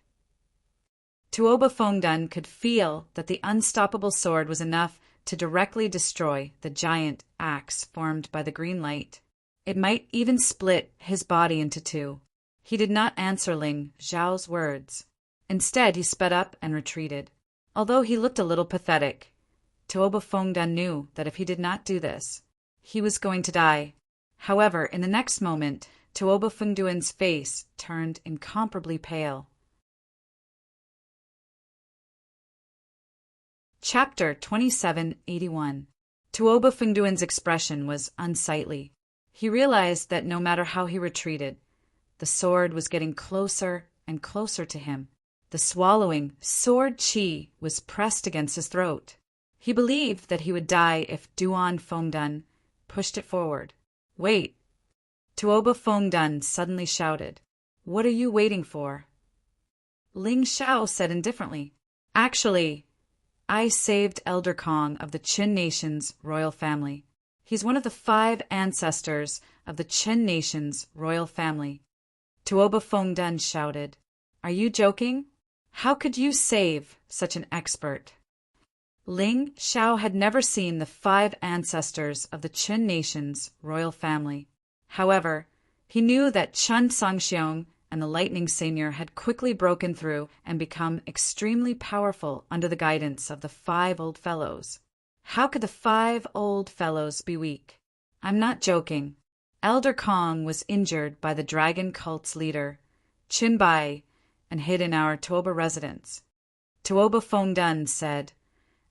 Tuoba Fengdun could feel that the unstoppable sword was enough to directly destroy the giant axe formed by the green light. It might even split his body into two. He did not answer Ling Xiao's words. Instead, he sped up and retreated. Although he looked a little pathetic, Tuoba Fengdun knew that if he did not do this, he was going to die. However, in the next moment, Tuoba Fengduan's face turned incomparably pale. Chapter 2781. Tuoba Fengduan's expression was unsightly. He realized that no matter how he retreated, the sword was getting closer and closer to him. The swallowing sword chi was pressed against his throat. He believed that he would die if Duan Fengdun pushed it forward. Wait! Tuoba Fengdun suddenly shouted. What are you waiting for? Ling Xiao said indifferently. Actually, I saved Elder Kong of the Qin Nation's royal family. He's one of the 5 ancestors of the Qin Nation's royal family. Tuoba Fengdun shouted. Are you joking? How could you save such an expert? Ling Xiao had never seen the 5 ancestors of the Qin Nation's royal family. However, he knew that Chun Sangxiong and the Lightning Seigneur had quickly broken through and become extremely powerful under the guidance of the 5 old fellows. How could the 5 old fellows be weak? I'm not joking. Elder Kong was injured by the dragon cult's leader, Qin Bai, and hid in our Tuoba residence. Tuoba Fengdun said,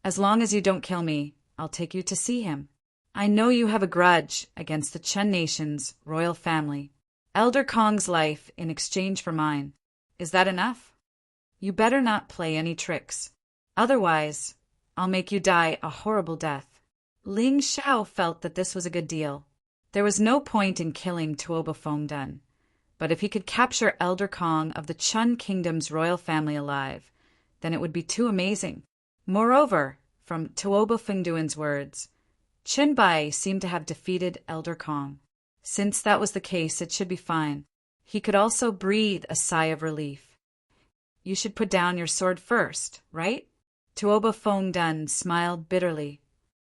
As long as you don't kill me, I'll take you to see him. I know you have a grudge against the Chen Nation's royal family. Elder Kong's life in exchange for mine. Is that enough? You better not play any tricks. Otherwise, I'll make you die a horrible death. Ling Xiao felt that this was a good deal. There was no point in killing Tuoba Fengdun, but if he could capture Elder Kong of the Chun Kingdom's royal family alive, then it would be too amazing. Moreover, from Tuoba Fengdun's words, Qin Bai seemed to have defeated Elder Kong. Since that was the case, it should be fine. He could also breathe a sigh of relief. You should put down your sword first, right? Tuoba Fengdun smiled bitterly.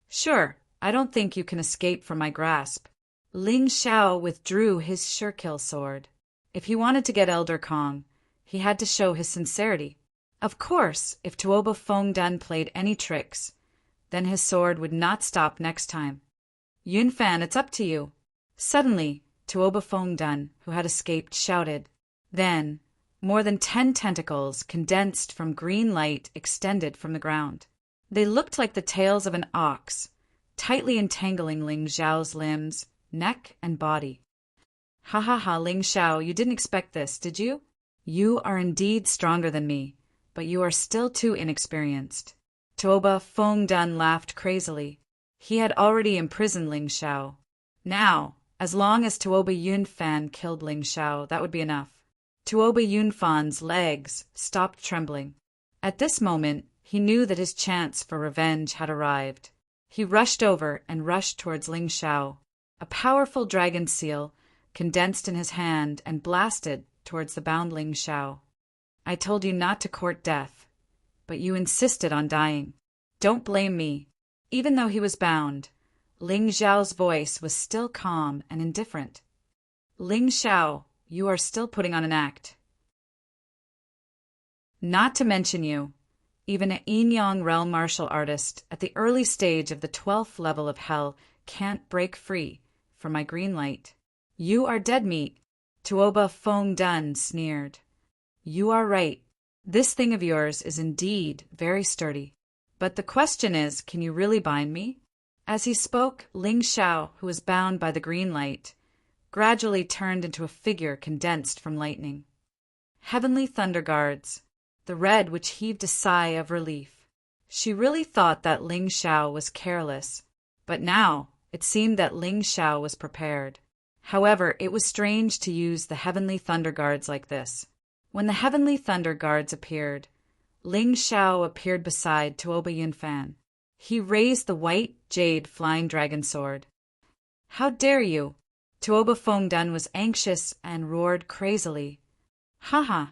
Sure, I don't think you can escape from my grasp. Ling Xiao withdrew his Shirkill sword. If he wanted to get Elder Kong, he had to show his sincerity. Of course, if Tuoba Fengdun played any tricks, then his sword would not stop next time. Yunfan, it's up to you. Suddenly, Tuoba Fengdun, who had escaped, shouted. Then, more than 10 tentacles condensed from green light extended from the ground. They looked like the tails of an ox, tightly entangling Ling Xiao's limbs, neck, and body. Ha ha ha, Ling Xiao, you didn't expect this, did you? You are indeed stronger than me, but you are still too inexperienced. Tuoba Fengdun laughed crazily. He had already imprisoned Ling Xiao. Now, as long as Tuoba Yunfan killed Ling Xiao, that would be enough. Tuoba Yunfan's legs stopped trembling. At this moment, he knew that his chance for revenge had arrived. He rushed over and rushed towards Ling Xiao. A powerful dragon seal condensed in his hand and blasted towards the bound Ling Xiao. I told you not to court death, but you insisted on dying. Don't blame me. Even though he was bound, Ling Xiao's voice was still calm and indifferent. Ling Xiao, you are still putting on an act. Not to mention you, even an Yin-Yang realm martial artist at the early stage of the 12th level of hell can't break free from my green light. You are dead meat, Tuoba Fengdun sneered. You are right. This thing of yours is indeed very sturdy. But the question is, can you really bind me? As he spoke, Ling Xiao, who was bound by the green light, gradually turned into a figure condensed from lightning. Heavenly Thunder Guards, the red which heaved a sigh of relief. She really thought that Ling Xiao was careless, but now it seemed that Ling Xiao was prepared. However, it was strange to use the Heavenly Thunder Guards like this. When the Heavenly Thunder Guards appeared, Ling Xiao appeared beside Tuoba Yunfan. He raised the white jade flying dragon sword. How dare you? Tuoba Fengdun was anxious and roared crazily. Haha,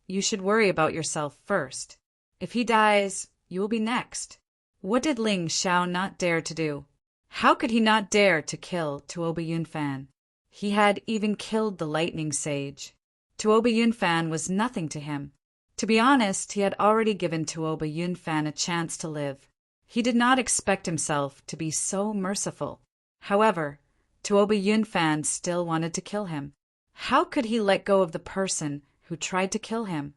you should worry about yourself first. If he dies, you will be next. What did Ling Xiao not dare to do? How could he not dare to kill Tuoba Yunfan? He had even killed the lightning sage. Tuoba Yunfan was nothing to him. To be honest, he had already given Tuoba Yunfan a chance to live. He did not expect himself to be so merciful. However, Tuoba Yunfan still wanted to kill him. How could he let go of the person who tried to kill him?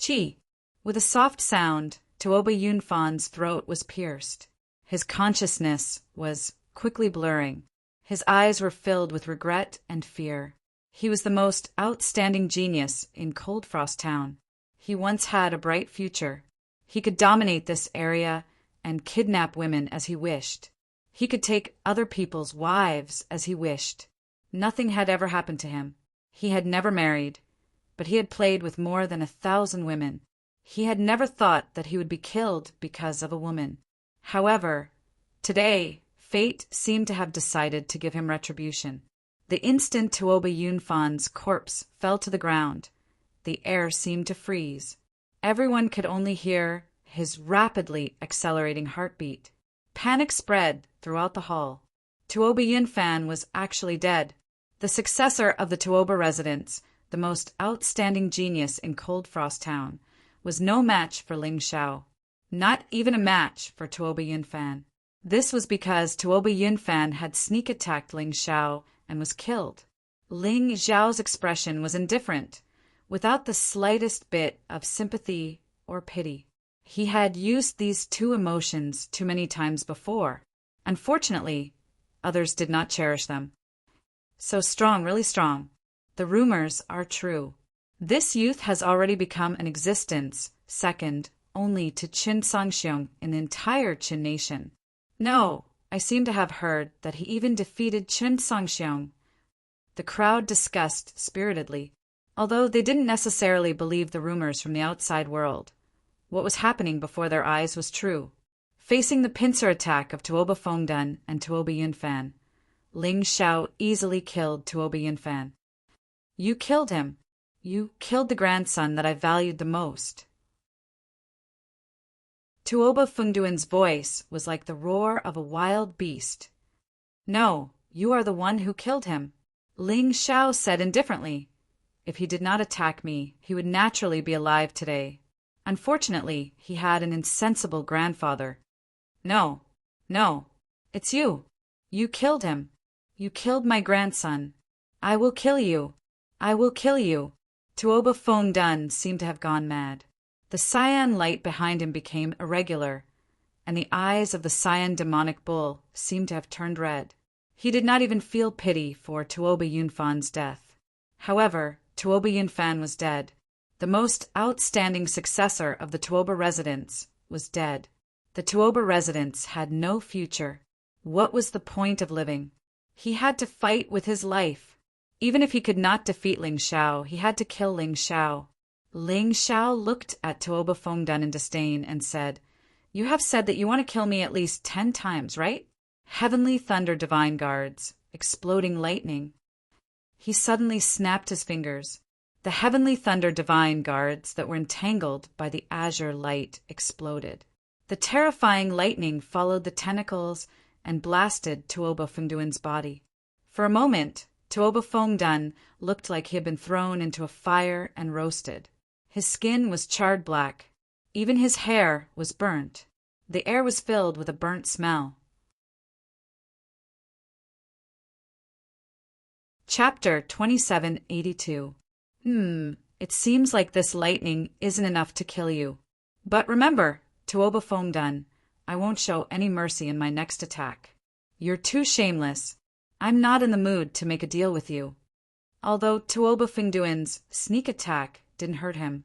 Chi! With a soft sound, Tuoba Yunfan's throat was pierced. His consciousness was quickly blurring. His eyes were filled with regret and fear. He was the most outstanding genius in Cold Frost Town. He once had a bright future. He could dominate this area and kidnap women as he wished. He could take other people's wives as he wished. Nothing had ever happened to him. He had never married, but he had played with more than 1,000 women. He had never thought that he would be killed because of a woman. However, today, fate seemed to have decided to give him retribution. The instant Tuoba Yunfan's corpse fell to the ground, the air seemed to freeze. Everyone could only hear his rapidly accelerating heartbeat. Panic spread throughout the hall. Tuoba Yunfan was actually dead. The successor of the Tuoba residents, the most outstanding genius in Cold Frost Town, was no match for Ling Xiao. Not even a match for Tuoba Yunfan. This was because Tuoba Yunfan had sneak attacked Ling Xiao and was killed. Ling Xiao's expression was indifferent, without the slightest bit of sympathy or pity. He had used these two emotions too many times before. Unfortunately, others did not cherish them. So strong, really strong. The rumors are true. This youth has already become an existence, second only to Qin Sangxiong in the entire Qin nation. No, I seem to have heard that he even defeated Qin Sangxiong. The crowd discussed spiritedly, although they didn't necessarily believe the rumors from the outside world. What was happening before their eyes was true. Facing the pincer attack of Tuoba Fengdan and Tuoba Yunfan, Ling Xiao easily killed Tuoba Yunfan. You killed him. You killed the grandson that I valued the most. Tuoba Fengduan's voice was like the roar of a wild beast. No, you are the one who killed him. Ling Xiao said indifferently. If he did not attack me, he would naturally be alive today. Unfortunately, he had an insensible grandfather. No, it's you. You killed him. You killed my grandson. I will kill you. I will kill you. Tuoba Fengdan seemed to have gone mad. The cyan light behind him became irregular, and the eyes of the cyan demonic bull seemed to have turned red. He did not even feel pity for Tuoba Yunfan's death. However, Tuoba Yunfan was dead. The most outstanding successor of the Tuoba residents was dead. The Tuoba residents had no future. What was the point of living? He had to fight with his life. Even if he could not defeat Ling Xiao, he had to kill Ling Xiao. Ling Xiao looked at Tuoba Fengdan in disdain and said, You have said that you want to kill me at least 10 times, right? Heavenly thunder divine guards, exploding lightning. He suddenly snapped his fingers. The heavenly thunder divine guards that were entangled by the azure light exploded. The terrifying lightning followed the tentacles and blasted Tuoba Fengduan's body. For a moment, Tuoba Fengdan looked like he had been thrown into a fire and roasted. His skin was charred black. Even his hair was burnt. The air was filled with a burnt smell. Chapter 2782. It seems like this lightning isn't enough to kill you. But remember, Tuoba Fengdan, I won't show any mercy in my next attack. You're too shameless. I'm not in the mood to make a deal with you. Although Tuoba Fengduan's sneak attack didn't hurt him,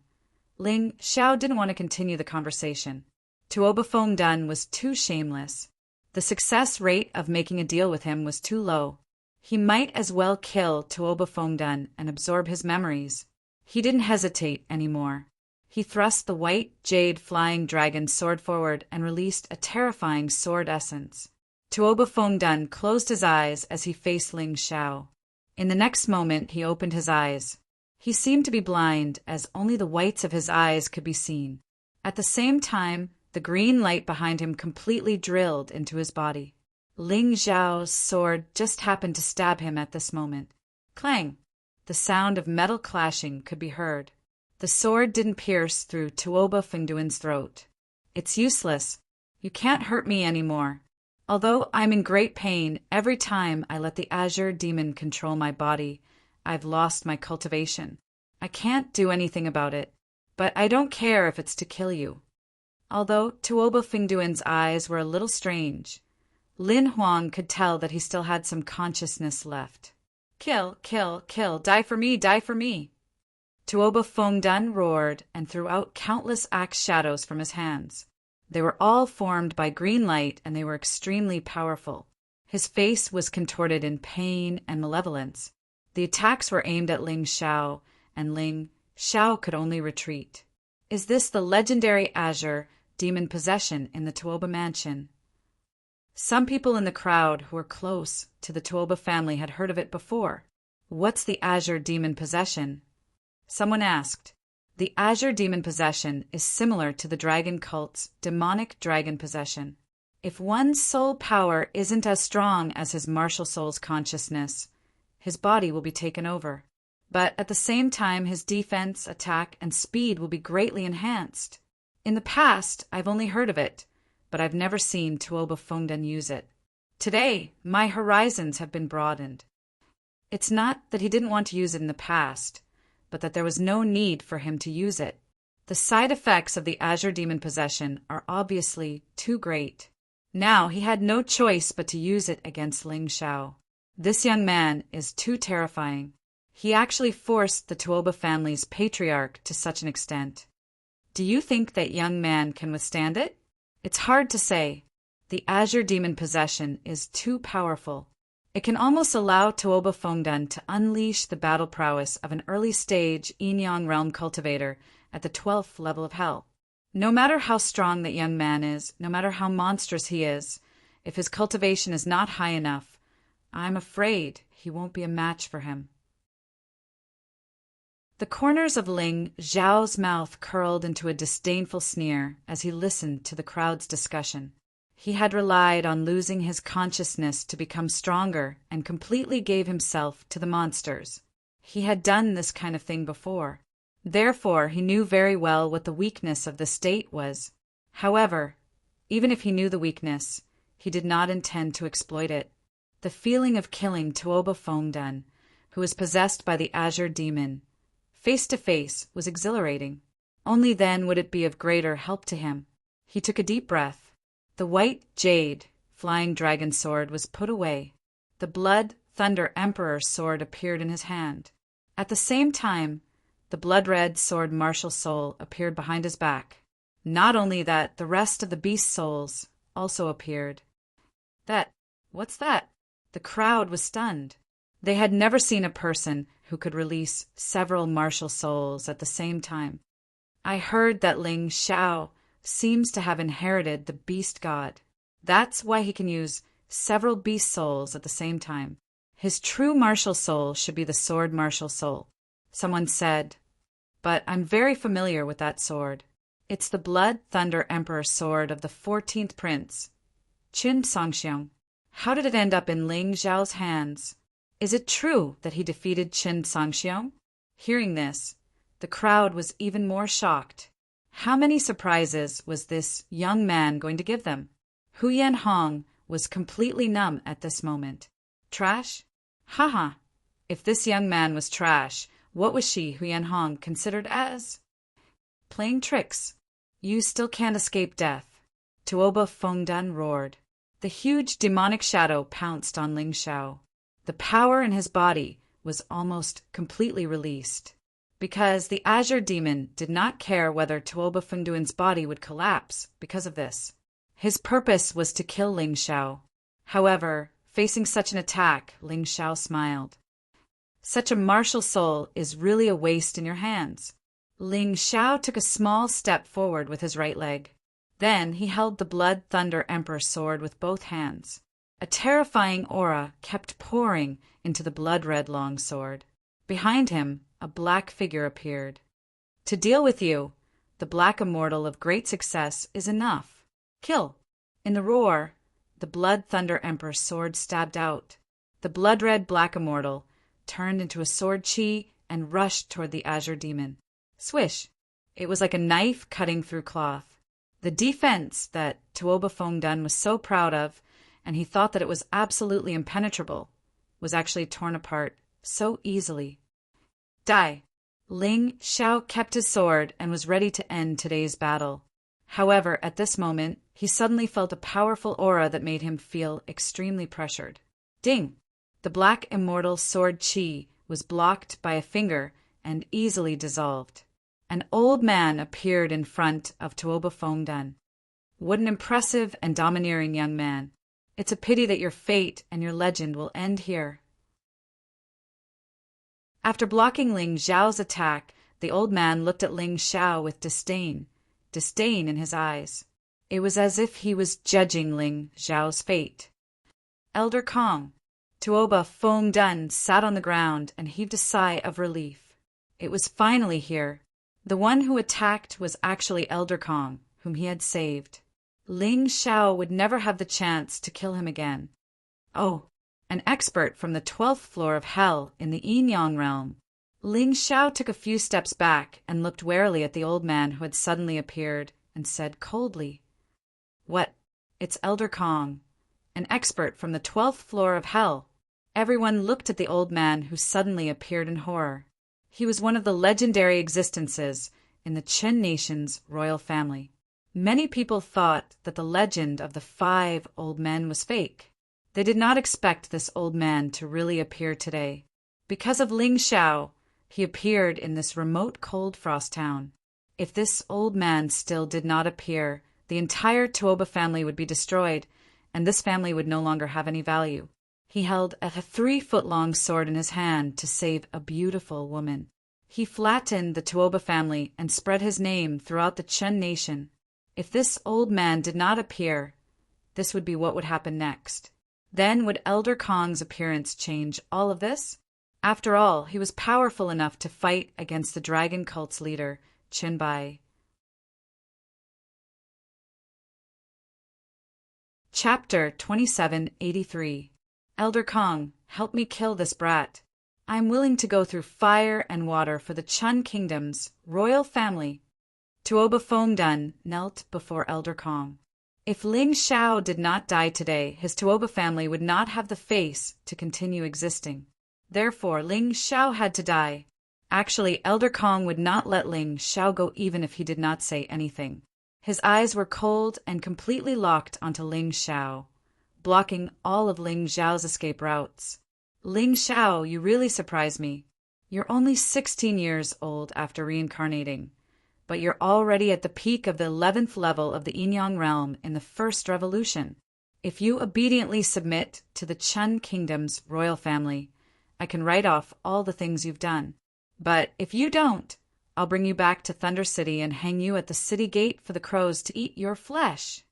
Ling Xiao didn't want to continue the conversation. Tuoba Fengdan was too shameless. The success rate of making a deal with him was too low. He might as well kill Tuoba Fengdan and absorb his memories. He didn't hesitate anymore. He thrust the white jade flying dragon sword forward and released a terrifying sword essence. Tuoba Fengdan closed his eyes as he faced Ling Xiao. In the next moment, he opened his eyes. He seemed to be blind, as only the whites of his eyes could be seen. At the same time, the green light behind him completely drilled into his body. Ling Xiao's sword just happened to stab him at this moment. Clang! The sound of metal clashing could be heard. The sword didn't pierce through Tuoba Fengduan's throat. It's useless. You can't hurt me anymore. Although I'm in great pain every time I let the azure demon control my body, I've lost my cultivation. I can't do anything about it, but I don't care if it's to kill you. Although Tuoba Fengduan's eyes were a little strange, Lin Huang could tell that he still had some consciousness left. Kill, kill, kill, die for me, die for me. Tuoba Fengdan roared and threw out countless axe shadows from his hands. They were all formed by green light, and they were extremely powerful. His face was contorted in pain and malevolence. The attacks were aimed at Ling Xiao, and Ling Xiao could only retreat. Is this the legendary Azure demon possession in the Tuoba mansion? Some people in the crowd who were close to the Tuoba family had heard of it before. What's the Azure demon possession? Someone asked. The Azure demon possession is similar to the dragon cult's demonic dragon possession. If one's soul power isn't as strong as his martial soul's consciousness, his body will be taken over. But at the same time, his defense, attack, and speed will be greatly enhanced. In the past, I've only heard of it, but I've never seen Tuoba Fongden use it. Today, my horizons have been broadened. It's not that he didn't want to use it in the past, but that there was no need for him to use it. The side effects of the Azure demon possession are obviously too great. Now he had no choice but to use it against Ling Xiao. This young man is too terrifying. He actually forced the Tuoba family's patriarch to such an extent. Do you think that young man can withstand it? It's hard to say. The Azure demon possession is too powerful. It can almost allow Tuoba Fongden to unleash the battle prowess of an early-stage Yin-Yang realm cultivator at the 12th level of hell. No matter how strong that young man is, no matter how monstrous he is, if his cultivation is not high enough, I'm afraid he won't be a match for him. The corners of Ling Xiao's mouth curled into a disdainful sneer as he listened to the crowd's discussion. He had relied on losing his consciousness to become stronger and completely gave himself to the monsters. He had done this kind of thing before. Therefore, he knew very well what the weakness of the state was. However, even if he knew the weakness, he did not intend to exploit it. The feeling of killing Tuoba Fongden, who was possessed by the Azure demon, face to face, was exhilarating. Only then would it be of greater help to him. He took a deep breath. The white jade flying dragon sword was put away. The blood thunder emperor's sword appeared in his hand. At the same time, the blood-red sword martial soul appeared behind his back. Not only that, the rest of the beast souls also appeared. What's that? The crowd was stunned. They had never seen a person who could release several martial souls at the same time. I heard that Ling Xiao seems to have inherited the beast god. That's why he can use several beast souls at the same time. His true martial soul should be the sword martial soul. Someone said, but I'm very familiar with that sword. It's the Blood Thunder Emperor sword of the 14th prince, Qin Songxiong. How did it end up in Ling Xiao's hands? Is it true that he defeated Qin Songxiong? Hearing this, the crowd was even more shocked. How many surprises was this young man going to give them? Hu Yanhong was completely numb at this moment. Trash? Haha. If this young man was trash, what was she, Hu Yanhong, considered as? Playing tricks. You still can't escape death. Tuoba Fongden roared. The huge demonic shadow pounced on Ling Xiao. The power in his body was almost completely released. Because the Azure demon did not care whether Tuoba Fongden's body would collapse because of this. His purpose was to kill Ling Xiao. However, facing such an attack, Ling Xiao smiled. Such a martial soul is really a waste in your hands. Ling Xiao took a small step forward with his right leg. Then he held the Blood Thunder Emperor sword with both hands. A terrifying aura kept pouring into the blood-red long sword. Behind him, a black figure appeared. To deal with you, the black immortal of great success is enough. Kill. In the roar, the Blood Thunder Emperor's sword stabbed out. The blood-red black immortal turned into a sword chi and rushed toward the Azure demon. Swish. It was like a knife cutting through cloth. The defense that Tuoba Fongden was so proud of, and he thought that it was absolutely impenetrable, was actually torn apart so easily. Die. Ling Xiao kept his sword and was ready to end today's battle. However, at this moment, he suddenly felt a powerful aura that made him feel extremely pressured. Ding! The black immortal sword chi was blocked by a finger and easily dissolved. An old man appeared in front of Tuoba Fongden. What an impressive and domineering young man. It's a pity that your fate and your legend will end here. After blocking Ling Xiao's attack, The old man looked at Ling Xiao with disdain in his eyes. It was as if he was judging Ling Xiao's fate. Elder Kong. Tuoba Fong Dun sat on the ground and heaved a sigh of relief. It was finally here. The one who attacked was actually Elder Kong, whom he had saved. Ling Xiao would never have the chance to kill him again. Oh, an expert from the 12th floor of hell in the Yin-Yang realm. Ling Xiao took a few steps back and looked warily at the old man who had suddenly appeared and said coldly, "What? It's Elder Kong, an expert from the 12th floor of hell." Everyone looked at the old man who suddenly appeared in horror. He was one of the legendary existences in the Chen Nation's royal family. Many people thought that the legend of the 5 old men was fake. They did not expect this old man to really appear today. Because of Ling Xiao, he appeared in this remote cold frost town. If this old man still did not appear, the entire Tuoba family would be destroyed, and this family would no longer have any value. He held a 3-foot-long sword in his hand to save a beautiful woman. He flattened the Tuoba family and spread his name throughout the Chen Nation. If this old man did not appear, this would be what would happen next. Then would Elder Kong's appearance change all of this? After all, he was powerful enough to fight against the dragon cult's leader, Chen Bai. Chapter 2783. Elder Kong, help me kill this brat. I am willing to go through fire and water for the Chun Kingdom's royal family. Tuoba Fong Dun knelt before Elder Kong. If Ling Xiao did not die today, his Tuoba family would not have the face to continue existing. Therefore, Ling Xiao had to die. Actually, Elder Kong would not let Ling Xiao go even if he did not say anything. His eyes were cold and completely locked onto Ling Xiao, blocking all of Ling Xiao's escape routes. Ling Xiao, you really surprise me. You're only 16 years old after reincarnating, but you're already at the peak of the 11th level of the Yin-Yang realm in the first revolution. If you obediently submit to the Chun Kingdom's royal family, I can write off all the things you've done. But if you don't, I'll bring you back to Thunder City and hang you at the city gate for the crows to eat your flesh.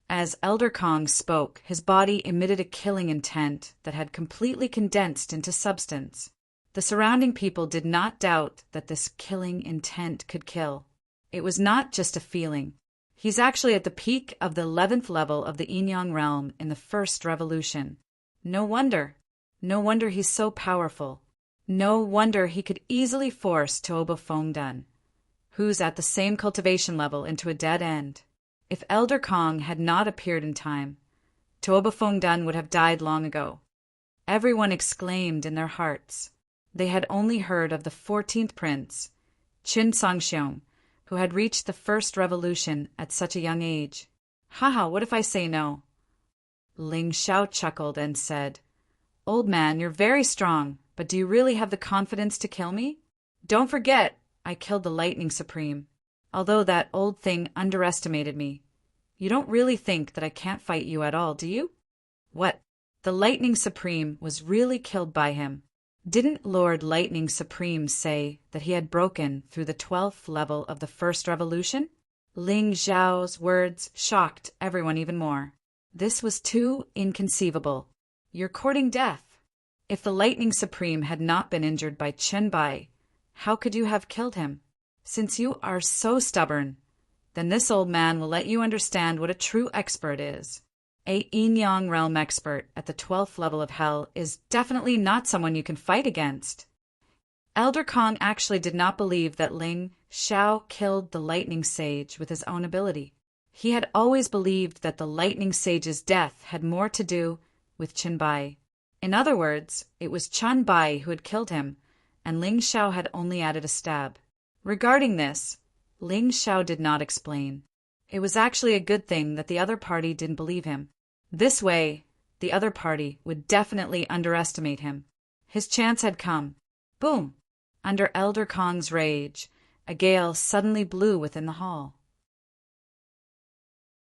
As Elder Kong spoke, his body emitted a killing intent that had completely condensed into substance. The surrounding people did not doubt that this killing intent could kill. It was not just a feeling. He's actually at the peak of the 11th level of the Yin-Yang realm in the first revolution. No wonder he's so powerful. No wonder he could easily force Tuoba Fong Dun, who's at the same cultivation level, into a dead end. If Elder Kong had not appeared in time, Tuoba Fong Dun would have died long ago. Everyone exclaimed in their hearts. They had only heard of the 14th prince, Qin Songxiong, who had reached the first revolution at such a young age. Haha, what if I say no? Ling Xiao chuckled and said, "Old man, you're very strong, but do you really have the confidence to kill me? Don't forget, I killed the Lightning Supreme. Although that old thing underestimated me, you don't really think that I can't fight you at all, do you?" What? The Lightning Supreme was really killed by him. Didn't Lord Lightning Supreme say that he had broken through the 12th level of the first revolution? Ling Xiao's words shocked everyone even more. This was too inconceivable. You're courting death. If the Lightning Supreme had not been injured by Chen Bai, how could you have killed him? Since you are so stubborn, then this old man will let you understand what a true expert is. A Yin-Yang realm expert at the 12th level of hell is definitely not someone you can fight against. Elder Kong actually did not believe that Ling Xiao killed the Lightning Sage with his own ability. He had always believed that the Lightning Sage's death had more to do with Chen Bai. In other words, it was Chen Bai who had killed him, and Ling Xiao had only added a stab. Regarding this, Ling Xiao did not explain. It was actually a good thing that the other party didn't believe him. This way, the other party would definitely underestimate him. His chance had come. Boom! Under Elder Kong's rage, a gale suddenly blew within the hall.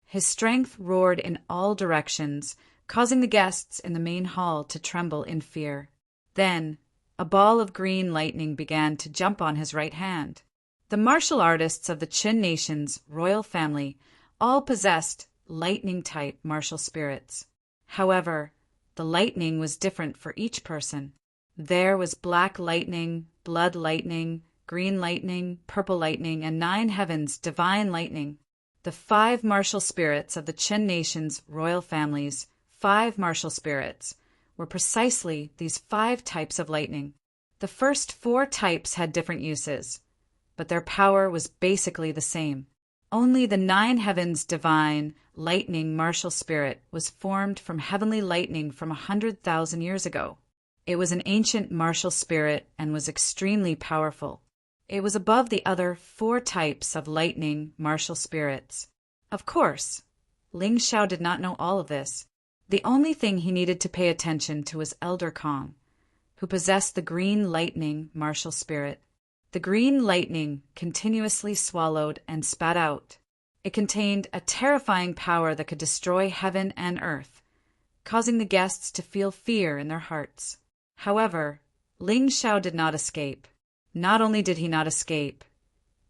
His strength roared in all directions, causing the guests in the main hall to tremble in fear. Then, a ball of green lightning began to jump on his right hand. The martial artists of the Qin nation's royal family all possessed lightning-type martial spirits. However, the lightning was different for each person. There was black lightning, blood lightning, green lightning, purple lightning, and 9 heavens divine lightning. The 5 martial spirits of the Qin nation's royal family's 5 martial spirits were precisely these 5 types of lightning. The first 4 types had different uses, but their power was basically the same. Only the 9 heavens divine lightning martial spirit was formed from heavenly lightning from 100,000 years ago. It was an ancient martial spirit and was extremely powerful. It was above the other 4 types of lightning martial spirits. Of course, Ling Xiao did not know all of this. The only thing he needed to pay attention to was Elder Kong, who possessed the green lightning martial spirit. The green lightning continuously swallowed and spat out. It contained a terrifying power that could destroy heaven and earth, causing the guests to feel fear in their hearts. However, Ling Xiao did not escape. Not only did he not escape,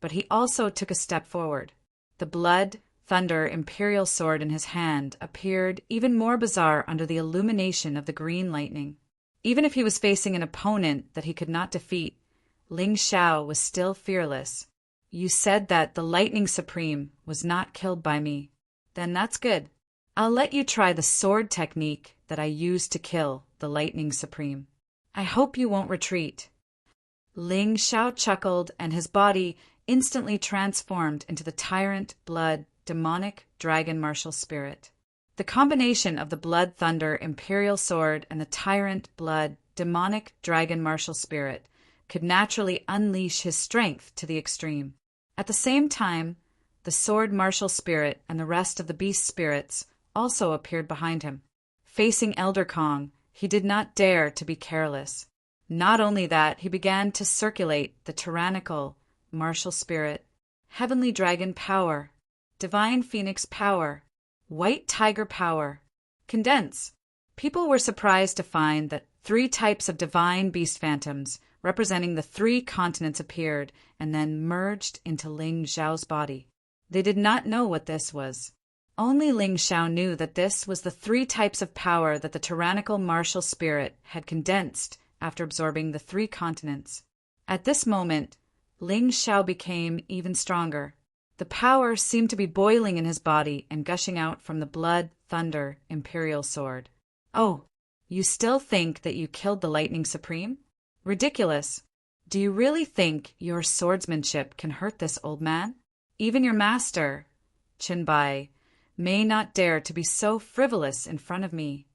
but he also took a step forward. The blood, thunder, imperial sword in his hand appeared even more bizarre under the illumination of the green lightning. Even if he was facing an opponent that he could not defeat, Ling Xiao was still fearless. You said that the Lightning Supreme was not killed by me. Then that's good. I'll let you try the sword technique that I used to kill the Lightning Supreme. I hope you won't retreat. Ling Xiao chuckled, and his body instantly transformed into the Tyrant blood demonic dragon martial spirit. The combination of the blood thunder imperial sword and the Tyrant blood demonic dragon martial spirit could naturally unleash his strength to the extreme. At the same time, the sword martial spirit and the rest of the beast spirits also appeared behind him. Facing Elder Kong, he did not dare to be careless. Not only that, he began to circulate the tyrannical martial spirit, heavenly dragon power, divine phoenix power, white tiger power, condense. People were surprised to find that 3 types of divine beast phantoms representing the 3 continents appeared and then merged into Ling Xiao's body. They did not know what this was. Only Ling Xiao knew that this was the 3 types of power that the tyrannical martial spirit had condensed after absorbing the 3 continents. At this moment, Ling Xiao became even stronger. The power seemed to be boiling in his body and gushing out from the blood thunder imperial sword. Oh, you still think that you killed the Lightning Supreme? Ridiculous. Do you really think your swordsmanship can hurt this old man? Even your master, Qin Bai, may not dare to be so frivolous in front of me.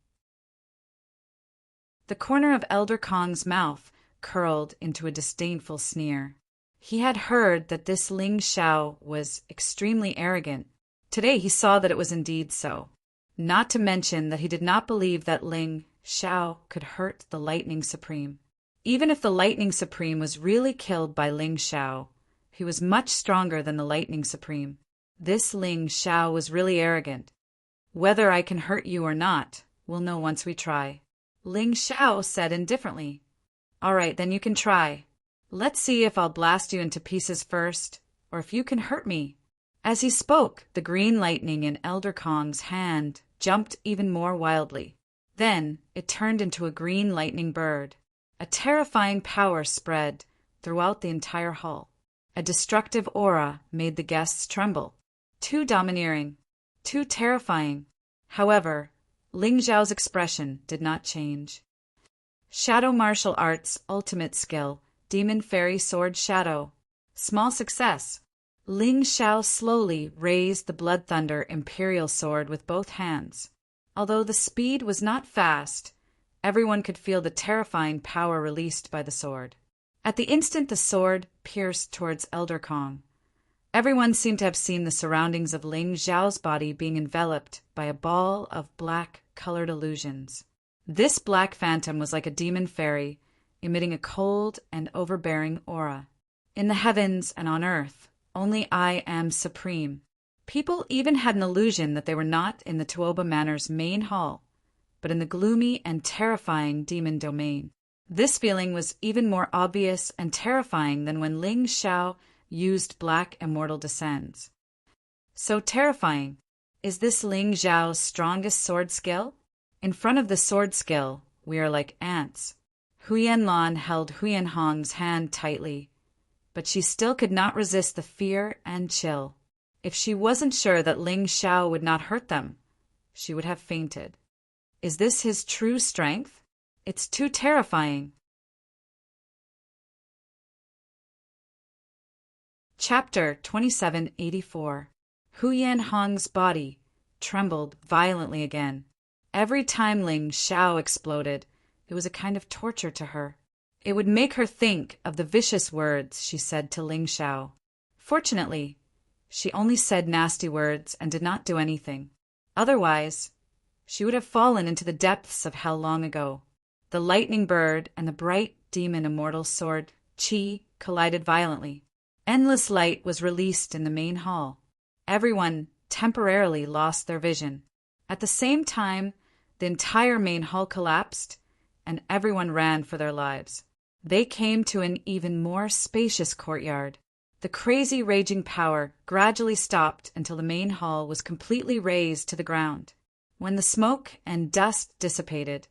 The corner of Elder Kong's mouth curled into a disdainful sneer. He had heard that this Ling Xiao was extremely arrogant. Today he saw that it was indeed so. Not to mention that he did not believe that Ling Xiao could hurt the Lightning Supreme. Even if the Lightning Supreme was really killed by Ling Xiao, he was much stronger than the Lightning Supreme. This Ling Xiao was really arrogant. Whether I can hurt you or not, we'll know once we try. Ling Xiao said indifferently. All right, then you can try. Let's see if I'll blast you into pieces first, or if you can hurt me. As he spoke, the green lightning in Elder Kong's hand jumped even more wildly. Then it turned into a green lightning bird. A terrifying power spread throughout the entire hall. A destructive aura made the guests tremble. Too domineering, too terrifying. However, Ling Xiao's expression did not change. Shadow martial arts ultimate skill, Demon Fairy Sword Shadow. Small success. Ling Xiao slowly raised the Blood Thunder Imperial Sword with both hands. Although the speed was not fast, everyone could feel the terrifying power released by the sword. At the instant the sword pierced towards Elder Kong, everyone seemed to have seen the surroundings of Ling Xiao's body being enveloped by a ball of black-colored illusions. This black phantom was like a demon fairy, emitting a cold and overbearing aura. In the heavens and on earth, only I am supreme. People even had an illusion that they were not in the Tuoba Manor's main hall, but in the gloomy and terrifying demon domain. This feeling was even more obvious and terrifying than when Ling Xiao used Black Immortal Descends. So terrifying. Is this Ling Xiao's strongest sword skill? In front of the sword skill, we are like ants. Huyan Lan held Huyan Hong's hand tightly, but she still could not resist the fear and chill. If she wasn't sure that Ling Xiao would not hurt them, she would have fainted. Is this his true strength? It's too terrifying. Chapter 2784. Huyan Hong's body trembled violently again. Every time Ling Xiao exploded, it was a kind of torture to her. It would make her think of the vicious words she said to Ling Xiao. Fortunately, she only said nasty words and did not do anything. Otherwise, she would have fallen into the depths of hell long ago. The lightning bird and the bright demon immortal sword, Qi, collided violently. Endless light was released in the main hall. Everyone temporarily lost their vision. At the same time, the entire main hall collapsed, and everyone ran for their lives. They came to an even more spacious courtyard. The crazy raging power gradually stopped until the main hall was completely razed to the ground. When the smoke and dust dissipated,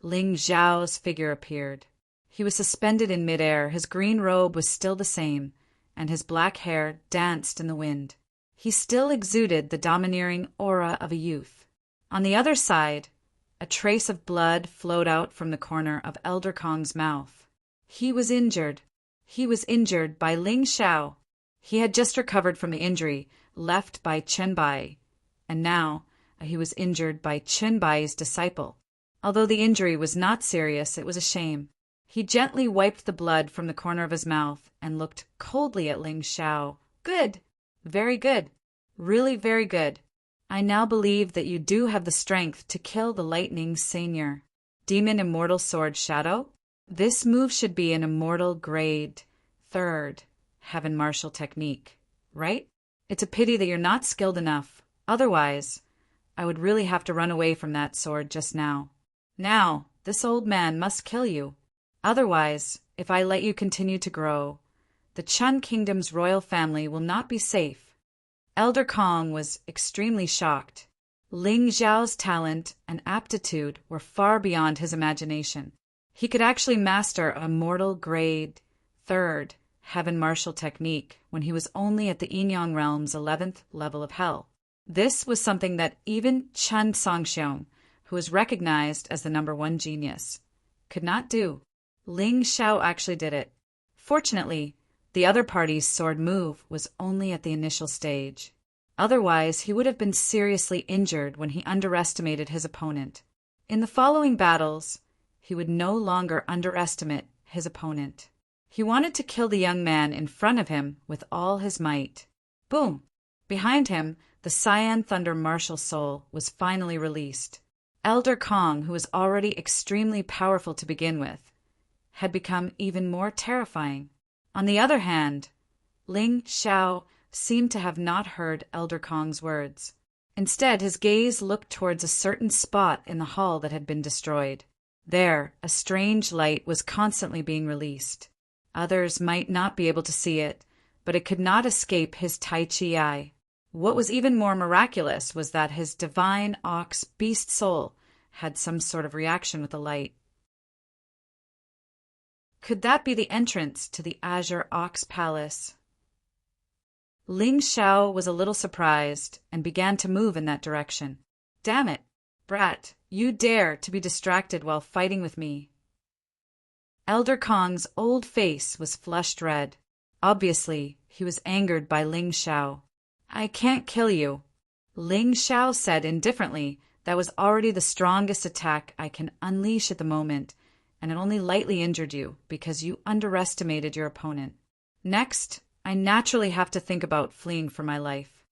Ling Xiao's figure appeared. He was suspended in midair, his green robe was still the same, and his black hair danced in the wind. He still exuded the domineering aura of a youth. On the other side, a trace of blood flowed out from the corner of Elder Kong's mouth. He was injured. He was injured by Ling Xiao. He had just recovered from the injury left by Chen Bai, and now he was injured by Chen Bai's disciple. Although the injury was not serious, it was a shame. He gently wiped the blood from the corner of his mouth and looked coldly at Ling Xiao. Good. Very good. Really very good. I now believe that you do have the strength to kill the Lightning Seigneur. Demon Immortal Sword Shadow? This move should be an Immortal Grade 3rd Heaven Martial Technique, right? It's a pity that you're not skilled enough. Otherwise, I would really have to run away from that sword just now. Now, this old man must kill you. Otherwise, if I let you continue to grow, the Chun Kingdom's royal family will not be safe. Elder Kong was extremely shocked. Ling Xiao's talent and aptitude were far beyond his imagination. He could actually master a Mortal Grade 3rd Heaven Martial Technique when he was only at the Yinyang Realm's 11th level of Hell. This was something that even Chen Songxiong, who was recognized as the #1 genius, could not do. Ling Xiao actually did it. Fortunately, the other party's sword move was only at the initial stage. Otherwise, he would have been seriously injured when he underestimated his opponent. In the following battles, he would no longer underestimate his opponent. He wanted to kill the young man in front of him with all his might. Boom! Behind him, the Cyan Thunder martial soul was finally released. Elder Kong, who was already extremely powerful to begin with, had become even more terrifying. On the other hand, Ling Xiao seemed to have not heard Elder Kong's words. Instead, his gaze looked towards a certain spot in the hall that had been destroyed. There, a strange light was constantly being released. Others might not be able to see it, but it could not escape his Tai Chi eye. What was even more miraculous was that his divine ox beast soul had some sort of reaction with the light. Could that be the entrance to the Azure Ox Palace? Ling Xiao was a little surprised and began to move in that direction. Damn it, brat, you dare to be distracted while fighting with me. Elder Kong's old face was flushed red. Obviously, he was angered by Ling Xiao. I can't kill you. Ling Xiao said indifferently, that was already the strongest attack I can unleash at the moment, and it only lightly injured you because you underestimated your opponent. Next, I naturally have to think about fleeing for my life.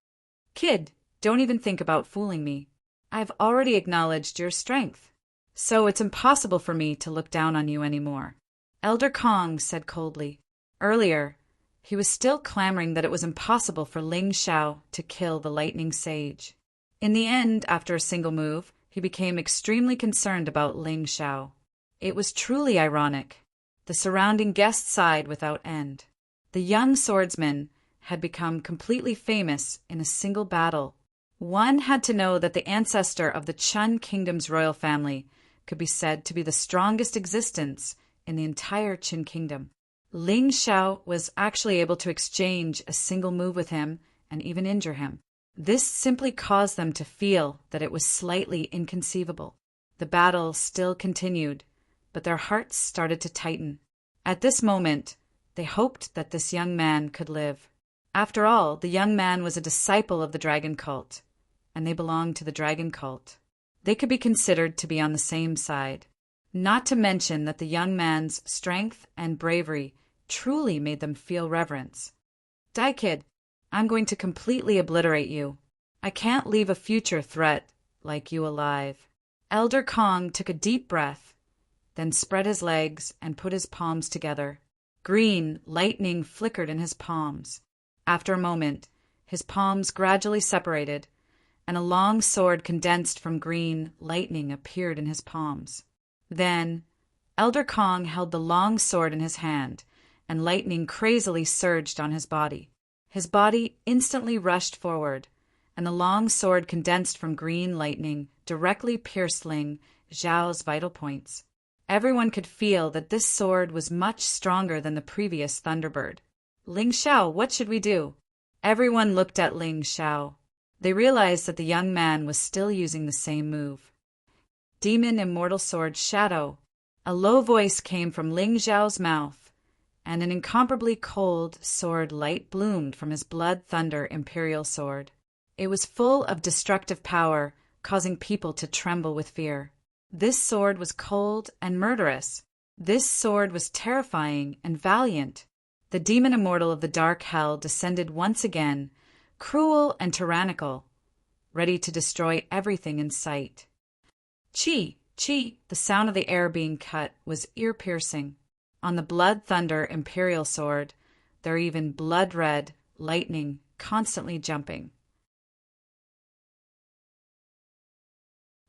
Kid, don't even think about fooling me. I've already acknowledged your strength, so it's impossible for me to look down on you anymore. Elder Kong said coldly. Earlier, he was still clamoring that it was impossible for Ling Xiao to kill the Lightning Sage. In the end, after a single move, he became extremely concerned about Ling Xiao. It was truly ironic. The surrounding guests sighed without end. The young swordsman had become completely famous in a single battle. One had to know that the ancestor of the Chun Kingdom's royal family could be said to be the strongest existence in the entire Qin Kingdom. Ling Xiao was actually able to exchange a single move with him and even injure him. This simply caused them to feel that it was slightly inconceivable. The battle still continued, but their hearts started to tighten. At this moment, they hoped that this young man could live. After all, the young man was a disciple of the dragon cult, and they belonged to the dragon cult. They could be considered to be on the same side. Not to mention that the young man's strength and bravery truly made them feel reverence. "Die, kid, I'm going to completely obliterate you. I can't leave a future threat like you alive." Elder Kong took a deep breath, then spread his legs and put his palms together. Green lightning flickered in his palms. After a moment, his palms gradually separated, and a long sword condensed from green lightning appeared in his palms. Then, Elder Kong held the long sword in his hand, and lightning crazily surged on his body. His body instantly rushed forward, and the long sword condensed from green lightning directly pierced Ling Xiao's vital points. Everyone could feel that this sword was much stronger than the previous Thunderbird. "Ling Xiao, what should we do?" Everyone looked at Ling Xiao. They realized that the young man was still using the same move. "Demon Immortal Sword Shadow." A low voice came from Ling Xiao's mouth, and an incomparably cold sword light bloomed from his Blood Thunder Imperial Sword. It was full of destructive power, causing people to tremble with fear. This sword was cold and murderous. This sword was terrifying and valiant. The demon immortal of the dark hell descended once again, cruel and tyrannical, ready to destroy everything in sight. Chi, chi, the sound of the air being cut was ear-piercing. On the Blood Thunder Imperial Sword, there were even blood-red lightning constantly jumping.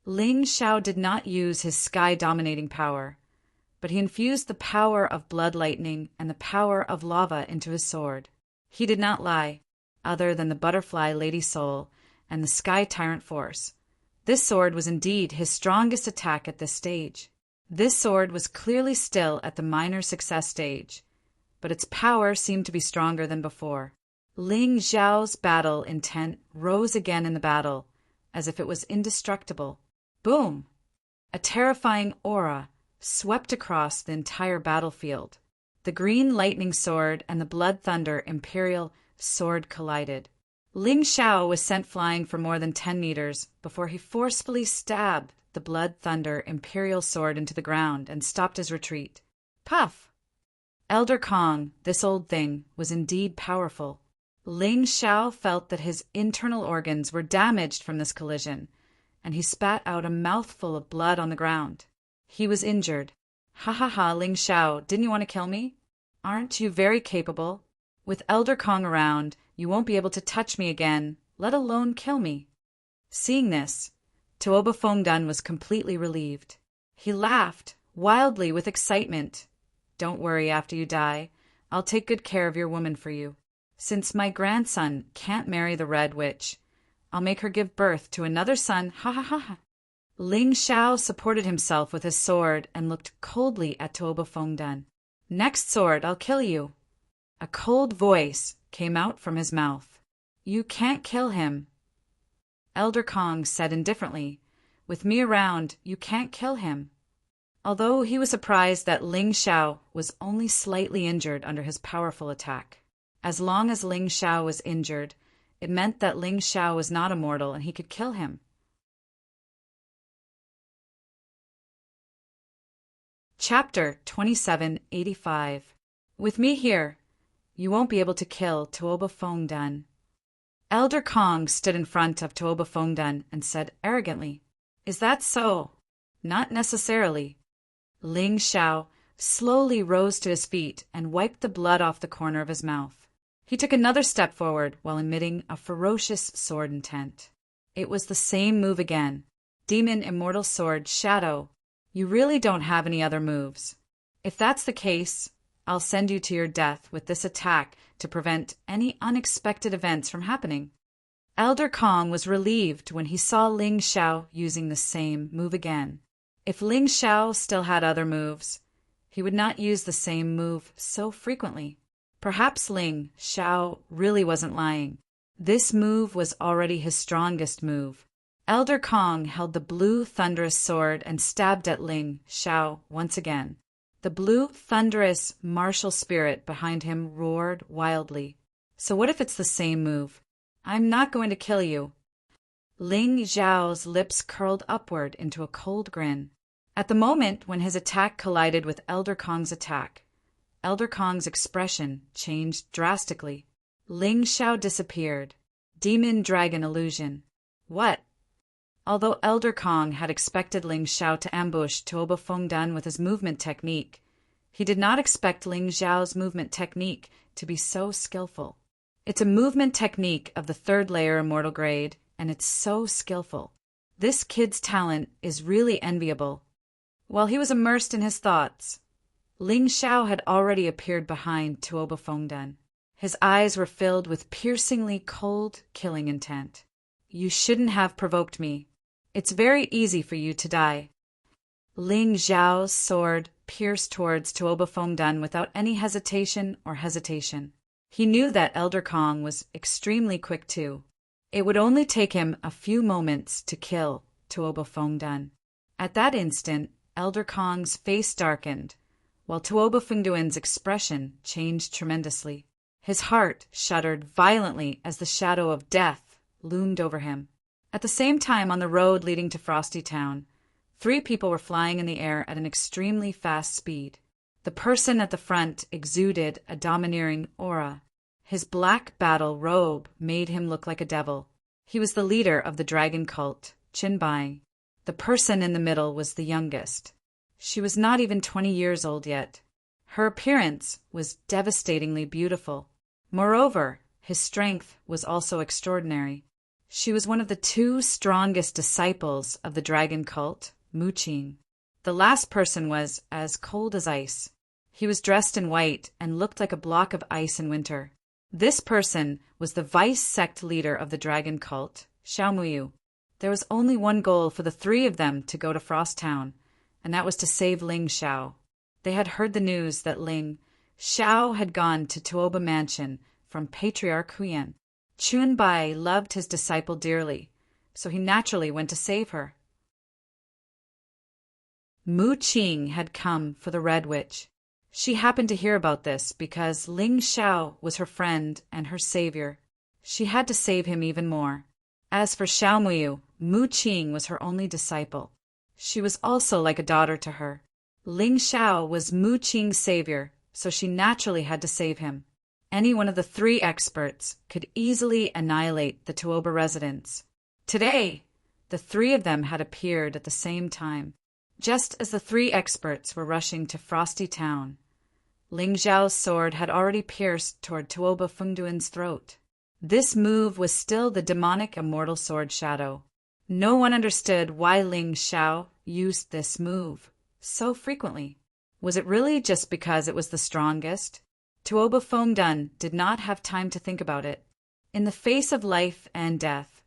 Ling Xiao did not use his sky-dominating power, but he infused the power of blood lightning and the power of lava into his sword. He did not lie, other than the butterfly Lady Soul and the Sky Tyrant Force. This sword was indeed his strongest attack at this stage. This sword was clearly still at the minor success stage, but its power seemed to be stronger than before. Ling Xiao's battle intent rose again in the battle, as if it was indestructible. Boom! A terrifying aura swept across the entire battlefield. The green lightning sword and the Blood Thunder Imperial Sword collided. Ling Xiao was sent flying for more than 10 meters before he forcefully stabbed the Blood Thunder Imperial Sword into the ground and stopped his retreat. Puff! Elder Kong, this old thing, was indeed powerful. Ling Xiao felt that his internal organs were damaged from this collision, and he spat out a mouthful of blood on the ground. He was injured. "Ha ha ha, Ling Xiao, didn't you want to kill me? Aren't you very capable? With Elder Kong around, you won't be able to touch me again, let alone kill me." Seeing this, Tuoba Fongdun was completely relieved. He laughed wildly with excitement. "Don't worry after you die. I'll take good care of your woman for you. Since my grandson can't marry the Red Witch, I'll make her give birth to another son, ha ha ha." Ling Xiao supported himself with his sword and looked coldly at Tuoba Fongdun. "Next sword, I'll kill you." A cold voice came out from his mouth. "You can't kill him." Elder Kong said indifferently, "With me around, you can't kill him." Although he was surprised that Ling Xiao was only slightly injured under his powerful attack. As long as Ling Xiao was injured, it meant that Ling Xiao was not immortal and he could kill him. Chapter 2785. With me here, you won't be able to kill Tuoba Fongdun. Elder Kong stood in front of Tuoba Fongdun and said arrogantly, "Is that so?" "Not necessarily." Ling Xiao slowly rose to his feet and wiped the blood off the corner of his mouth. He took another step forward while emitting a ferocious sword intent. It was the same move again. Demon Immortal Sword Shadow. You really don't have any other moves. If that's the case, I'll send you to your death with this attack to prevent any unexpected events from happening." Elder Kong was relieved when he saw Ling Xiao using the same move again. If Ling Xiao still had other moves, he would not use the same move so frequently. Perhaps Ling Xiao really wasn't lying. This move was already his strongest move. Elder Kong held the blue thunderous sword and stabbed at Ling Xiao once again. The blue thunderous martial spirit behind him roared wildly. So what if it's the same move? "I'm not going to kill you." Ling Xiao's lips curled upward into a cold grin. At the moment when his attack collided with Elder Kong's attack, Elder Kong's expression changed drastically. Ling Xiao disappeared. Demon Dragon Illusion. What? Although Elder Kong had expected Ling Xiao to ambush Tuoba Fengdan with his movement technique, he did not expect Ling Xiao's movement technique to be so skillful. It's a movement technique of the 3rd layer immortal grade, and it's so skillful. This kid's talent is really enviable. While he was immersed in his thoughts, Ling Xiao had already appeared behind Tuoba Fengdan. His eyes were filled with piercingly cold, killing intent. "You shouldn't have provoked me. It's very easy for you to die." Ling Xiao's sword pierced towards Tuoba Fengdan without any hesitation. He knew that Elder Kong was extremely quick too. It would only take him a few moments to kill Tuoba Fengdan. At that instant, Elder Kong's face darkened, while Tuoba Fengdan's expression changed tremendously. His heart shuddered violently as the shadow of death loomed over him. At the same time, on the road leading to Frosty Town, 3 people were flying in the air at an extremely fast speed. The person at the front exuded a domineering aura. His black battle robe made him look like a devil. He was the leader of the dragon cult, Qinbai. The person in the middle was the youngest. She was not even 20 years old yet. Her appearance was devastatingly beautiful. Moreover, his strength was also extraordinary. She was one of the 2 strongest disciples of the dragon cult, Mu Qing. The last person was as cold as ice. He was dressed in white and looked like a block of ice in winter. This person was the vice-sect leader of the dragon cult, Xiao Muyu. There was only one goal for the 3 of them to go to Frost Town, and that was to save Ling Xiao. They had heard the news that Ling Xiao had gone to Tuoba Mansion from Patriarch Huyan. Qinbai loved his disciple dearly, so he naturally went to save her. Mu Qing had come for the Red Witch. She happened to hear about this because Ling Xiao was her friend and her savior. She had to save him even more. As for Xiao Muyu, Mu Qing was her only disciple. She was also like a daughter to her. Ling Xiao was Mu Qing's savior, so she naturally had to save him. Any one of the 3 experts could easily annihilate the Tuoba residents. Today, the 3 of them had appeared at the same time. Just as the 3 experts were rushing to Frosty Town, Ling Xiao's sword had already pierced toward Tuoba Fengdan's throat. This move was still the demonic immortal sword shadow. No one understood why Ling Xiao used this move so frequently. Was it really just because it was the strongest? Tuoba Fengdan did not have time to think about it. In the face of life and death,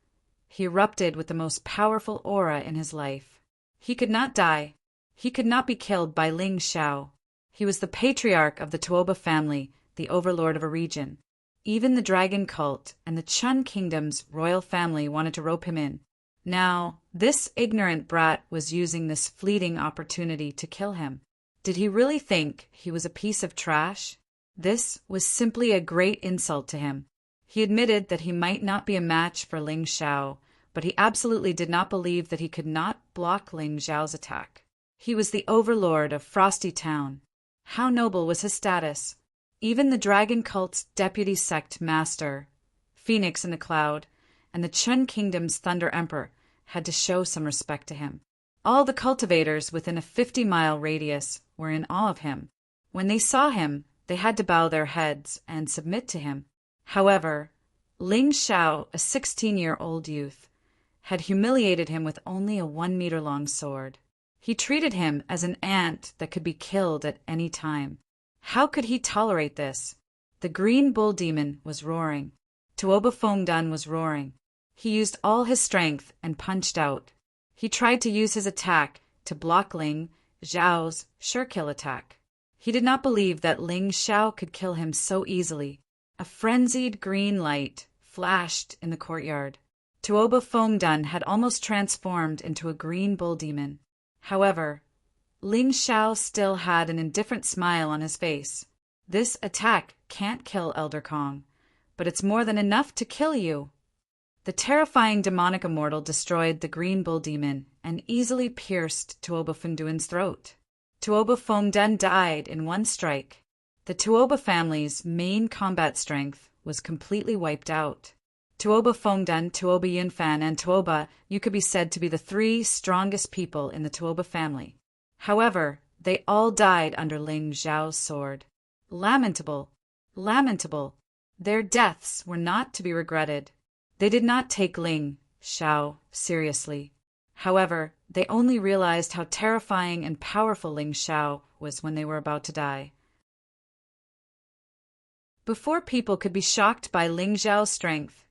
he erupted with the most powerful aura in his life. He could not die. He could not be killed by Ling Xiao. He was the patriarch of the Tuoba family, the overlord of a region. Even the dragon cult and the Chun Kingdom's royal family wanted to rope him in. Now, this ignorant brat was using this fleeting opportunity to kill him. Did he really think he was a piece of trash? This was simply a great insult to him. He admitted that he might not be a match for Ling Xiao, but he absolutely did not believe that he could not block Ling Xiao's attack. He was the overlord of Frosty Town. How noble was his status! Even the dragon cult's deputy sect master, Phoenix in the Cloud, and the Chun Kingdom's Thunder Emperor had to show some respect to him. All the cultivators within a 50-mile radius were in awe of him. When they saw him, they had to bow their heads and submit to him. However, Ling Xiao, a 16-year-old youth, had humiliated him with only a 1-meter-long sword. He treated him as an ant that could be killed at any time. How could he tolerate this? The green bull demon was roaring. Tuoba Fongdun was roaring. He used all his strength and punched out. He tried to use his attack to block Ling Xiao's sure-kill attack. He did not believe that Ling Xiao could kill him so easily. A frenzied green light flashed in the courtyard. Tuoba Fongdun had almost transformed into a green bull demon. However, Ling Xiao still had an indifferent smile on his face. This attack can't kill Elder Kong, but it's more than enough to kill you. The terrifying demonic immortal destroyed the green bull demon and easily pierced Tuoba Fongdun's throat. Tuoba Fongdun died in one strike. The Tuoba family's main combat strength was completely wiped out. Tuoba Fongdun, Tuoba Yunfan, and Tuoba Yu could be said to be the three strongest people in the Tuoba family. However, they all died under Ling Xiao's sword. Lamentable, lamentable. Their deaths were not to be regretted. They did not take Ling Xiao seriously. However, they only realized how terrifying and powerful Ling Xiao was when they were about to die. Before people could be shocked by Ling Xiao's strength,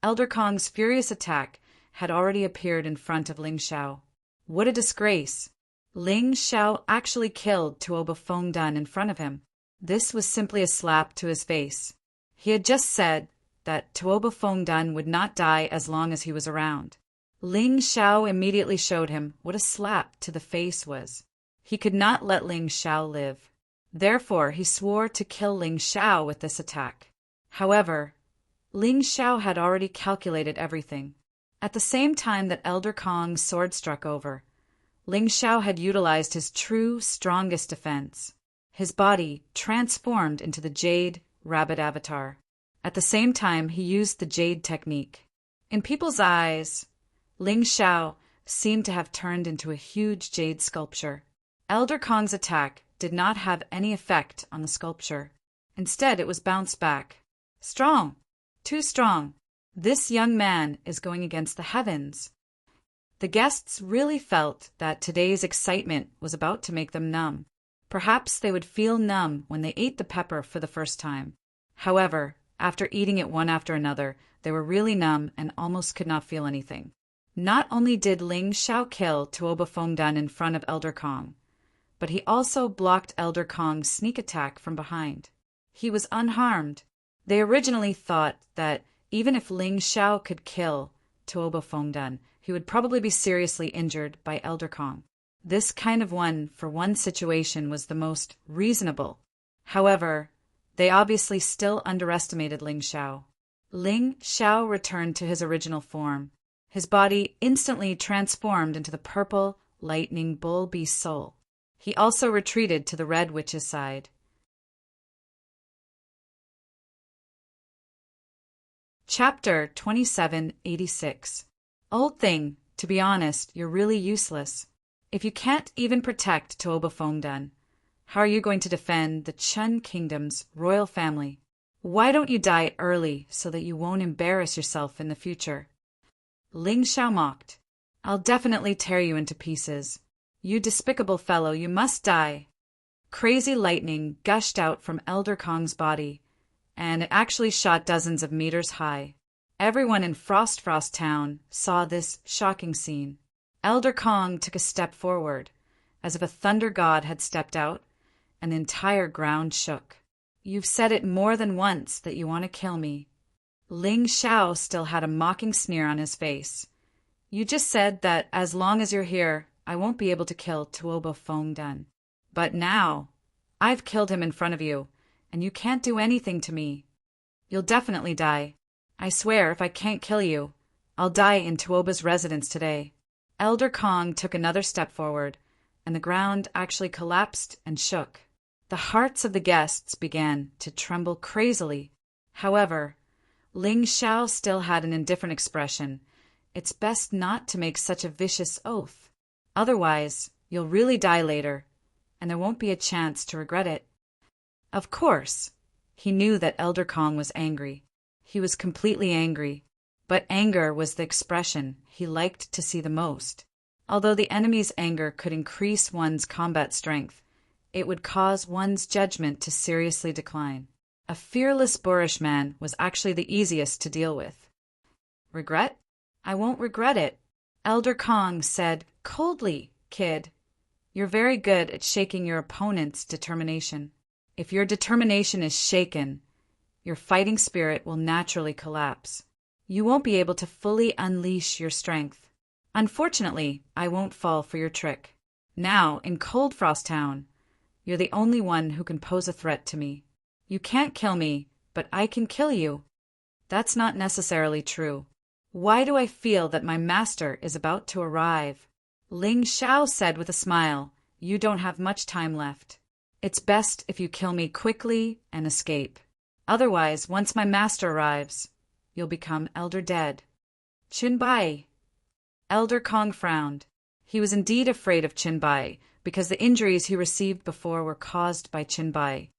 Elder Kong's furious attack had already appeared in front of Ling Xiao. What a disgrace! Ling Xiao actually killed Tuoba Fongdun in front of him. This was simply a slap to his face. He had just said that Tuoba Fongdun would not die as long as he was around. Ling Xiao immediately showed him what a slap to the face was. He could not let Ling Xiao live. Therefore, he swore to kill Ling Xiao with this attack. However, Ling Xiao had already calculated everything. At the same time that Elder Kong's sword struck over, Ling Xiao had utilized his true strongest defense. His body transformed into the Jade Rabbit avatar. At the same time, he used the Jade technique. In people's eyes, Ling Xiao seemed to have turned into a huge jade sculpture. Elder Kong's attack did not have any effect on the sculpture. Instead, it was bounced back. Strong! Too strong! This young man is going against the heavens. The guests really felt that today's excitement was about to make them numb. Perhaps they would feel numb when they ate the pepper for the first time. However, after eating it one after another, they were really numb and almost could not feel anything. Not only did Ling Xiao kill Tuoba Fongdun in front of Elder Kong, but he also blocked Elder Kong's sneak attack from behind. He was unharmed. They originally thought that even if Ling Xiao could kill Tuoba Fongdun, he would probably be seriously injured by Elder Kong. This kind of one-for-one situation was the most reasonable. However, they obviously still underestimated Ling Xiao. Ling Xiao returned to his original form. His body instantly transformed into the purple, lightning bull beast soul. He also retreated to the Red Witch's side. Chapter 2786. Old thing, to be honest, you're really useless. If you can't even protect Tuoba Fongdun, how are you going to defend the Chun Kingdom's royal family? Why don't you die early so that you won't embarrass yourself in the future? Ling Xiao mocked. I'll definitely tear you into pieces. You despicable fellow, you must die. Crazy lightning gushed out from Elder Kong's body, and it actually shot dozens of meters high. Everyone in Frost Town saw this shocking scene. Elder Kong took a step forward, as if a thunder god had stepped out, and the entire ground shook. You've said it more than once that you want to kill me. Ling Xiao still had a mocking sneer on his face. You just said that as long as you're here, I won't be able to kill Tuoba Fongdun. But now, I've killed him in front of you, and you can't do anything to me. You'll definitely die. I swear if I can't kill you, I'll die in Tuoba's residence today. Elder Kong took another step forward, and the ground actually collapsed and shook. The hearts of the guests began to tremble crazily. However, Ling Xiao still had an indifferent expression. It's best not to make such a vicious oath. Otherwise, you'll really die later, and there won't be a chance to regret it. Of course, he knew that Elder Kong was angry. He was completely angry, but anger was the expression he liked to see the most. Although the enemy's anger could increase one's combat strength, it would cause one's judgment to seriously decline. A fearless boorish man was actually the easiest to deal with. Regret? I won't regret it. Elder Kong said coldly, Kid, you're very good at shaking your opponent's determination. If your determination is shaken, your fighting spirit will naturally collapse. You won't be able to fully unleash your strength. Unfortunately, I won't fall for your trick. Now, in Cold Frost Town, you're the only one who can pose a threat to me. You can't kill me, but I can kill you. That's not necessarily true. Why do I feel that my master is about to arrive? Ling Xiao said with a smile, You don't have much time left. It's best if you kill me quickly and escape. Otherwise, once my master arrives, you'll become Elder Dead. Qinbai. Elder Kong frowned. He was indeed afraid of Qinbai, because the injuries he received before were caused by Qinbai.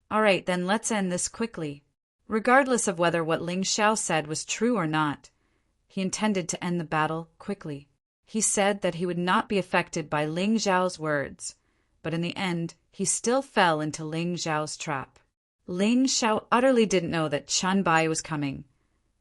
All right, then let's end this quickly. Regardless of whether what Ling Xiao said was true or not, he intended to end the battle quickly. He said that he would not be affected by Ling Xiao's words, but in the end, he still fell into Ling Xiao's trap. Ling Xiao utterly didn't know that Qinbai was coming,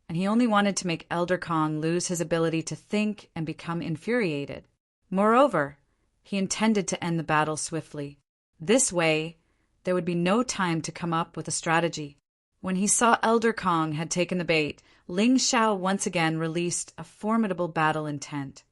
and he only wanted to make Elder Kong lose his ability to think and become infuriated. Moreover, he intended to end the battle swiftly. This way, there would be no time to come up with a strategy. When he saw Elder Kong had taken the bait, Ling Xiao once again released a formidable battle intent.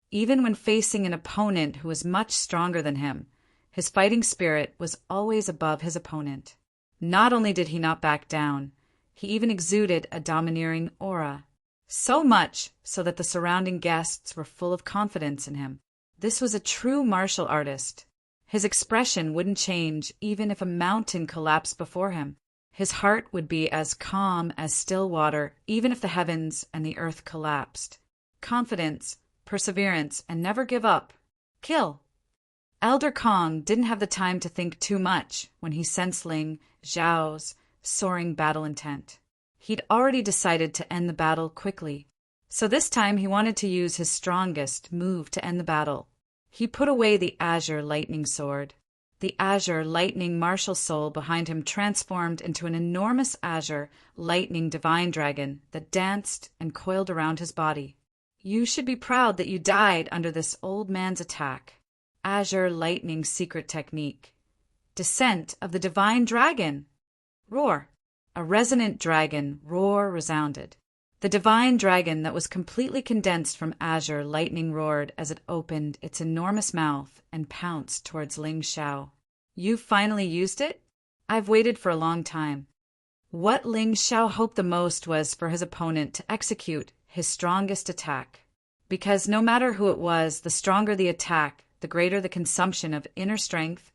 Even when facing an opponent who was much stronger than him, his fighting spirit was always above his opponent. Not only did he not back down, he even exuded a domineering aura. So much so that the surrounding guests were full of confidence in him. This was a true martial artist. His expression wouldn't change even if a mountain collapsed before him. His heart would be as calm as still water even if the heavens and the earth collapsed. Confidence, perseverance, and never give up. Kill. Elder Kong didn't have the time to think too much when he sensed Ling Xiao's soaring battle intent. He'd already decided to end the battle quickly, so this time he wanted to use his strongest move to end the battle. He put away the azure lightning sword. The azure lightning martial soul behind him transformed into an enormous azure lightning divine dragon that danced and coiled around his body. You should be proud that you died under this old man's attack. Azure lightning secret technique. Descent of the divine dragon. Roar. A resonant dragon roar resounded. The divine dragon that was completely condensed from azure lightning roared as it opened its enormous mouth and pounced towards Ling Xiao. You finally used it? I've waited for a long time. What Ling Xiao hoped the most was for his opponent to execute his strongest attack. Because no matter who it was, the stronger the attack, the greater the consumption of inner strength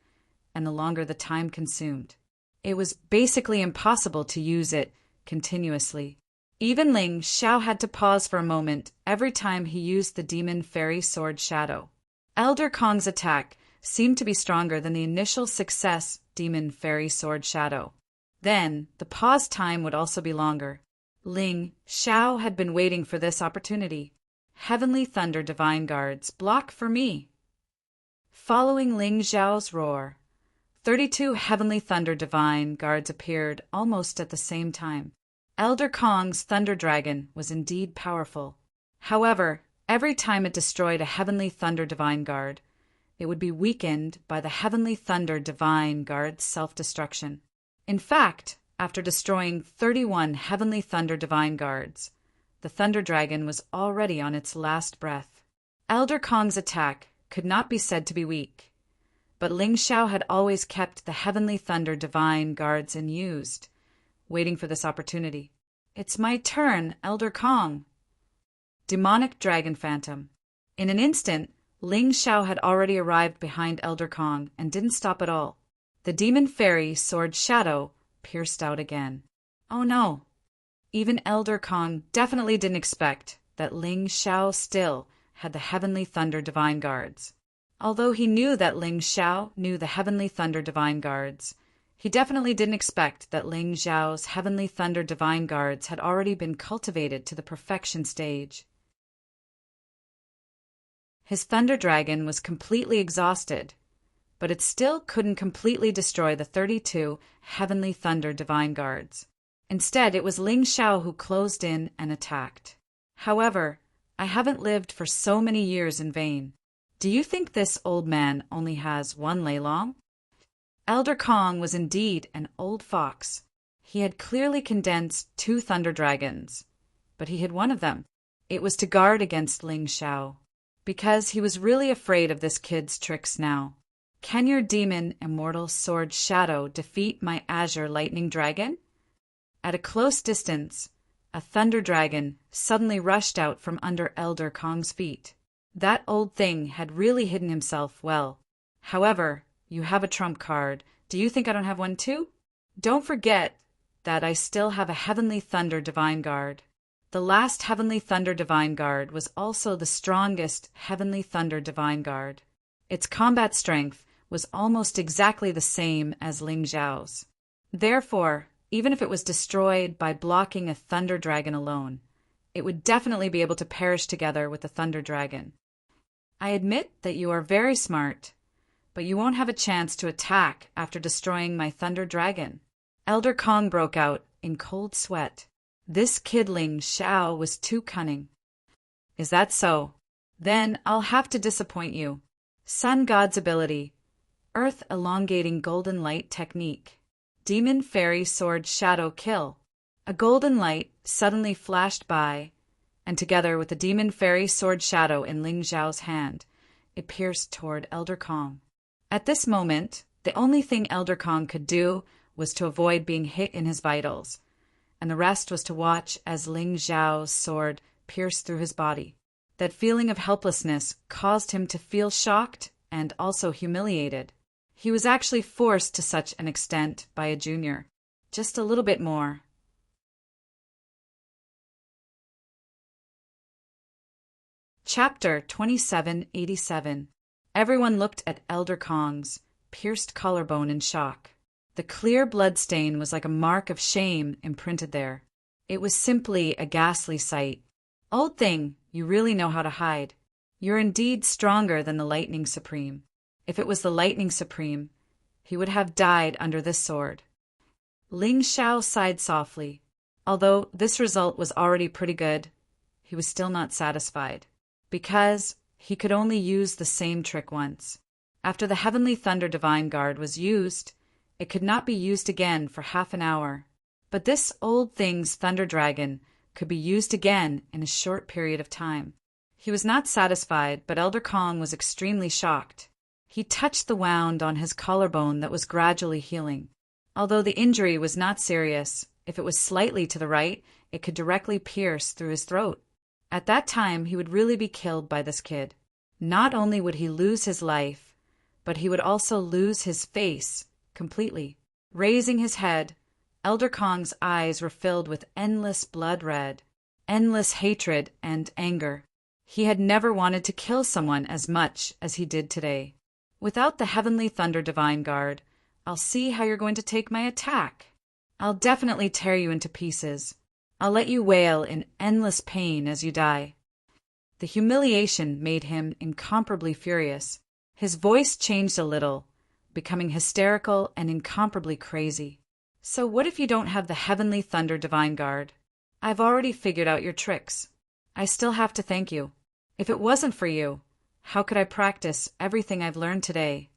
and the longer the time consumed. It was basically impossible to use it continuously. Even Ling Xiao had to pause for a moment every time he used the demon fairy sword shadow. Elder Kong's attack seemed to be stronger than the initial success demon fairy sword shadow. Then, the pause time would also be longer. Ling Xiao had been waiting for this opportunity. Heavenly Thunder Divine Guards, block for me. Following Ling Xiao's roar, 32 Heavenly Thunder Divine Guards appeared almost at the same time. Elder Kong's Thunder Dragon was indeed powerful. However, every time it destroyed a Heavenly Thunder Divine Guard, it would be weakened by the Heavenly Thunder Divine Guard's self-destruction. In fact, after destroying 31 Heavenly Thunder Divine Guards, the Thunder Dragon was already on its last breath. Elder Kong's attack could not be said to be weak, but Ling Xiao had always kept the Heavenly Thunder Divine Guards unused, waiting for this opportunity. It's my turn, Elder Kong. Demonic Dragon Phantom. In an instant, Ling Xiao had already arrived behind Elder Kong and didn't stop at all. The Demon Fairy Sword Shadow pierced out again. Oh no! Even Elder Kong definitely didn't expect that Ling Xiao still had the Heavenly Thunder Divine Guards. Although he knew that Ling Xiao knew the Heavenly Thunder Divine Guards, he definitely didn't expect that Ling Xiao's Heavenly Thunder Divine Guards had already been cultivated to the perfection stage. His thunder dragon was completely exhausted, but it still couldn't completely destroy the 32 Heavenly Thunder Divine Guards. Instead, it was Ling Xiao who closed in and attacked. However, I haven't lived for so many years in vain. Do you think this old man only has one lei long? Elder Kong was indeed an old fox. He had clearly condensed 2 thunder dragons, but he hid one of them. It was to guard against Ling Xiao, because he was really afraid of this kid's tricks now. Can your demon immortal sword shadow defeat my azure lightning dragon? At a close distance, a thunder dragon suddenly rushed out from under Elder Kong's feet. That old thing had really hidden himself well. However, you have a trump card. Do you think I don't have one too? Don't forget that I still have a Heavenly Thunder Divine Guard. The last Heavenly Thunder Divine Guard was also the strongest Heavenly Thunder Divine Guard. Its combat strength was almost exactly the same as Ling Xiao's. Therefore, even if it was destroyed by blocking a Thunder Dragon alone, it would definitely be able to perish together with the Thunder Dragon. I admit that you are very smart, but you won't have a chance to attack after destroying my Thunder Dragon. Elder Kong broke out in cold sweat. This kid Ling Xiao was too cunning. Is that so? Then I'll have to disappoint you. Sun God's ability, Earth elongating golden light technique, Demon Fairy Sword Shadow Kill. A golden light suddenly flashed by, and together with the Demon Fairy Sword Shadow in Ling Xiao's hand, it pierced toward Elder Kong. At this moment, the only thing Elder Kong could do was to avoid being hit in his vitals, and the rest was to watch as Ling Xiao's sword pierced through his body. That feeling of helplessness caused him to feel shocked and also humiliated. He was actually forced to such an extent by a junior. Just a little bit more. Chapter 2787. Everyone looked at Elder Kong's pierced collarbone in shock. The clear blood stain was like a mark of shame imprinted there. It was simply a ghastly sight. Old thing, you really know how to hide. You're indeed stronger than the Lightning Supreme. If it was the Lightning Supreme, he would have died under this sword. Ling Xiao sighed softly. Although this result was already pretty good, he was still not satisfied, because he could only use the same trick once. After the Heavenly Thunder Divine Guard was used, it could not be used again for half an hour. But this old thing's Thunder Dragon could be used again in a short period of time. He was not satisfied, but Elder Kong was extremely shocked. He touched the wound on his collarbone that was gradually healing. Although the injury was not serious, if it was slightly to the right, it could directly pierce through his throat. At that time, he would really be killed by this kid. Not only would he lose his life, but he would also lose his face completely. Raising his head, Elder Kong's eyes were filled with endless blood red, endless hatred and anger. He had never wanted to kill someone as much as he did today. Without the Heavenly Thunder Divine Guard, I'll see how you're going to take my attack. I'll definitely tear you into pieces. I'll let you wail in endless pain as you die. The humiliation made him incomparably furious. His voice changed a little, becoming hysterical and incomparably crazy. So what if you don't have the Heavenly Thunder Divine Guard? I've already figured out your tricks. I still have to thank you. If it wasn't for you, how could I practice everything I've learned today?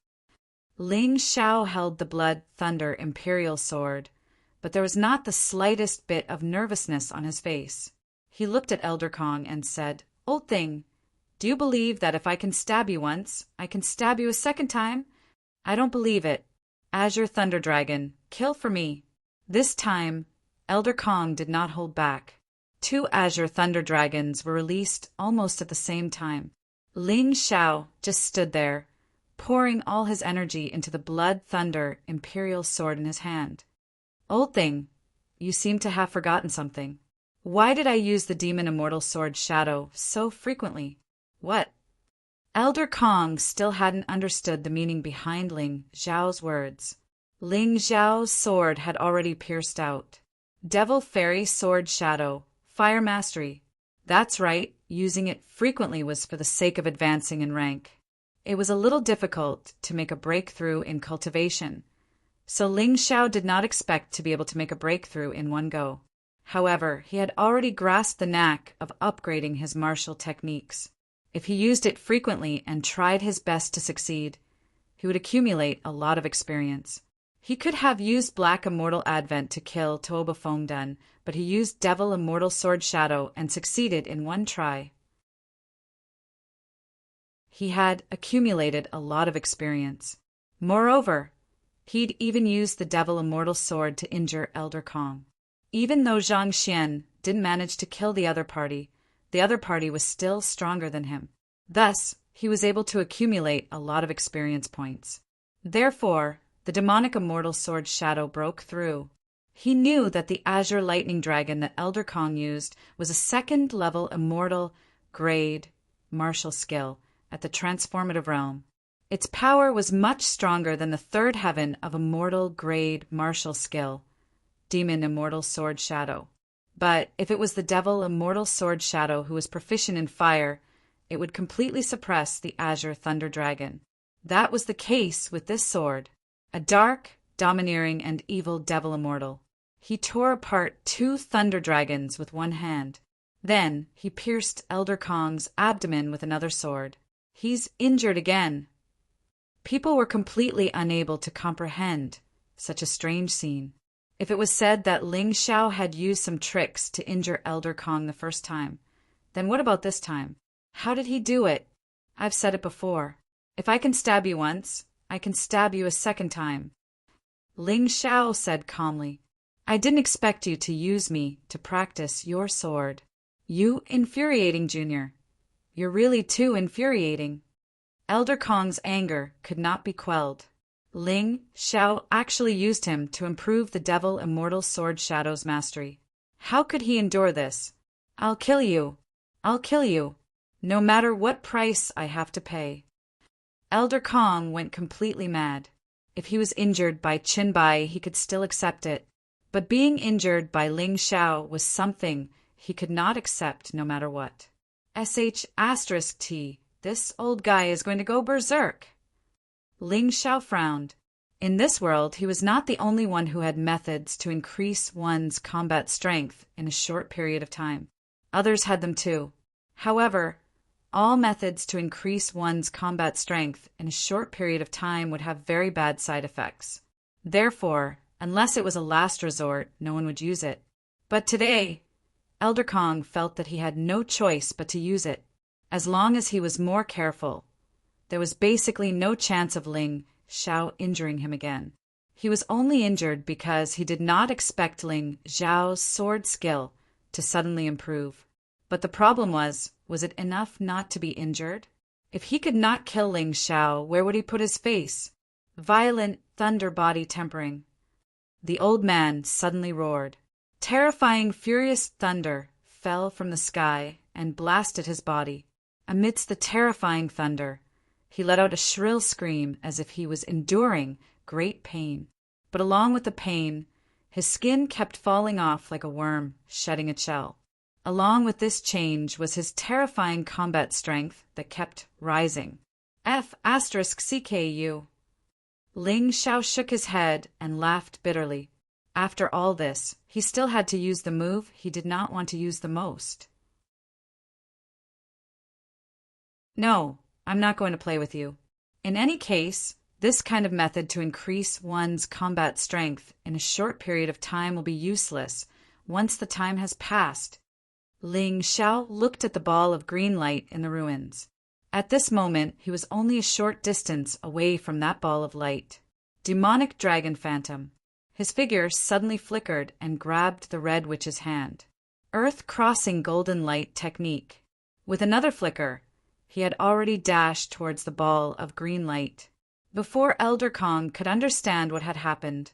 Ling Xiao held the Blood Thunder Imperial Sword, but there was not the slightest bit of nervousness on his face. He looked at Elder Kong and said, "Old thing, do you believe that if I can stab you once, I can stab you a second time? I don't believe it. Azure Thunder Dragon, kill for me." This time, Elder Kong did not hold back. 2 Azure Thunder Dragons were released almost at the same time. Ling Xiao just stood there, pouring all his energy into the Blood Thunder Imperial Sword in his hand. "Old thing, you seem to have forgotten something. Why did I use the Demon Immortal Sword Shadow so frequently? What?" Elder Kong still hadn't understood the meaning behind Ling Xiao's words. Ling Xiao's sword had already pierced out. Devil Fairy Sword Shadow, Fire Mastery. That's right, using it frequently was for the sake of advancing in rank. It was a little difficult to make a breakthrough in cultivation, so Ling Xiao did not expect to be able to make a breakthrough in one go. However, he had already grasped the knack of upgrading his martial techniques. If he used it frequently and tried his best to succeed, he would accumulate a lot of experience. He could have used Black Immortal Advent to kill Toba Fongdun, but he used Devil Immortal Sword Shadow and succeeded in one try. He had accumulated a lot of experience. Moreover, he'd even used the Devil Immortal Sword to injure Elder Kong. Even though Zhang Xian didn't manage to kill the other party was still stronger than him. Thus, he was able to accumulate a lot of experience points. Therefore, the demonic Immortal Sword Shadow broke through. He knew that the Azure Lightning Dragon that Elder Kong used was a second-level Immortal Grade martial skill at the Transformative Realm. Its power was much stronger than the third heaven of Immortal Grade martial skill, Demon Immortal Sword Shadow. But if it was the Devil Immortal Sword Shadow who was proficient in fire, it would completely suppress the Azure Thunder Dragon. That was the case with this sword, a dark, domineering, and evil Devil Immortal. He tore apart 2 Thunder Dragons with one hand. Then he pierced Elder Kong's abdomen with another sword. He's injured again. People were completely unable to comprehend such a strange scene. If it was said that Ling Xiao had used some tricks to injure Elder Kong the first time, then what about this time? How did he do it? I've said it before. If I can stab you once, I can stab you a second time. Ling Xiao said calmly, I didn't expect you to use me to practice your sword. You infuriating, Junior. You're really too infuriating. Elder Kong's anger could not be quelled. Ling Xiao actually used him to improve the Devil Immortal Sword Shadow's mastery. How could he endure this? I'll kill you. I'll kill you. No matter what price I have to pay. Elder Kong went completely mad. If he was injured by Qin Bai, he could still accept it. But being injured by Ling Xiao was something he could not accept no matter what. *T. This old guy is going to go berserk. Ling Xiao frowned. In this world, he was not the only one who had methods to increase one's combat strength in a short period of time. Others had them too. However, all methods to increase one's combat strength in a short period of time would have very bad side effects. Therefore, unless it was a last resort, no one would use it. But today, Elder Kong felt that he had no choice but to use it. As long as he was more careful, there was basically no chance of Ling Xiao injuring him again. He was only injured because he did not expect Ling Xiao's sword skill to suddenly improve. But the problem was it enough not to be injured? If he could not kill Ling Xiao, where would he put his face? Violent thunder body tempering. The old man suddenly roared. Terrifying, furious thunder fell from the sky and blasted his body. Amidst the terrifying thunder, he let out a shrill scream as if he was enduring great pain. But along with the pain, his skin kept falling off like a worm shedding its shell. Along with this change was his terrifying combat strength that kept rising. *CKU. Ling Xiao shook his head and laughed bitterly. After all this, he still had to use the move he did not want to use the most. No, I'm not going to play with you. In any case, this kind of method to increase one's combat strength in a short period of time will be useless once the time has passed. Ling Xiao looked at the ball of green light in the ruins. At this moment, he was only a short distance away from that ball of light. Demonic Dragon Phantom. His figure suddenly flickered and grabbed the Red Witch's hand. Earth-crossing golden light technique. With another flicker, he had already dashed towards the ball of green light. Before Elder Kong could understand what had happened,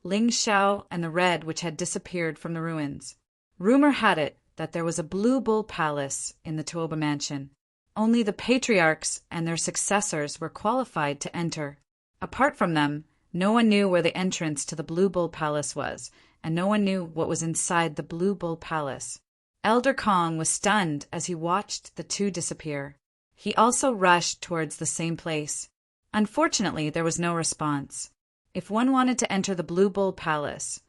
Ling Xiao and the Red Witch had disappeared from the ruins. Rumor had it that there was a Blue Bull Palace in the Tuoba Mansion. Only the patriarchs and their successors were qualified to enter. Apart from them, no one knew where the entrance to the Blue Bull Palace was, and no one knew what was inside the Blue Bull Palace. Elder Kong was stunned as he watched the two disappear. He also rushed towards the same place. Unfortunately, there was no response. If one wanted to enter the Blue Bull Palace,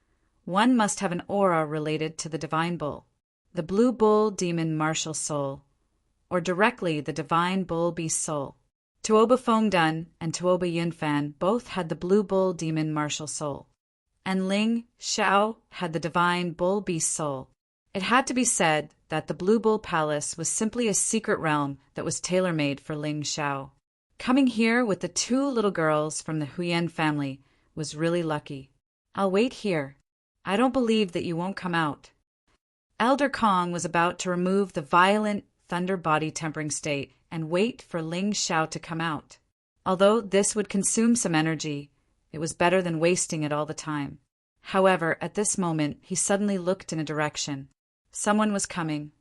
one must have an aura related to the Divine Bull, the Blue Bull Demon Martial Soul, or directly the Divine Bull Beast Soul. Tuoba Fengdun and Tuoba Yunfan both had the Blue Bull Demon Martial Soul, and Ling Xiao had the Divine Bull Beast Soul. It had to be said that the Blue Bull Palace was simply a secret realm that was tailor-made for Ling Xiao. Coming here with the two little girls from the Huyen family was really lucky. I'll wait here. I don't believe that you won't come out. Elder Kong was about to remove the violent thunder body tempering state and wait for Ling Xiao to come out. Although this would consume some energy, it was better than wasting it all the time. However, at this moment, he suddenly looked in a direction. Someone was coming.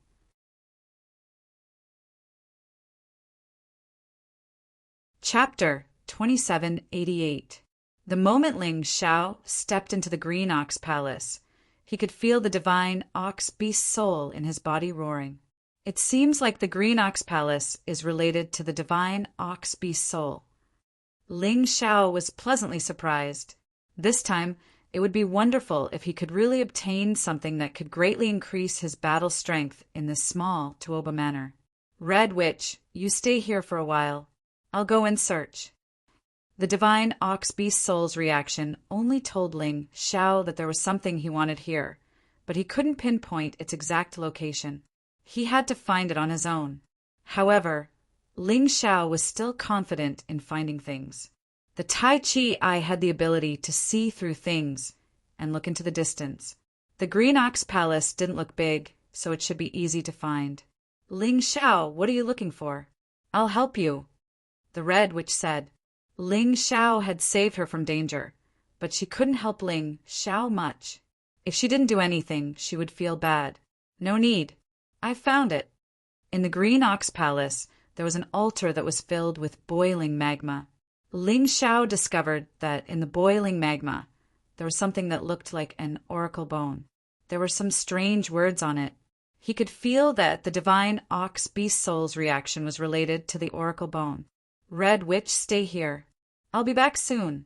Chapter 2788. The moment Ling Xiao stepped into the Green Ox Palace, he could feel the divine ox beast soul in his body roaring. It seems like the Green Ox Palace is related to the divine ox beast soul. Ling Xiao was pleasantly surprised. This time, it would be wonderful if he could really obtain something that could greatly increase his battle strength in this small Tuoba manor. Red Witch, you stay here for a while. I'll go and search. The divine ox beast soul's reaction only told Ling Xiao that there was something he wanted here, but he couldn't pinpoint its exact location. He had to find it on his own. However, Ling Xiao was still confident in finding things. The Tai Chi eye had the ability to see through things and look into the distance. The Green Ox Palace didn't look big, so it should be easy to find. Ling Xiao, what are you looking for? I'll help you, the Red Witch said. Ling Xiao had saved her from danger, but she couldn't help Ling Xiao much. If she didn't do anything, she would feel bad. No need. I found it. In the Green Ox Palace, there was an altar that was filled with boiling magma. Ling Xiao discovered that in the boiling magma, there was something that looked like an oracle bone. There were some strange words on it. He could feel that the divine ox beast soul's reaction was related to the oracle bone. Red Witch, stay here. I'll be back soon.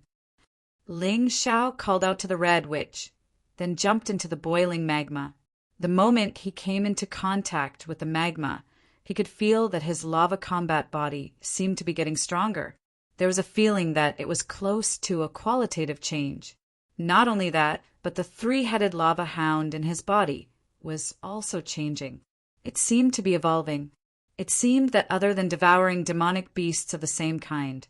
Ling Xiao called out to the Red Witch, then jumped into the boiling magma. The moment he came into contact with the magma, he could feel that his lava combat body seemed to be getting stronger. There was a feeling that it was close to a qualitative change. Not only that, but the three-headed lava hound in his body was also changing. It seemed to be evolving. It seemed that other than devouring demonic beasts of the same kind,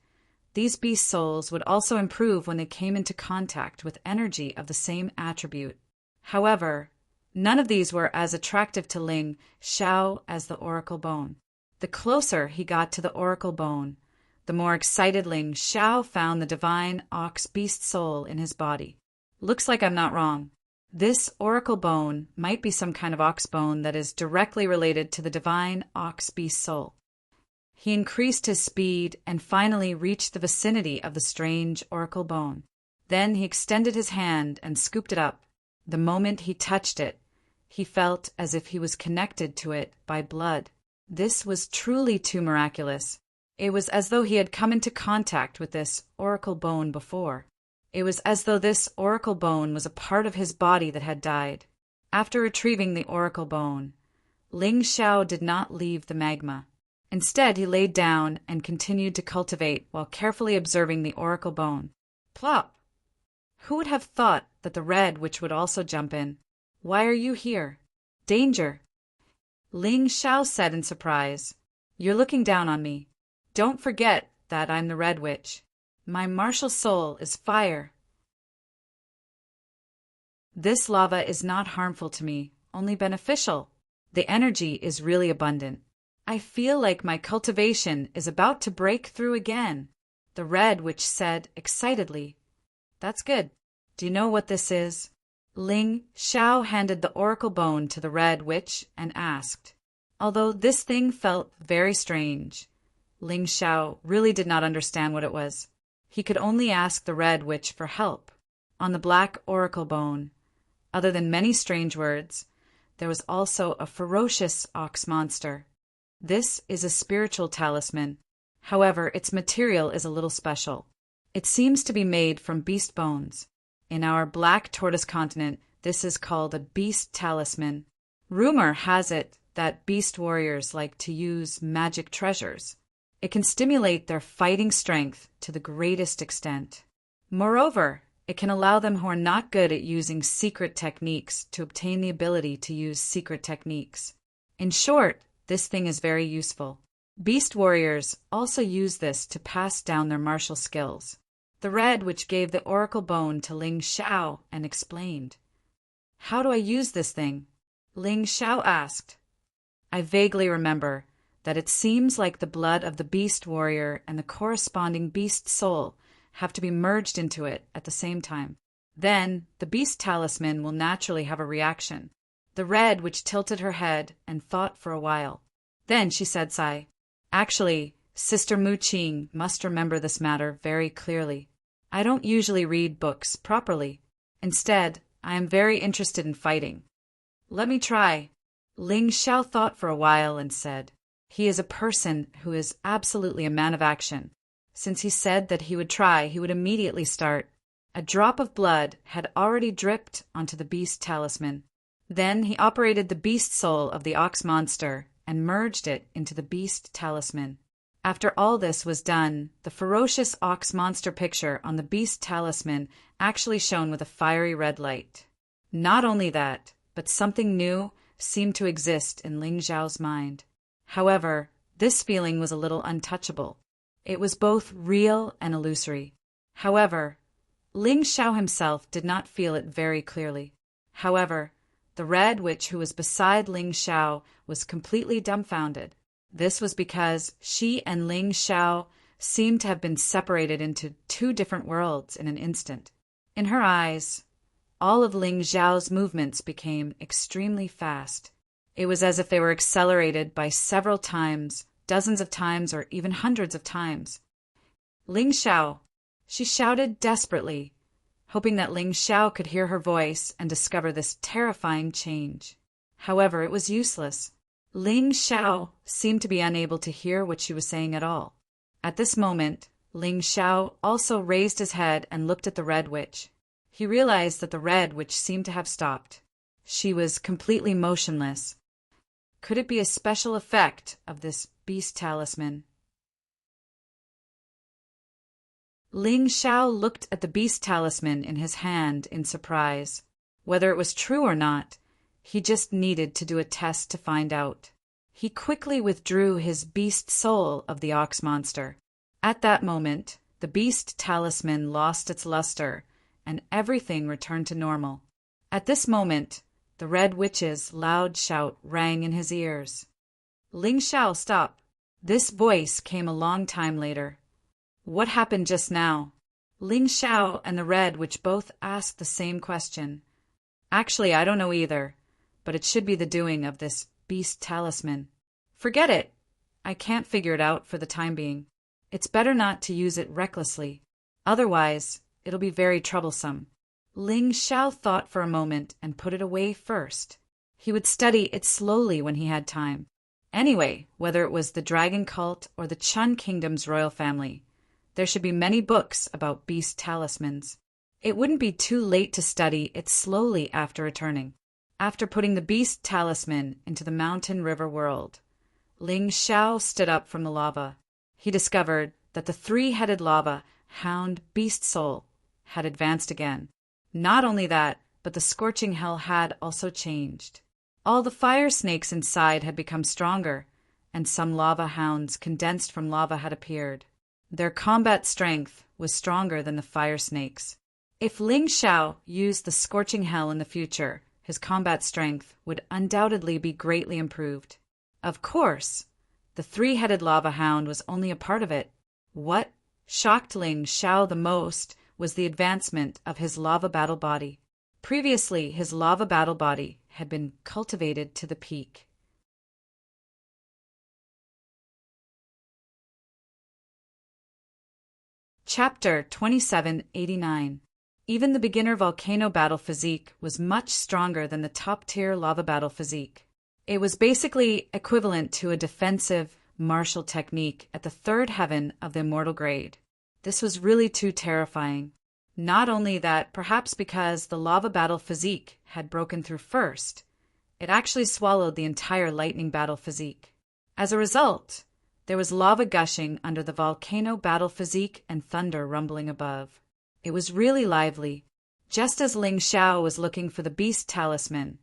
these beast souls would also improve when they came into contact with energy of the same attribute. However, none of these were as attractive to Ling Xiao as the oracle bone. The closer he got to the oracle bone, the more excited Ling Xiao found the divine ox beast soul in his body. Looks like I'm not wrong. This oracle bone might be some kind of ox bone that is directly related to the divine ox beast soul. He increased his speed and finally reached the vicinity of the strange oracle bone. Then he extended his hand and scooped it up. The moment he touched it, he felt as if he was connected to it by blood. This was truly too miraculous. It was as though he had come into contact with this oracle bone before. It was as though this oracle bone was a part of his body that had died. After retrieving the oracle bone, Ling Xiao did not leave the magma. Instead, he laid down and continued to cultivate while carefully observing the oracle bone. Plop! Who would have thought that the Red Witch would also jump in? Why are you here? Danger! Ling Xiao said in surprise. You're looking down on me. Don't forget that I'm the Red Witch. My martial soul is fire. This lava is not harmful to me, only beneficial. The energy is really abundant. I feel like my cultivation is about to break through again, the Red Witch said excitedly. That's good. Do you know what this is? Ling Xiao handed the oracle bone to the Red Witch and asked. Although this thing felt very strange, Ling Xiao really did not understand what it was. He could only ask the Red Witch for help. On the black oracle bone, other than many strange words, there was also a ferocious ox monster. This is a spiritual talisman. However, its material is a little special. It seems to be made from beast bones. In our black tortoise continent, this is called a beast talisman. Rumor has it that beast warriors like to use magic treasures. It can stimulate their fighting strength to the greatest extent. Moreover, it can allow them who are not good at using secret techniques to obtain the ability to use secret techniques. In short, this thing is very useful. Beast warriors also use this to pass down their martial skills. The Red Witch gave the oracle bone to Ling Xiao and explained. "How do I use this thing?" Ling Xiao asked. "I vaguely remember that it seems like the blood of the beast warrior and the corresponding beast soul have to be merged into it at the same time. Then the beast talisman will naturally have a reaction." The Red Witch tilted her head and thought for a while. Then she said, "Sigh. Actually, Sister Mu Qing must remember this matter very clearly. I don't usually read books properly. Instead, I am very interested in fighting. Let me try." Ling Xiao thought for a while and said, "He is a person who is absolutely a man of action. Since he said that he would try, he would immediately start." A drop of blood had already dripped onto the beast talisman. Then he operated the beast soul of the ox monster and merged it into the beast talisman. After all this was done, the ferocious ox monster picture on the beast talisman actually shone with a fiery red light. Not only that, but something new seemed to exist in Ling Xiao's mind. However, this feeling was a little untouchable. It was both real and illusory. However, Ling Xiao himself did not feel it very clearly. However, the Red Witch who was beside Ling Xiao was completely dumbfounded. This was because she and Ling Xiao seemed to have been separated into two different worlds in an instant. In her eyes, all of Ling Xiao's movements became extremely fast. It was as if they were accelerated by several times, dozens of times, or even hundreds of times. "Ling Xiao!" She shouted desperately, hoping that Ling Xiao could hear her voice and discover this terrifying change. However, it was useless. Ling Xiao seemed to be unable to hear what she was saying at all. At this moment, Ling Xiao also raised his head and looked at the Red Witch. He realized that the Red Witch seemed to have stopped. She was completely motionless. Could it be a special effect of this beast talisman? Ling Xiao looked at the beast talisman in his hand in surprise. Whether it was true or not, he just needed to do a test to find out. He quickly withdrew his beast soul of the ox monster. At that moment, the beast talisman lost its luster, and everything returned to normal. At this moment, the Red Witch's loud shout rang in his ears. "Ling Xiao, stop!" This voice came a long time later. "What happened just now?" Ling Xiao and the Red Witch both asked the same question. "Actually, I don't know either, but it should be the doing of this beast talisman." "Forget it. I can't figure it out for the time being. It's better not to use it recklessly. Otherwise, it'll be very troublesome." Ling Xiao thought for a moment and put it away first. He would study it slowly when he had time. Anyway, whether it was the dragon cult or the Chun Kingdom's royal family, there should be many books about beast talismans. It wouldn't be too late to study it slowly after returning. After putting the beast talisman into the mountain river world, Ling Xiao stood up from the lava. He discovered that the three-headed lava hound beast soul had advanced again. Not only that, but the scorching hell had also changed. All the fire snakes inside had become stronger, and some lava hounds condensed from lava had appeared. Their combat strength was stronger than the fire snakes. If Ling Xiao used the scorching hell in the future, his combat strength would undoubtedly be greatly improved. Of course, the three-headed lava hound was only a part of it. What shocked Ling Xiao the most was the advancement of his lava battle body. Previously, his lava battle body had been cultivated to the peak. Chapter 2789. Even the beginner volcano battle physique was much stronger than the top-tier lava battle physique. It was basically equivalent to a defensive martial technique at the third heaven of the immortal grade. This was really too terrifying. Not only that, perhaps because the lava battle physique had broken through first, it actually swallowed the entire lightning battle physique. As a result, there was lava gushing under the volcano battle physique and thunder rumbling above. It was really lively. Just as Ling Xiao was looking for the beast talisman,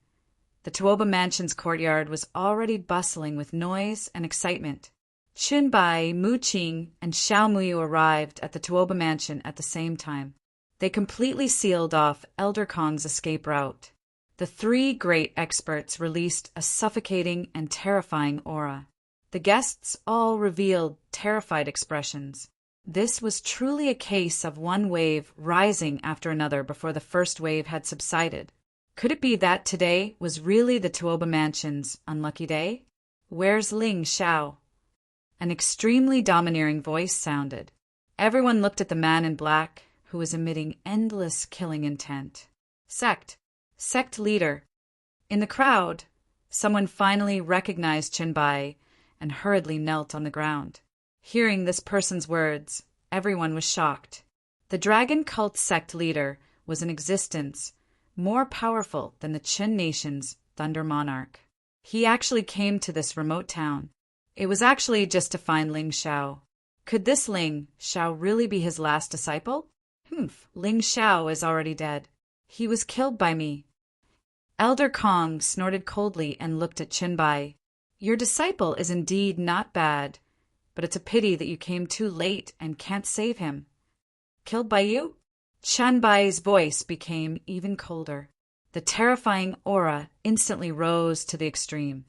the Tuoba Mansion's courtyard was already bustling with noise and excitement. Qin Bai, Mu Qing, and Xiao Muyu arrived at the Tuoba Mansion at the same time. They completely sealed off Elder Kong's escape route. The three great experts released a suffocating and terrifying aura. The guests all revealed terrified expressions. This was truly a case of one wave rising after another before the first wave had subsided. Could it be that today was really the Tuoba Mansion's unlucky day? Where's Ling Xiao? An extremely domineering voice sounded. Everyone looked at the man in black, who was emitting endless killing intent. Sect leader. In the crowd, someone finally recognized Qin Bai and hurriedly knelt on the ground. Hearing this person's words, everyone was shocked. The dragon cult sect leader was in existence, more powerful than the Qin nation's Thunder Monarch. He actually came to this remote town. It was actually just to find Ling Xiao. Could this Ling Xiao really be his last disciple? Ling Xiao is already dead. He was killed by me. Elder Kong snorted coldly and looked at Qin Bai. Your disciple is indeed not bad, but it's a pity that you came too late and can't save him. Killed by you? Qin Bai's voice became even colder. The terrifying aura instantly rose to the extreme.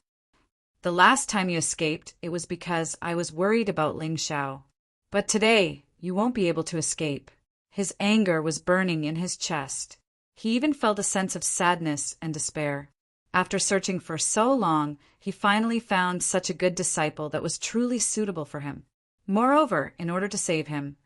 The last time you escaped, it was because I was worried about Ling Xiao. But today, you won't be able to escape. His anger was burning in his chest. He even felt a sense of sadness and despair. After searching for so long, he finally found such a good disciple that was truly suitable for him. Moreover, in order to save him,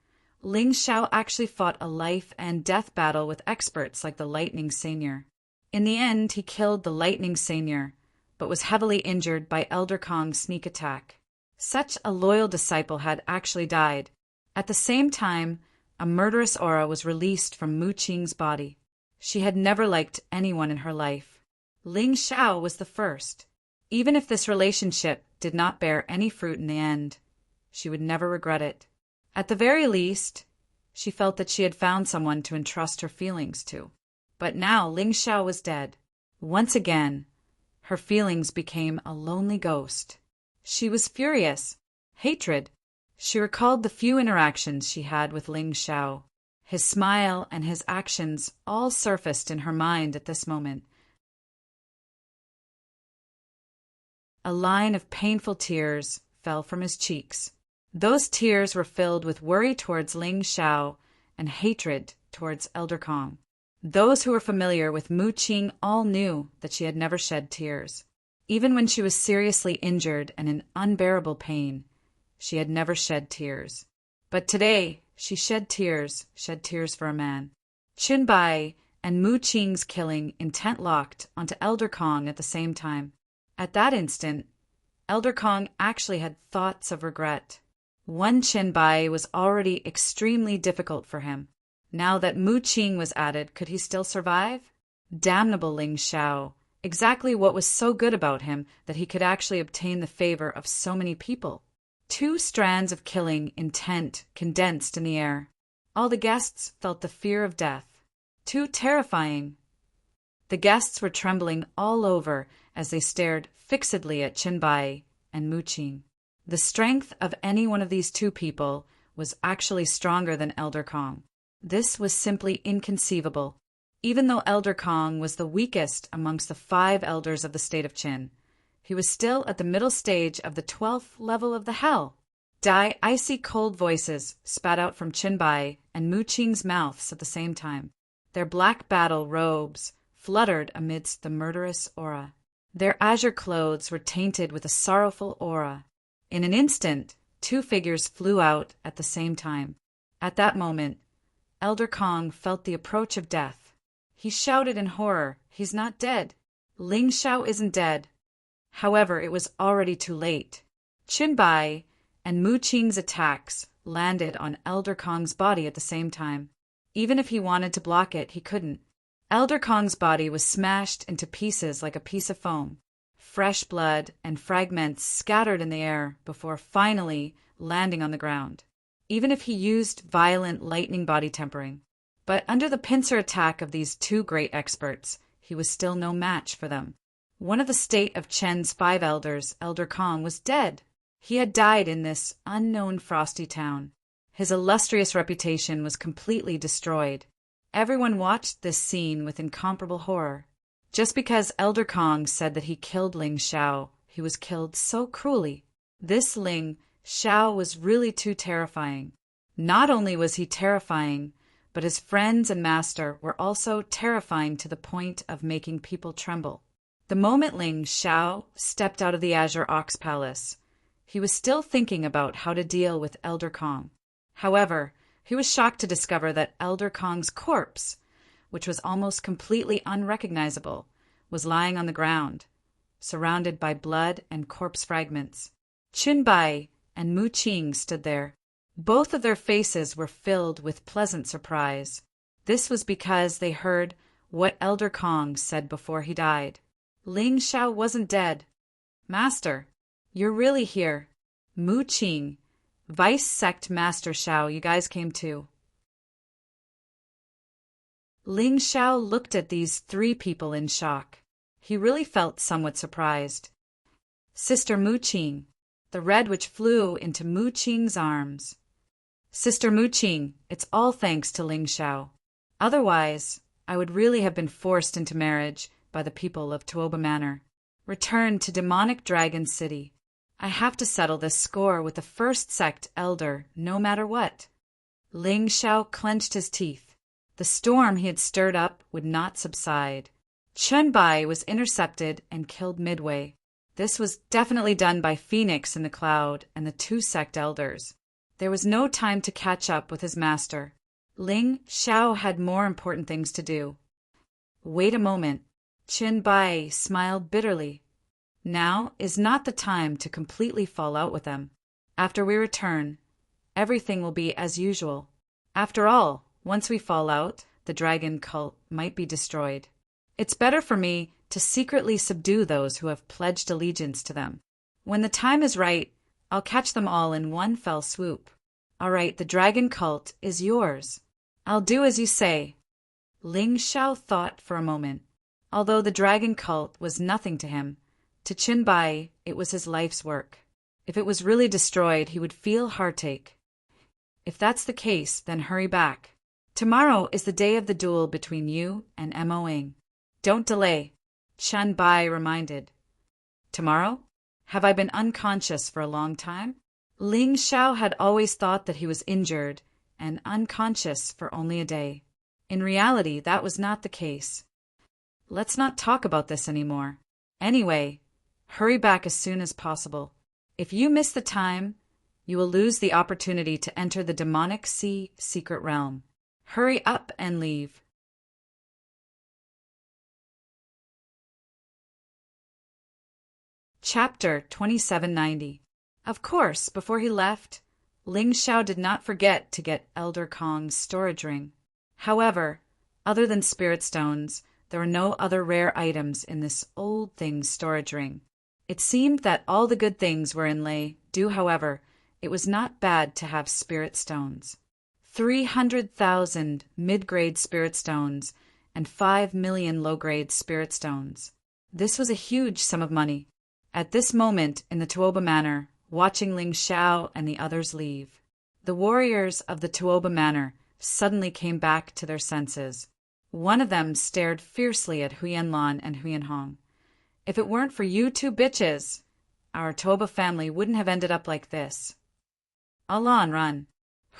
Ling Xiao actually fought a life and death battle with experts like the Lightning Senior. In the end, he killed the Lightning Senior, but was heavily injured by Elder Kong's sneak attack. Such a loyal disciple had actually died. At the same time, a murderous aura was released from Mu Qing's body. She had never liked anyone in her life. Ling Xiao was the first. Even if this relationship did not bear any fruit in the end, she would never regret it. At the very least, she felt that she had found someone to entrust her feelings to. But now Ling Xiao was dead. Once again, her feelings became a lonely ghost. She was furious. Hatred. She recalled the few interactions she had with Ling Xiao. His smile and his actions all surfaced in her mind at this moment. A line of painful tears fell from his cheeks. Those tears were filled with worry towards Ling Xiao and hatred towards Elder Kong. Those who were familiar with Mu Qing all knew that she had never shed tears. Even when she was seriously injured and in unbearable pain, she had never shed tears. But today, she shed tears for a man. Qin Bai and Mu Qing's killing intent locked onto Elder Kong at the same time. At that instant, Elder Kong actually had thoughts of regret. One Qin Bai was already extremely difficult for him. Now that Mu Qing was added, could he still survive? Damnable Ling Xiao. Exactly what was so good about him that he could actually obtain the favor of so many people. 2 strands of killing intent condensed in the air. All the guests felt the fear of death. Too terrifying. The guests were trembling all over as they stared fixedly at Qin Bai and Mu Qing. The strength of any one of these 2 people was actually stronger than Elder Kong. This was simply inconceivable. Even though Elder Kong was the weakest amongst the 5 elders of the state of Qin, he was still at the middle stage of the 12th level of the hell. Icy cold voices spat out from Qin Bai and Mu Qing's mouths at the same time. Their black battle robes fluttered amidst the murderous aura. Their azure clothes were tainted with a sorrowful aura. In an instant, 2 figures flew out at the same time. At that moment, Elder Kong felt the approach of death. He shouted in horror, "He's not dead! Ling Xiao isn't dead!" However, it was already too late. Qin Bai and Mu Qing's attacks landed on Elder Kong's body at the same time. Even if he wanted to block it, he couldn't. Elder Kong's body was smashed into pieces like a piece of foam. Fresh blood and fragments scattered in the air before finally landing on the ground. Even if he used violent lightning body tempering. But under the pincer attack of these two great experts, he was still no match for them. One of the state of Chen's 5 elders, Elder Kong, was dead. He had died in this unknown frosty town. His illustrious reputation was completely destroyed. Everyone watched this scene with incomparable horror. Just because Elder Kong said that he killed Ling Xiao, he was killed so cruelly. This Ling Xiao was really too terrifying. Not only was he terrifying, but his friends and master were also terrifying to the point of making people tremble. The moment Ling Xiao stepped out of the Azure Ox Palace, he was still thinking about how to deal with Elder Kong. However, he was shocked to discover that Elder Kong's corpse, which was almost completely unrecognizable, was lying on the ground, surrounded by blood and corpse fragments. Qin Bai and Mu Qing stood there. Both of their faces were filled with pleasant surprise. This was because they heard what Elder Kong said before he died. Ling Xiao wasn't dead. "Master, you're really here." Mu Qing, Vice Sect Master Xiao, you guys came too. Ling Xiao looked at these 3 people in shock. He really felt somewhat surprised. Sister Mu Qing, the red witch flew into Mu Qing's arms. "Sister Mu Qing, it's all thanks to Ling Xiao. Otherwise, I would really have been forced into marriage by the people of Tuoba Manor. Returned to demonic Dragon City. I have to settle this score with the first sect elder, no matter what." Ling Xiao clenched his teeth. The storm he had stirred up would not subside. Qin Bai was intercepted and killed midway. This was definitely done by Phoenix in the Cloud and the 2 sect elders. There was no time to catch up with his master. Ling Xiao had more important things to do. Wait a moment. Qin Bai smiled bitterly. Now is not the time to completely fall out with them. After we return, everything will be as usual. After all, once we fall out, the dragon cult might be destroyed. It's better for me to secretly subdue those who have pledged allegiance to them. When the time is right, I'll catch them all in one fell swoop. All right, the dragon cult is yours. I'll do as you say. Ling Xiao thought for a moment. Although the dragon cult was nothing to him, to Qin Bai it was his life's work. If it was really destroyed, he would feel heartache. If that's the case, then hurry back. Tomorrow is the day of the duel between you and Mo Ing. Don't delay, Qin Bai reminded. Tomorrow? Have I been unconscious for a long time? Ling Xiao had always thought that he was injured and unconscious for only a day. In reality, that was not the case. Let's not talk about this anymore. Anyway, hurry back as soon as possible. If you miss the time, you will lose the opportunity to enter the demonic sea secret realm. Hurry up and leave. Chapter 2790. Of course, before he left, Ling Xiao did not forget to get Elder Kong's storage ring. However, other than spirit stones, there were no other rare items in this old thing's storage ring. It seemed that all the good things were inlay due, however, it was not bad to have spirit stones. 300,000 mid-grade spirit stones and 5 million low-grade spirit stones. This was a huge sum of money. At this moment in the Tuoba Manor, watching Ling Xiao and the others leave, the warriors of the Tuoba Manor suddenly came back to their senses. One of them stared fiercely at Huyan Lan and Huyan Hong. If it weren't for you 2 bitches, our Tuoba family wouldn't have ended up like this. Alan, run.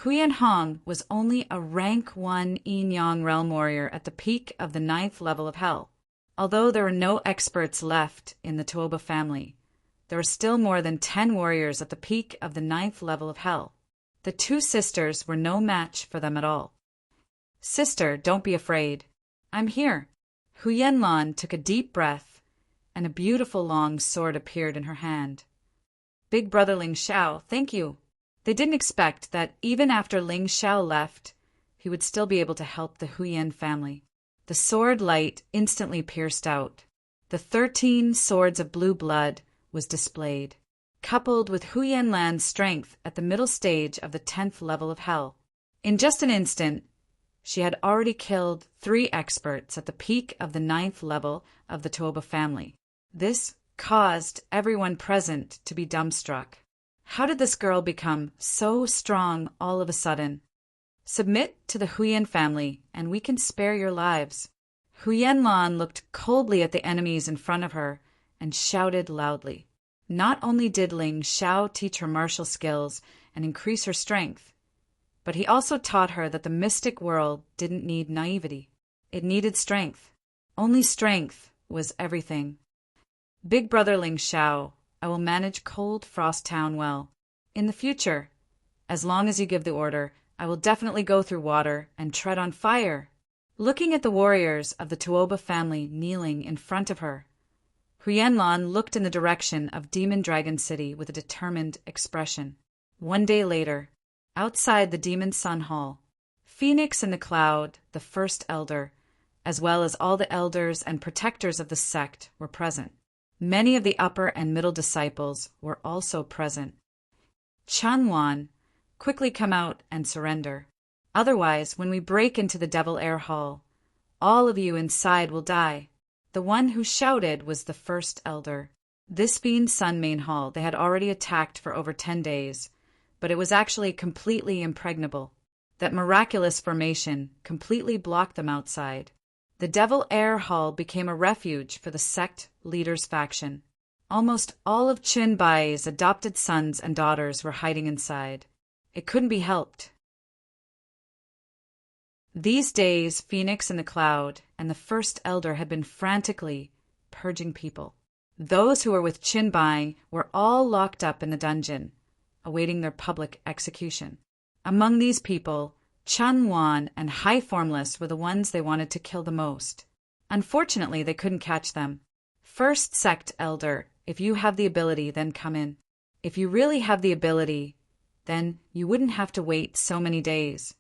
Huyan Hong was only a rank 1 Yin-Yang realm warrior at the peak of the 9th level of hell. Although there were no experts left in the Tuoba family, there were still more than 10 warriors at the peak of the 9th level of hell. The 2 sisters were no match for them at all. Sister, don't be afraid. I'm here. Hu Yanlan took a deep breath, and a beautiful long sword appeared in her hand. Big brother Ling Xiao, thank you. They didn't expect that even after Ling Xiao left, he would still be able to help the Huyan family. The sword light instantly pierced out. The 13 swords of blue blood was displayed, coupled with Hu Yanlan's strength at the middle stage of the 10th level of hell. In just an instant, she had already killed 3 experts at the peak of the 9th level of the Tuoba family. This caused everyone present to be dumbstruck. How did this girl become so strong all of a sudden? Submit to the Huyan family, and we can spare your lives. Hu Yanlan looked coldly at the enemies in front of her and shouted loudly. Not only did Ling Xiao teach her martial skills and increase her strength, but he also taught her that the mystic world didn't need naivety. It needed strength. Only strength was everything. Big brother Ling Xiao, I will manage Cold Frost Town well. In the future, as long as you give the order, I will definitely go through water and tread on fire. Looking at the warriors of the Tuoba family kneeling in front of her, Hu Yanlan looked in the direction of Demon Dragon City with a determined expression. One day later, outside the Demon Sun Hall, Phoenix in the Cloud, the first elder, as well as all the elders and protectors of the sect, were present. Many of the upper and middle disciples were also present. Chanwan, quickly come out and surrender. Otherwise, when we break into the Devil Air Hall, all of you inside will die. The one who shouted was the first elder. This Fiend Sun main hall they had already attacked for over 10 days, but it was actually completely impregnable. That miraculous formation completely blocked them outside. The Devil Air Hall became a refuge for the sect leader's faction. Almost all of Qinbai's adopted sons and daughters were hiding inside. It couldn't be helped. These days, Phoenix in the Cloud and the First Elder had been frantically purging people. Those who were with Qinbai were all locked up in the dungeon, awaiting their public execution. Among these people, Chanwan and High Formless were the ones they wanted to kill the most. Unfortunately, they couldn't catch them. First Sect Elder, if you have the ability, then come in. If you really have the ability, then you wouldn't have to wait so many days.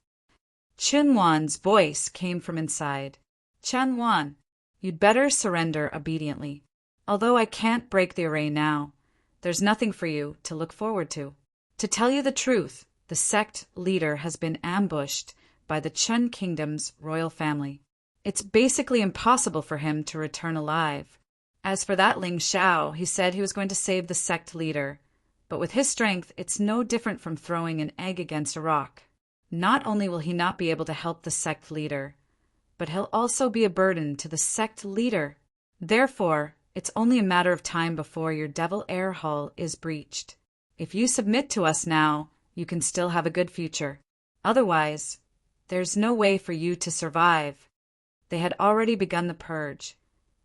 Chunwan's voice came from inside. Chanwan, you'd better surrender obediently. Although I can't break the array now, there's nothing for you to look forward to. To tell you the truth, the sect leader has been ambushed by the Chun Kingdom's royal family. It's basically impossible for him to return alive. As for that Ling Xiao, he said he was going to save the sect leader, but with his strength, it's no different from throwing an egg against a rock. Not only will he not be able to help the sect leader, but he'll also be a burden to the sect leader. Therefore, it's only a matter of time before your Devil Air Hall is breached. If you submit to us now, you can still have a good future. Otherwise, there's no way for you to survive. They had already begun the purge,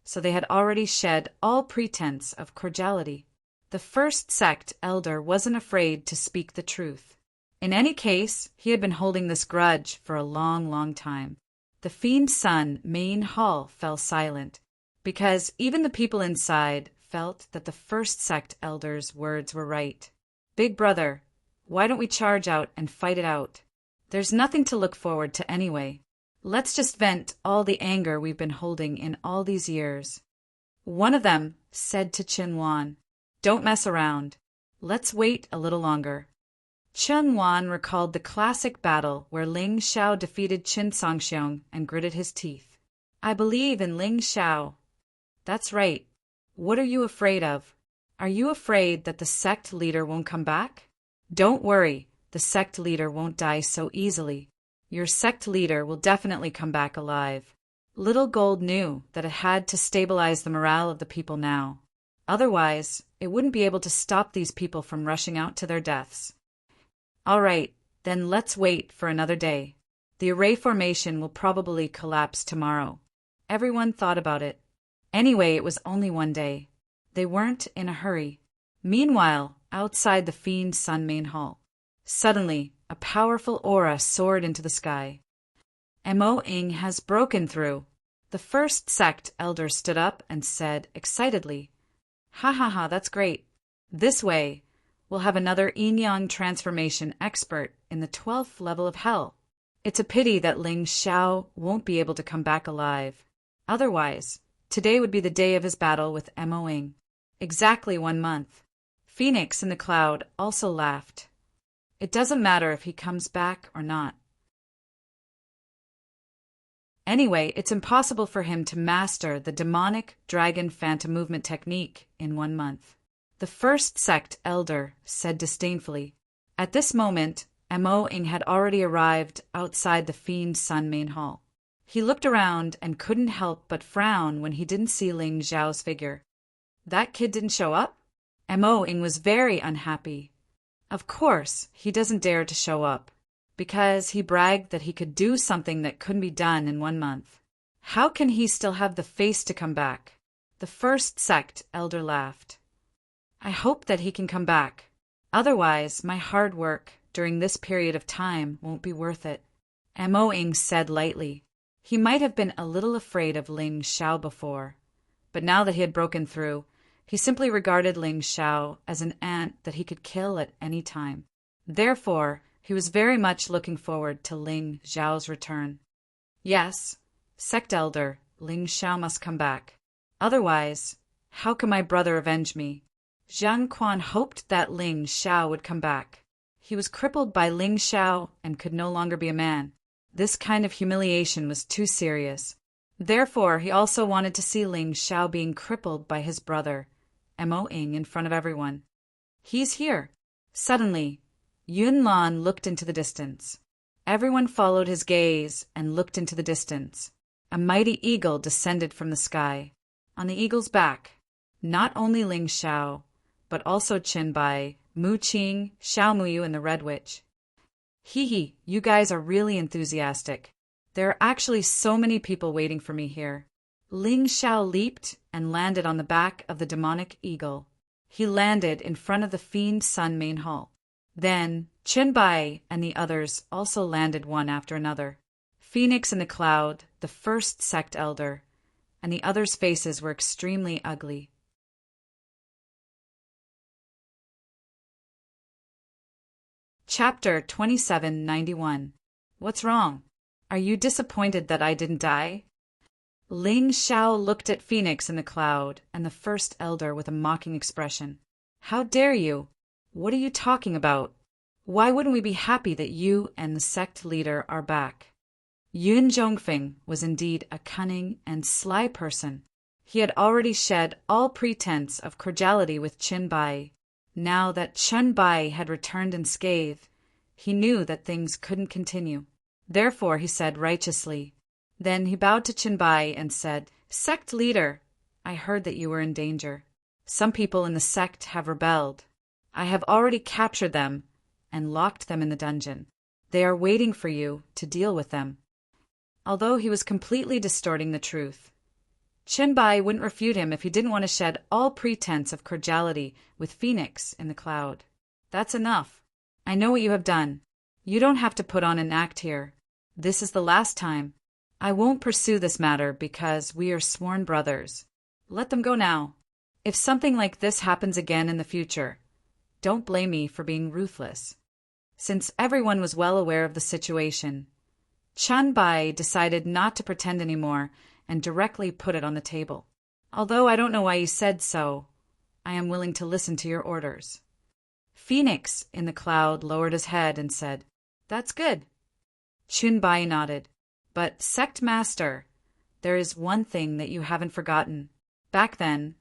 so they had already shed all pretense of cordiality. The first sect elder wasn't afraid to speak the truth. In any case, he had been holding this grudge for a long, long time. The Fiend Sun main hall fell silent, because even the people inside felt that the first sect elder's words were right. Big brother, why don't we charge out and fight it out? There's nothing to look forward to anyway. Let's just vent all the anger we've been holding in all these years. One of them said to Qinwan, don't mess around. Let's wait a little longer. Qinwan recalled the classic battle where Ling Xiao defeated Qin Songxiong and gritted his teeth. I believe in Ling Xiao. That's right. What are you afraid of? Are you afraid that the sect leader won't come back? Don't worry, the sect leader won't die so easily. Your sect leader will definitely come back alive. Little Gold knew that it had to stabilize the morale of the people now. Otherwise, it wouldn't be able to stop these people from rushing out to their deaths. All right, then let's wait for another day. The array formation will probably collapse tomorrow. Everyone thought about it. Anyway, it was only one day. They weren't in a hurry. Meanwhile, outside the Fiend Sun main hall, suddenly, a powerful aura soared into the sky. Mo-ing has broken through. The first sect elder stood up and said excitedly, "Ha ha ha, that's great. This way, we'll have another yin-yang transformation expert in the 12th level of hell. It's a pity that Ling Xiao won't be able to come back alive. Otherwise, today would be the day of his battle with Mo-ing. Exactly 1 month." Phoenix in the cloud also laughed. "It doesn't matter if he comes back or not. Anyway, it's impossible for him to master the demonic dragon phantom movement technique in 1 month." The first sect elder said disdainfully. At this moment, Mo-ing had already arrived outside the Fiend Sun main hall. He looked around and couldn't help but frown when he didn't see Ling Xiao's figure. That kid didn't show up? Mo-ing was very unhappy. Of course, he doesn't dare to show up, because he bragged that he could do something that couldn't be done in 1 month. How can he still have the face to come back? The first sect elder laughed. "I hope that he can come back. Otherwise, my hard work during this period of time won't be worth it," Mo-ing said lightly. He might have been a little afraid of Ling Xiao before, but now that he had broken through, he simply regarded Ling Xiao as an ant that he could kill at any time. Therefore, he was very much looking forward to Ling Xiao's return. "Yes, sect elder, Ling Xiao must come back. Otherwise, how can my brother avenge me?" Zhang Quan hoped that Ling Xiao would come back. He was crippled by Ling Xiao and could no longer be a man. This kind of humiliation was too serious. Therefore, he also wanted to see Ling Xiao being crippled by his brother, Mo-ing, in front of everyone. "He's here." Suddenly, Yun Lan looked into the distance. Everyone followed his gaze and looked into the distance. A mighty eagle descended from the sky. On the eagle's back, not only Ling Xiao, but also Qin Bai, Mu Qing, Xiao Muyu, and the Red Witch. "Hee, you guys are really enthusiastic. There are actually so many people waiting for me here." Ling Xiao leaped and landed on the back of the demonic eagle. He landed in front of the Fiend Sun main hall. Then Qin Bai and the others also landed one after another. Phoenix in the cloud, the first sect elder, and the others' faces were extremely ugly. Chapter 2791. What's wrong? Are you disappointed that I didn't die? Ling Xiao looked at Phoenix in the cloud and the first elder with a mocking expression. "How dare you? What are you talking about? Why wouldn't we be happy that you and the sect leader are back?" Yun Zhongfeng was indeed a cunning and sly person. He had already shed all pretense of cordiality with Qin Bai. Now that Qin Bai had returned unscathed, he knew that things couldn't continue. Therefore, he said righteously. Then he bowed to Qin Bai and said, "Sect leader, I heard that you were in danger. Some people in the sect have rebelled. I have already captured them and locked them in the dungeon. They are waiting for you to deal with them." Although he was completely distorting the truth, Qin Bai wouldn't refute him if he didn't want to shed all pretense of cordiality with Phoenix in the cloud. "That's enough. I know what you have done. You don't have to put on an act here. This is the last time. I won't pursue this matter because we are sworn brothers. Let them go now. If something like this happens again in the future, don't blame me for being ruthless." Since everyone was well aware of the situation, Qin Bai decided not to pretend anymore and directly put it on the table. "Although I don't know why you said so, I am willing to listen to your orders." Phoenix in the cloud lowered his head and said, "That's good." Qin Bai nodded. "But, Sect Master, there is one thing that you haven't forgotten. Back then,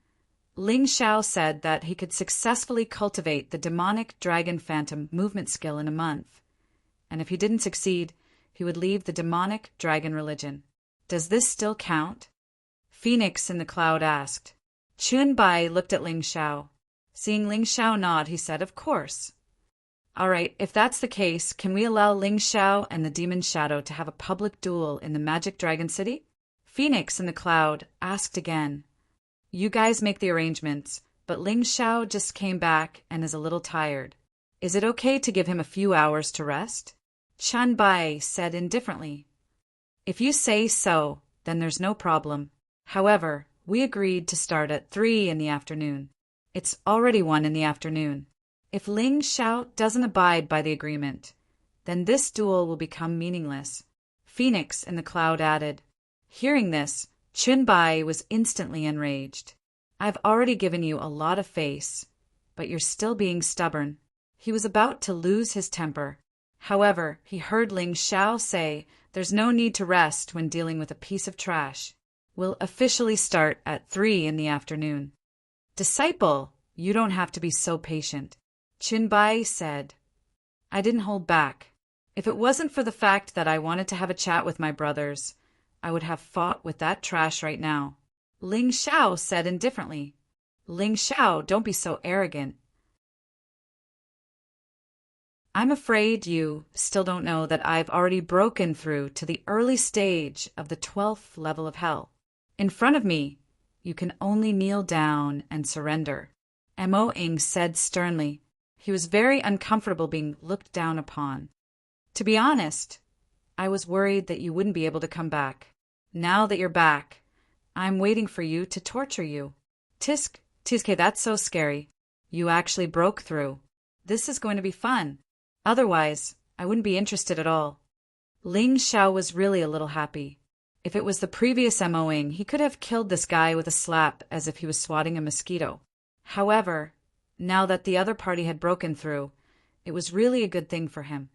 Ling Xiao said that he could successfully cultivate the demonic dragon phantom movement skill in a month, and if he didn't succeed, he would leave the demonic dragon religion. Does this still count?" Phoenix in the cloud asked. Qin Bai looked at Ling Xiao. Seeing Ling Xiao nod, he said, "Of course." "All right, if that's the case, can we allow Ling Xiao and the Demon Shadow to have a public duel in the Magic Dragon City?" Phoenix in the cloud asked again. "You guys make the arrangements, but Ling Xiao just came back and is a little tired. Is it okay to give him a few hours to rest?" Qin Bai said indifferently. If you say so, then there's no problem. However, we agreed to start at 3 in the afternoon. It's already 1 in the afternoon. If Ling Xiao doesn't abide by the agreement, then this duel will become meaningless. Phoenix in the Cloud added. Hearing this, Qin Bai was instantly enraged. I've already given you a lot of face, but you're still being stubborn. He was about to lose his temper. However, he heard Ling Xiao say there's no need to rest when dealing with a piece of trash. We'll officially start at 3 in the afternoon. Disciple, you don't have to be so patient, Qin Bai said. I didn't hold back. If it wasn't for the fact that I wanted to have a chat with my brothers, I would have fought with that trash right now. Ling Xiao said indifferently. Ling Xiao, don't be so arrogant. I'm afraid you still don't know that I've already broken through to the early stage of the 12th level of hell. In front of me, you can only kneel down and surrender, Mo Ing said sternly. He was very uncomfortable being looked down upon. To be honest, I was worried that you wouldn't be able to come back. Now that you're back, I'm waiting for you to torture you. Tiske, that's so scary. You actually broke through. This is going to be fun. Otherwise, I wouldn't be interested at all. Ling Xiao was really a little happy. If it was the previous Mo Ing, he could have killed this guy with a slap as if he was swatting a mosquito. However, now that the other party had broken through, it was really a good thing for him.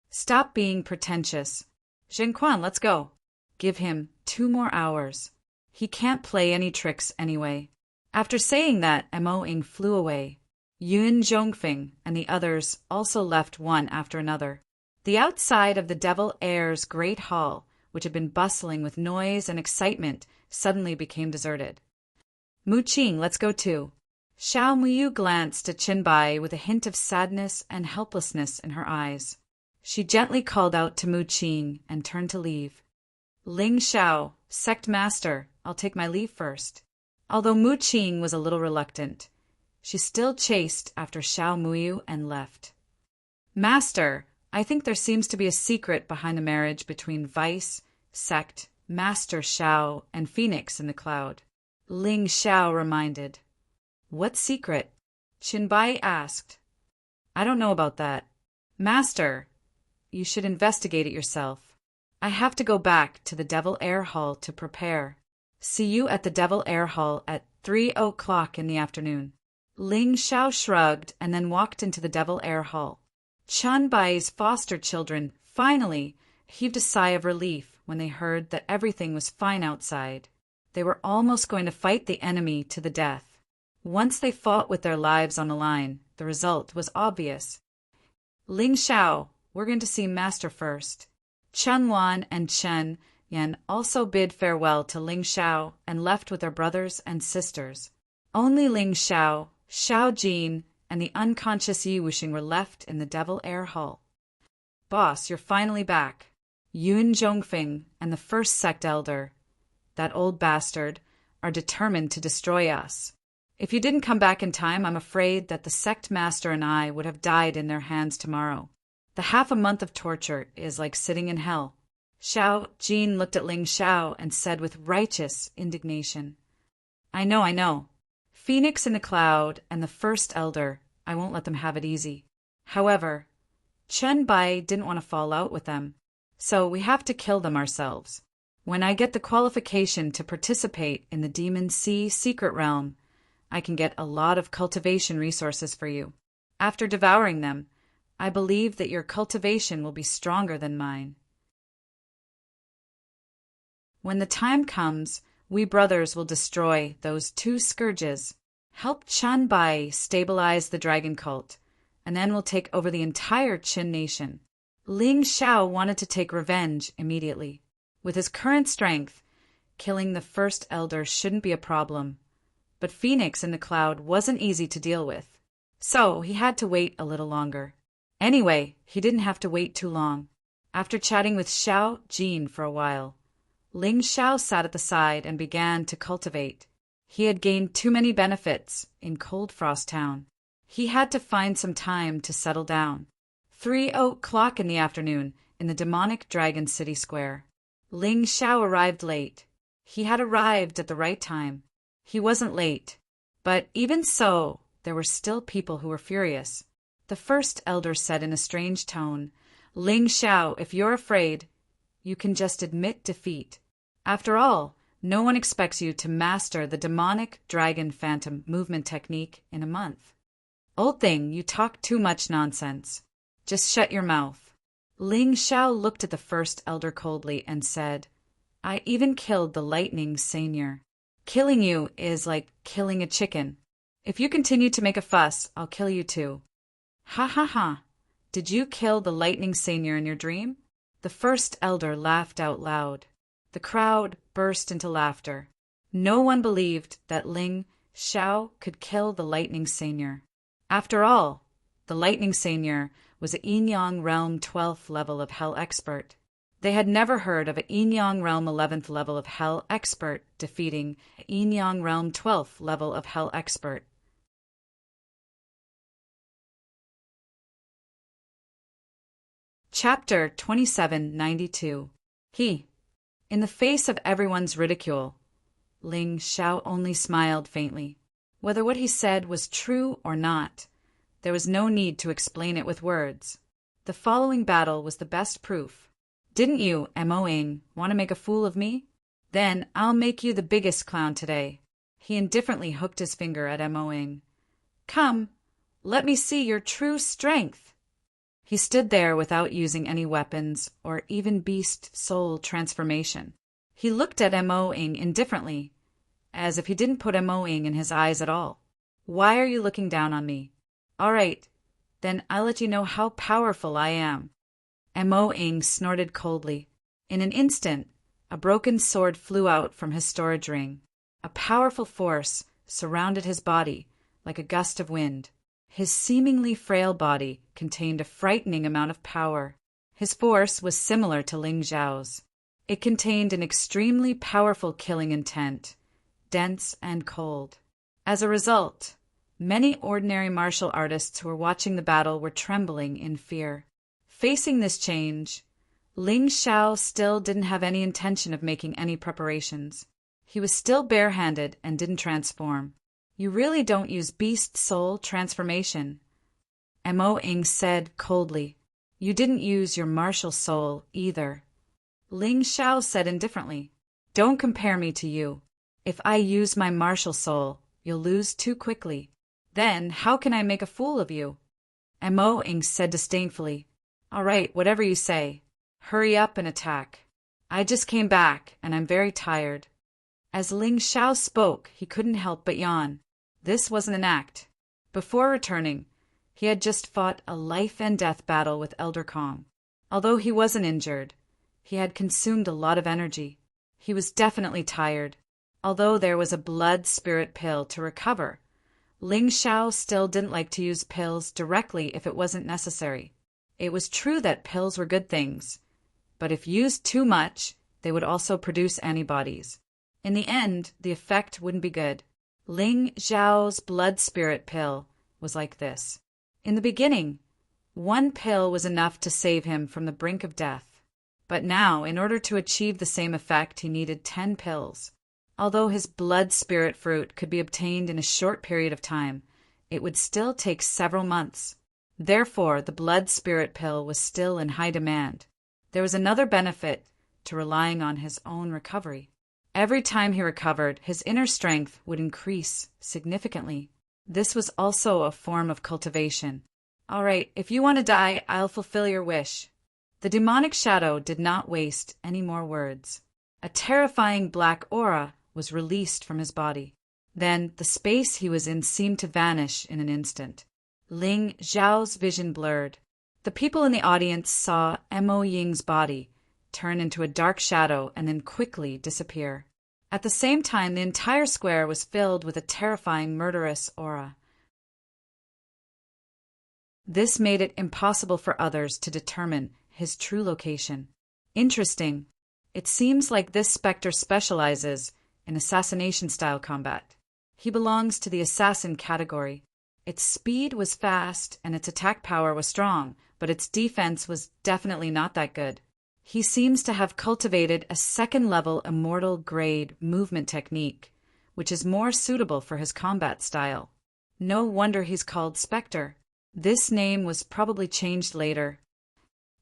Stop being pretentious. Zhengquan, let's go. Give him 2 more hours. He can't play any tricks anyway. After saying that, Mo Ing flew away. Yun Zhongfeng and the others also left one after another. The outside of the Devil Heir's great hall, which had been bustling with noise and excitement, suddenly became deserted. Mu Qing, let's go too. Xiao Muyu glanced at Qin Bai with a hint of sadness and helplessness in her eyes. She gently called out to Mu Qing and turned to leave. Ling Xiao, Sect Master, I'll take my leave first. Although Mu Qing was a little reluctant, she still chased after Xiao Muyu and left. Master, I think there seems to be a secret behind the marriage between Vice, Sect, Master Xiao, and Phoenix in the Cloud. Ling Xiao reminded. What secret? Qin Bai asked. I don't know about that. Master, you should investigate it yourself. I have to go back to the Devil Heir Hall to prepare. See you at the Devil Heir Hall at 3 o'clock in the afternoon. Ling Xiao shrugged and then walked into the Devil Heir Hall. Qin Bai's foster children finally heaved a sigh of relief when they heard that everything was fine outside. They were almost going to fight the enemy to the death. Once they fought with their lives on the line, the result was obvious. Ling Xiao, we're going to see Master first. Chen Wan and Chen Yan also bid farewell to Ling Xiao and left with their brothers and sisters. Only Ling Xiao, Xiao Jin, and the unconscious Yi Wuxing were left in the Devil Heir Hall. Boss, you're finally back. Yun Zhongfeng and the first sect elder, that old bastard, are determined to destroy us. If you didn't come back in time, I'm afraid that the sect master and I would have died in their hands tomorrow. The half a month of torture is like sitting in hell. Xiao Jin looked at Ling Xiao and said with righteous indignation, I know. Phoenix in the Cloud and the First Elder, I won't let them have it easy. However, Qin Bai didn't want to fall out with them, so we have to kill them ourselves. When I get the qualification to participate in the Demon Sea Secret Realm, I can get a lot of cultivation resources for you. After devouring them, I believe that your cultivation will be stronger than mine. When the time comes, we brothers will destroy those 2 scourges, help Qin Bai stabilize the dragon cult, and then we'll take over the entire Qin nation. Ling Xiao wanted to take revenge immediately. With his current strength, killing the First Elder shouldn't be a problem. But Phoenix in the Cloud wasn't easy to deal with, so he had to wait a little longer. Anyway, he didn't have to wait too long. After chatting with Xiao Jin for a while, Ling Xiao sat at the side and began to cultivate. He had gained too many benefits in Cold Frost Town. He had to find some time to settle down. 3 o'clock in the afternoon in the demonic Dragon City Square. Ling Xiao arrived late. He had arrived at the right time. He wasn't late. But even so, there were still people who were furious. The first elder said in a strange tone, "Ling Xiao, if you're afraid, you can just admit defeat. After all, no one expects you to master the demonic dragon phantom movement technique in a month. Old thing, you talk too much nonsense. Just shut your mouth." Ling Xiao looked at the first elder coldly and said, "I even killed the lightning seigneur. Killing you is like killing a chicken. If you continue to make a fuss, I'll kill you too." "Ha ha ha. Did you kill the lightning seigneur in your dream?" The first elder laughed out loud. The crowd burst into laughter. No one believed that Ling Xiao could kill the lightning seigneur. After all, the lightning seigneur was a Yin-Yang Realm 12th level of Hell expert. They had never heard of a Yin-Yang Realm 11th level of Hell expert defeating a Yin-Yang Realm 12th level of Hell expert. Chapter 2792. In the face of everyone's ridicule, Ling Xiao only smiled faintly. Whether what he said was true or not, there was no need to explain it with words. The following battle was the best proof. "Didn't you, Mo-ing, want to make a fool of me? Then I'll make you the biggest clown today." He indifferently hooked his finger at Mo-ing. "Come, let me see your true strength." He stood there without using any weapons or even beast soul transformation. He looked at Mo-ing indifferently, as if he didn't put Mo-ing in his eyes at all. "Why are you looking down on me? All right, then I'll let you know how powerful I am." Mo-ing snorted coldly. In an instant, a broken sword flew out from his storage ring. A powerful force surrounded his body like a gust of wind. His seemingly frail body contained a frightening amount of power. His force was similar to Ling Xiao's. It contained an extremely powerful killing intent, dense and cold. As a result, many ordinary martial artists who were watching the battle were trembling in fear. Facing this change, Ling Xiao still didn't have any intention of making any preparations. He was still barehanded and didn't transform. "You really don't use beast soul transformation," Mo-ing said coldly. "You didn't use your martial soul either." Ling Xiao said indifferently, "Don't compare me to you. If I use my martial soul, you'll lose too quickly. Then how can I make a fool of you?" Mo-ing said disdainfully, "All right, whatever you say. Hurry up and attack. I just came back, and I'm very tired." As Ling Xiao spoke, he couldn't help but yawn. This wasn't an act. Before returning, he had just fought a life-and-death battle with Elder Kong. Although he wasn't injured, he had consumed a lot of energy. He was definitely tired. Although there was a blood spirit pill to recover, Ling Xiao still didn't like to use pills directly if it wasn't necessary. It was true that pills were good things, but if used too much, they would also produce antibodies. In the end, the effect wouldn't be good. Ling Xiao's blood spirit pill was like this. In the beginning, one pill was enough to save him from the brink of death. But now, in order to achieve the same effect, he needed 10 pills. Although his blood spirit fruit could be obtained in a short period of time, it would still take several months. Therefore, the blood spirit pill was still in high demand. There was another benefit to relying on his own recovery. Every time he recovered, his inner strength would increase significantly. This was also a form of cultivation. "All right, if you want to die, I'll fulfill your wish." The demonic shadow did not waste any more words. A terrifying black aura was released from his body. Then the space he was in seemed to vanish in an instant. Ling Xiao's vision blurred. The people in the audience saw Mo-ying's body turn into a dark shadow and then quickly disappear. At the same time, the entire square was filled with a terrifying murderous aura. This made it impossible for others to determine his true location. Interesting. It seems like this specter specializes in assassination-style combat. He belongs to the assassin category. Its speed was fast and its attack power was strong, but its defense was definitely not that good. He seems to have cultivated a second-level immortal grade movement technique, which is more suitable for his combat style. No wonder he's called Spectre. This name was probably changed later.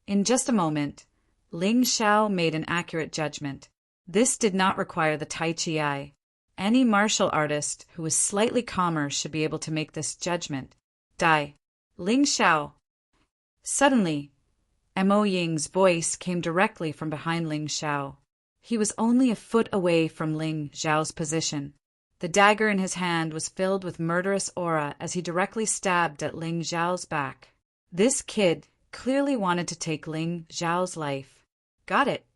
In just a moment, Ling Xiao made an accurate judgment. This did not require the Tai Chi eye. Any martial artist who was slightly calmer should be able to make this judgment. Die. Ling Xiao. Suddenly, Mo Ying's voice came directly from behind Ling Xiao. He was only a foot away from Ling Xiao's position. The dagger in his hand was filled with murderous aura as he directly stabbed at Ling Xiao's back. This kid clearly wanted to take Ling Xiao's life. Got it.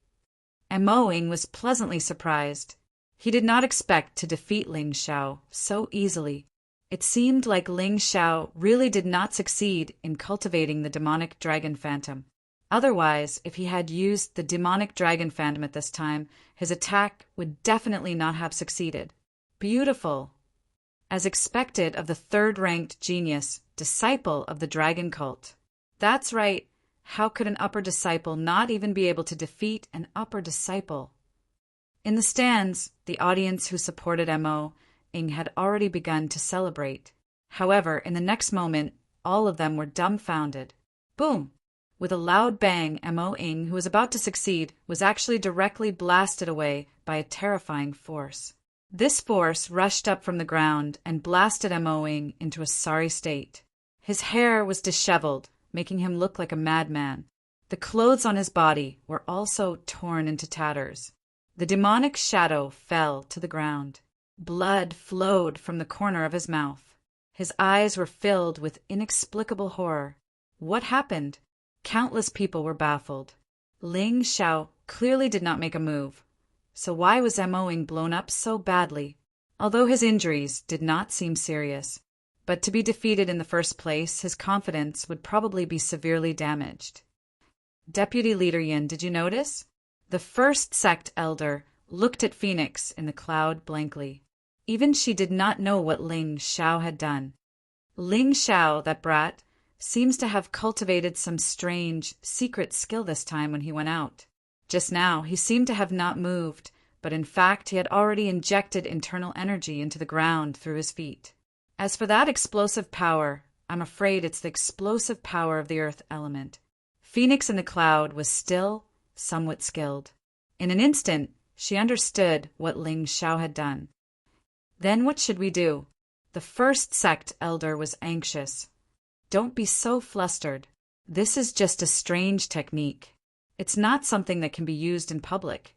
Mo Ying was pleasantly surprised. He did not expect to defeat Ling Xiao so easily. It seemed like Ling Xiao really did not succeed in cultivating the demonic dragon phantom. Otherwise, if he had used the demonic dragon phantom at this time, his attack would definitely not have succeeded. Beautiful. As expected of the third-ranked genius, disciple of the dragon cult. That's right. How could an upper disciple not even be able to defeat an upper disciple? In the stands, the audience who supported Mo Ying had already begun to celebrate. However, in the next moment, all of them were dumbfounded. Boom! With a loud bang, Mo Ying, who was about to succeed, was actually directly blasted away by a terrifying force. This force rushed up from the ground and blasted Mo Ying into a sorry state. His hair was disheveled, making him look like a madman. The clothes on his body were also torn into tatters. The demonic shadow fell to the ground. Blood flowed from the corner of his mouth. His eyes were filled with inexplicable horror. What happened? Countless people were baffled. Ling Xiao clearly did not make a move. So why was Mo Ying blown up so badly? Although his injuries did not seem serious. But to be defeated in the first place, his confidence would probably be severely damaged. Deputy Leader Yin, did you notice? The first sect elder looked at Phoenix in the cloud blankly. Even she did not know what Ling Xiao had done. Ling Xiao, that brat, seems to have cultivated some strange, secret skill this time when he went out. Just now, he seemed to have not moved, but in fact he had already injected internal energy into the ground through his feet. As for that explosive power, I'm afraid it's the explosive power of the earth element. Phoenix in the cloud was still somewhat skilled. In an instant, she understood what Ling Xiao had done. Then what should we do? The first sect elder was anxious. Don't be so flustered. This is just a strange technique. It's not something that can be used in public.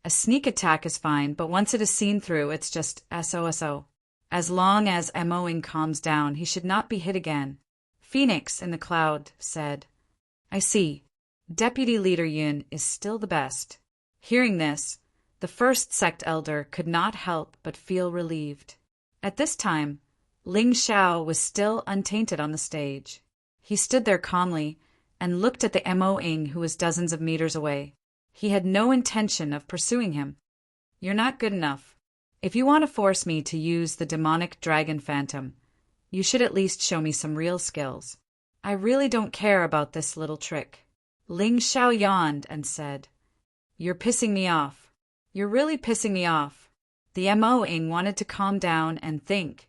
A sneak attack is fine, but once it is seen through, it's just SOSO. As long as Mo Ying calms down, he should not be hit again. Phoenix in the cloud said, I see. Deputy Leader Yun is still the best. Hearing this, the first sect elder could not help but feel relieved. At this time, Ling Xiao was still untainted on the stage. He stood there calmly and looked at the Mo Ying who was dozens of meters away. He had no intention of pursuing him. You're not good enough. If you want to force me to use the demonic dragon phantom, you should at least show me some real skills. I really don't care about this little trick. Ling Xiao yawned and said, You're pissing me off. You're really pissing me off. The Mo Ying wanted to calm down and think,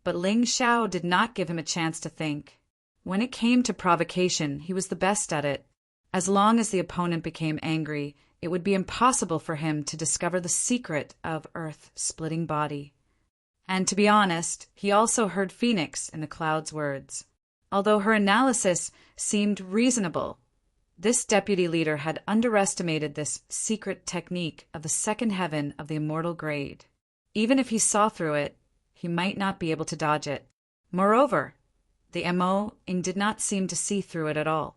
but Ling Xiao did not give him a chance to think. When it came to provocation, he was the best at it. As long as the opponent became angry, it would be impossible for him to discover the secret of earth-splitting body. And to be honest, he also heard Phoenix in the cloud's words. Although her analysis seemed reasonable, this deputy leader had underestimated this secret technique of the second heaven of the immortal grade. Even if he saw through it, he might not be able to dodge it. Moreover, the Mo Ying did not seem to see through it at all.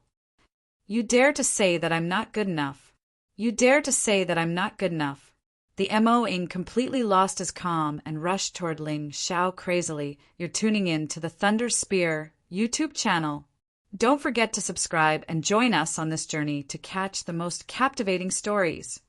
You dare to say that I'm not good enough. You dare to say that I'm not good enough. The Mo Ying completely lost his calm and rushed toward Ling Xiao crazily. You're tuning in to the Thunder Spear YouTube channel. Don't forget to subscribe and join us on this journey to catch the most captivating stories.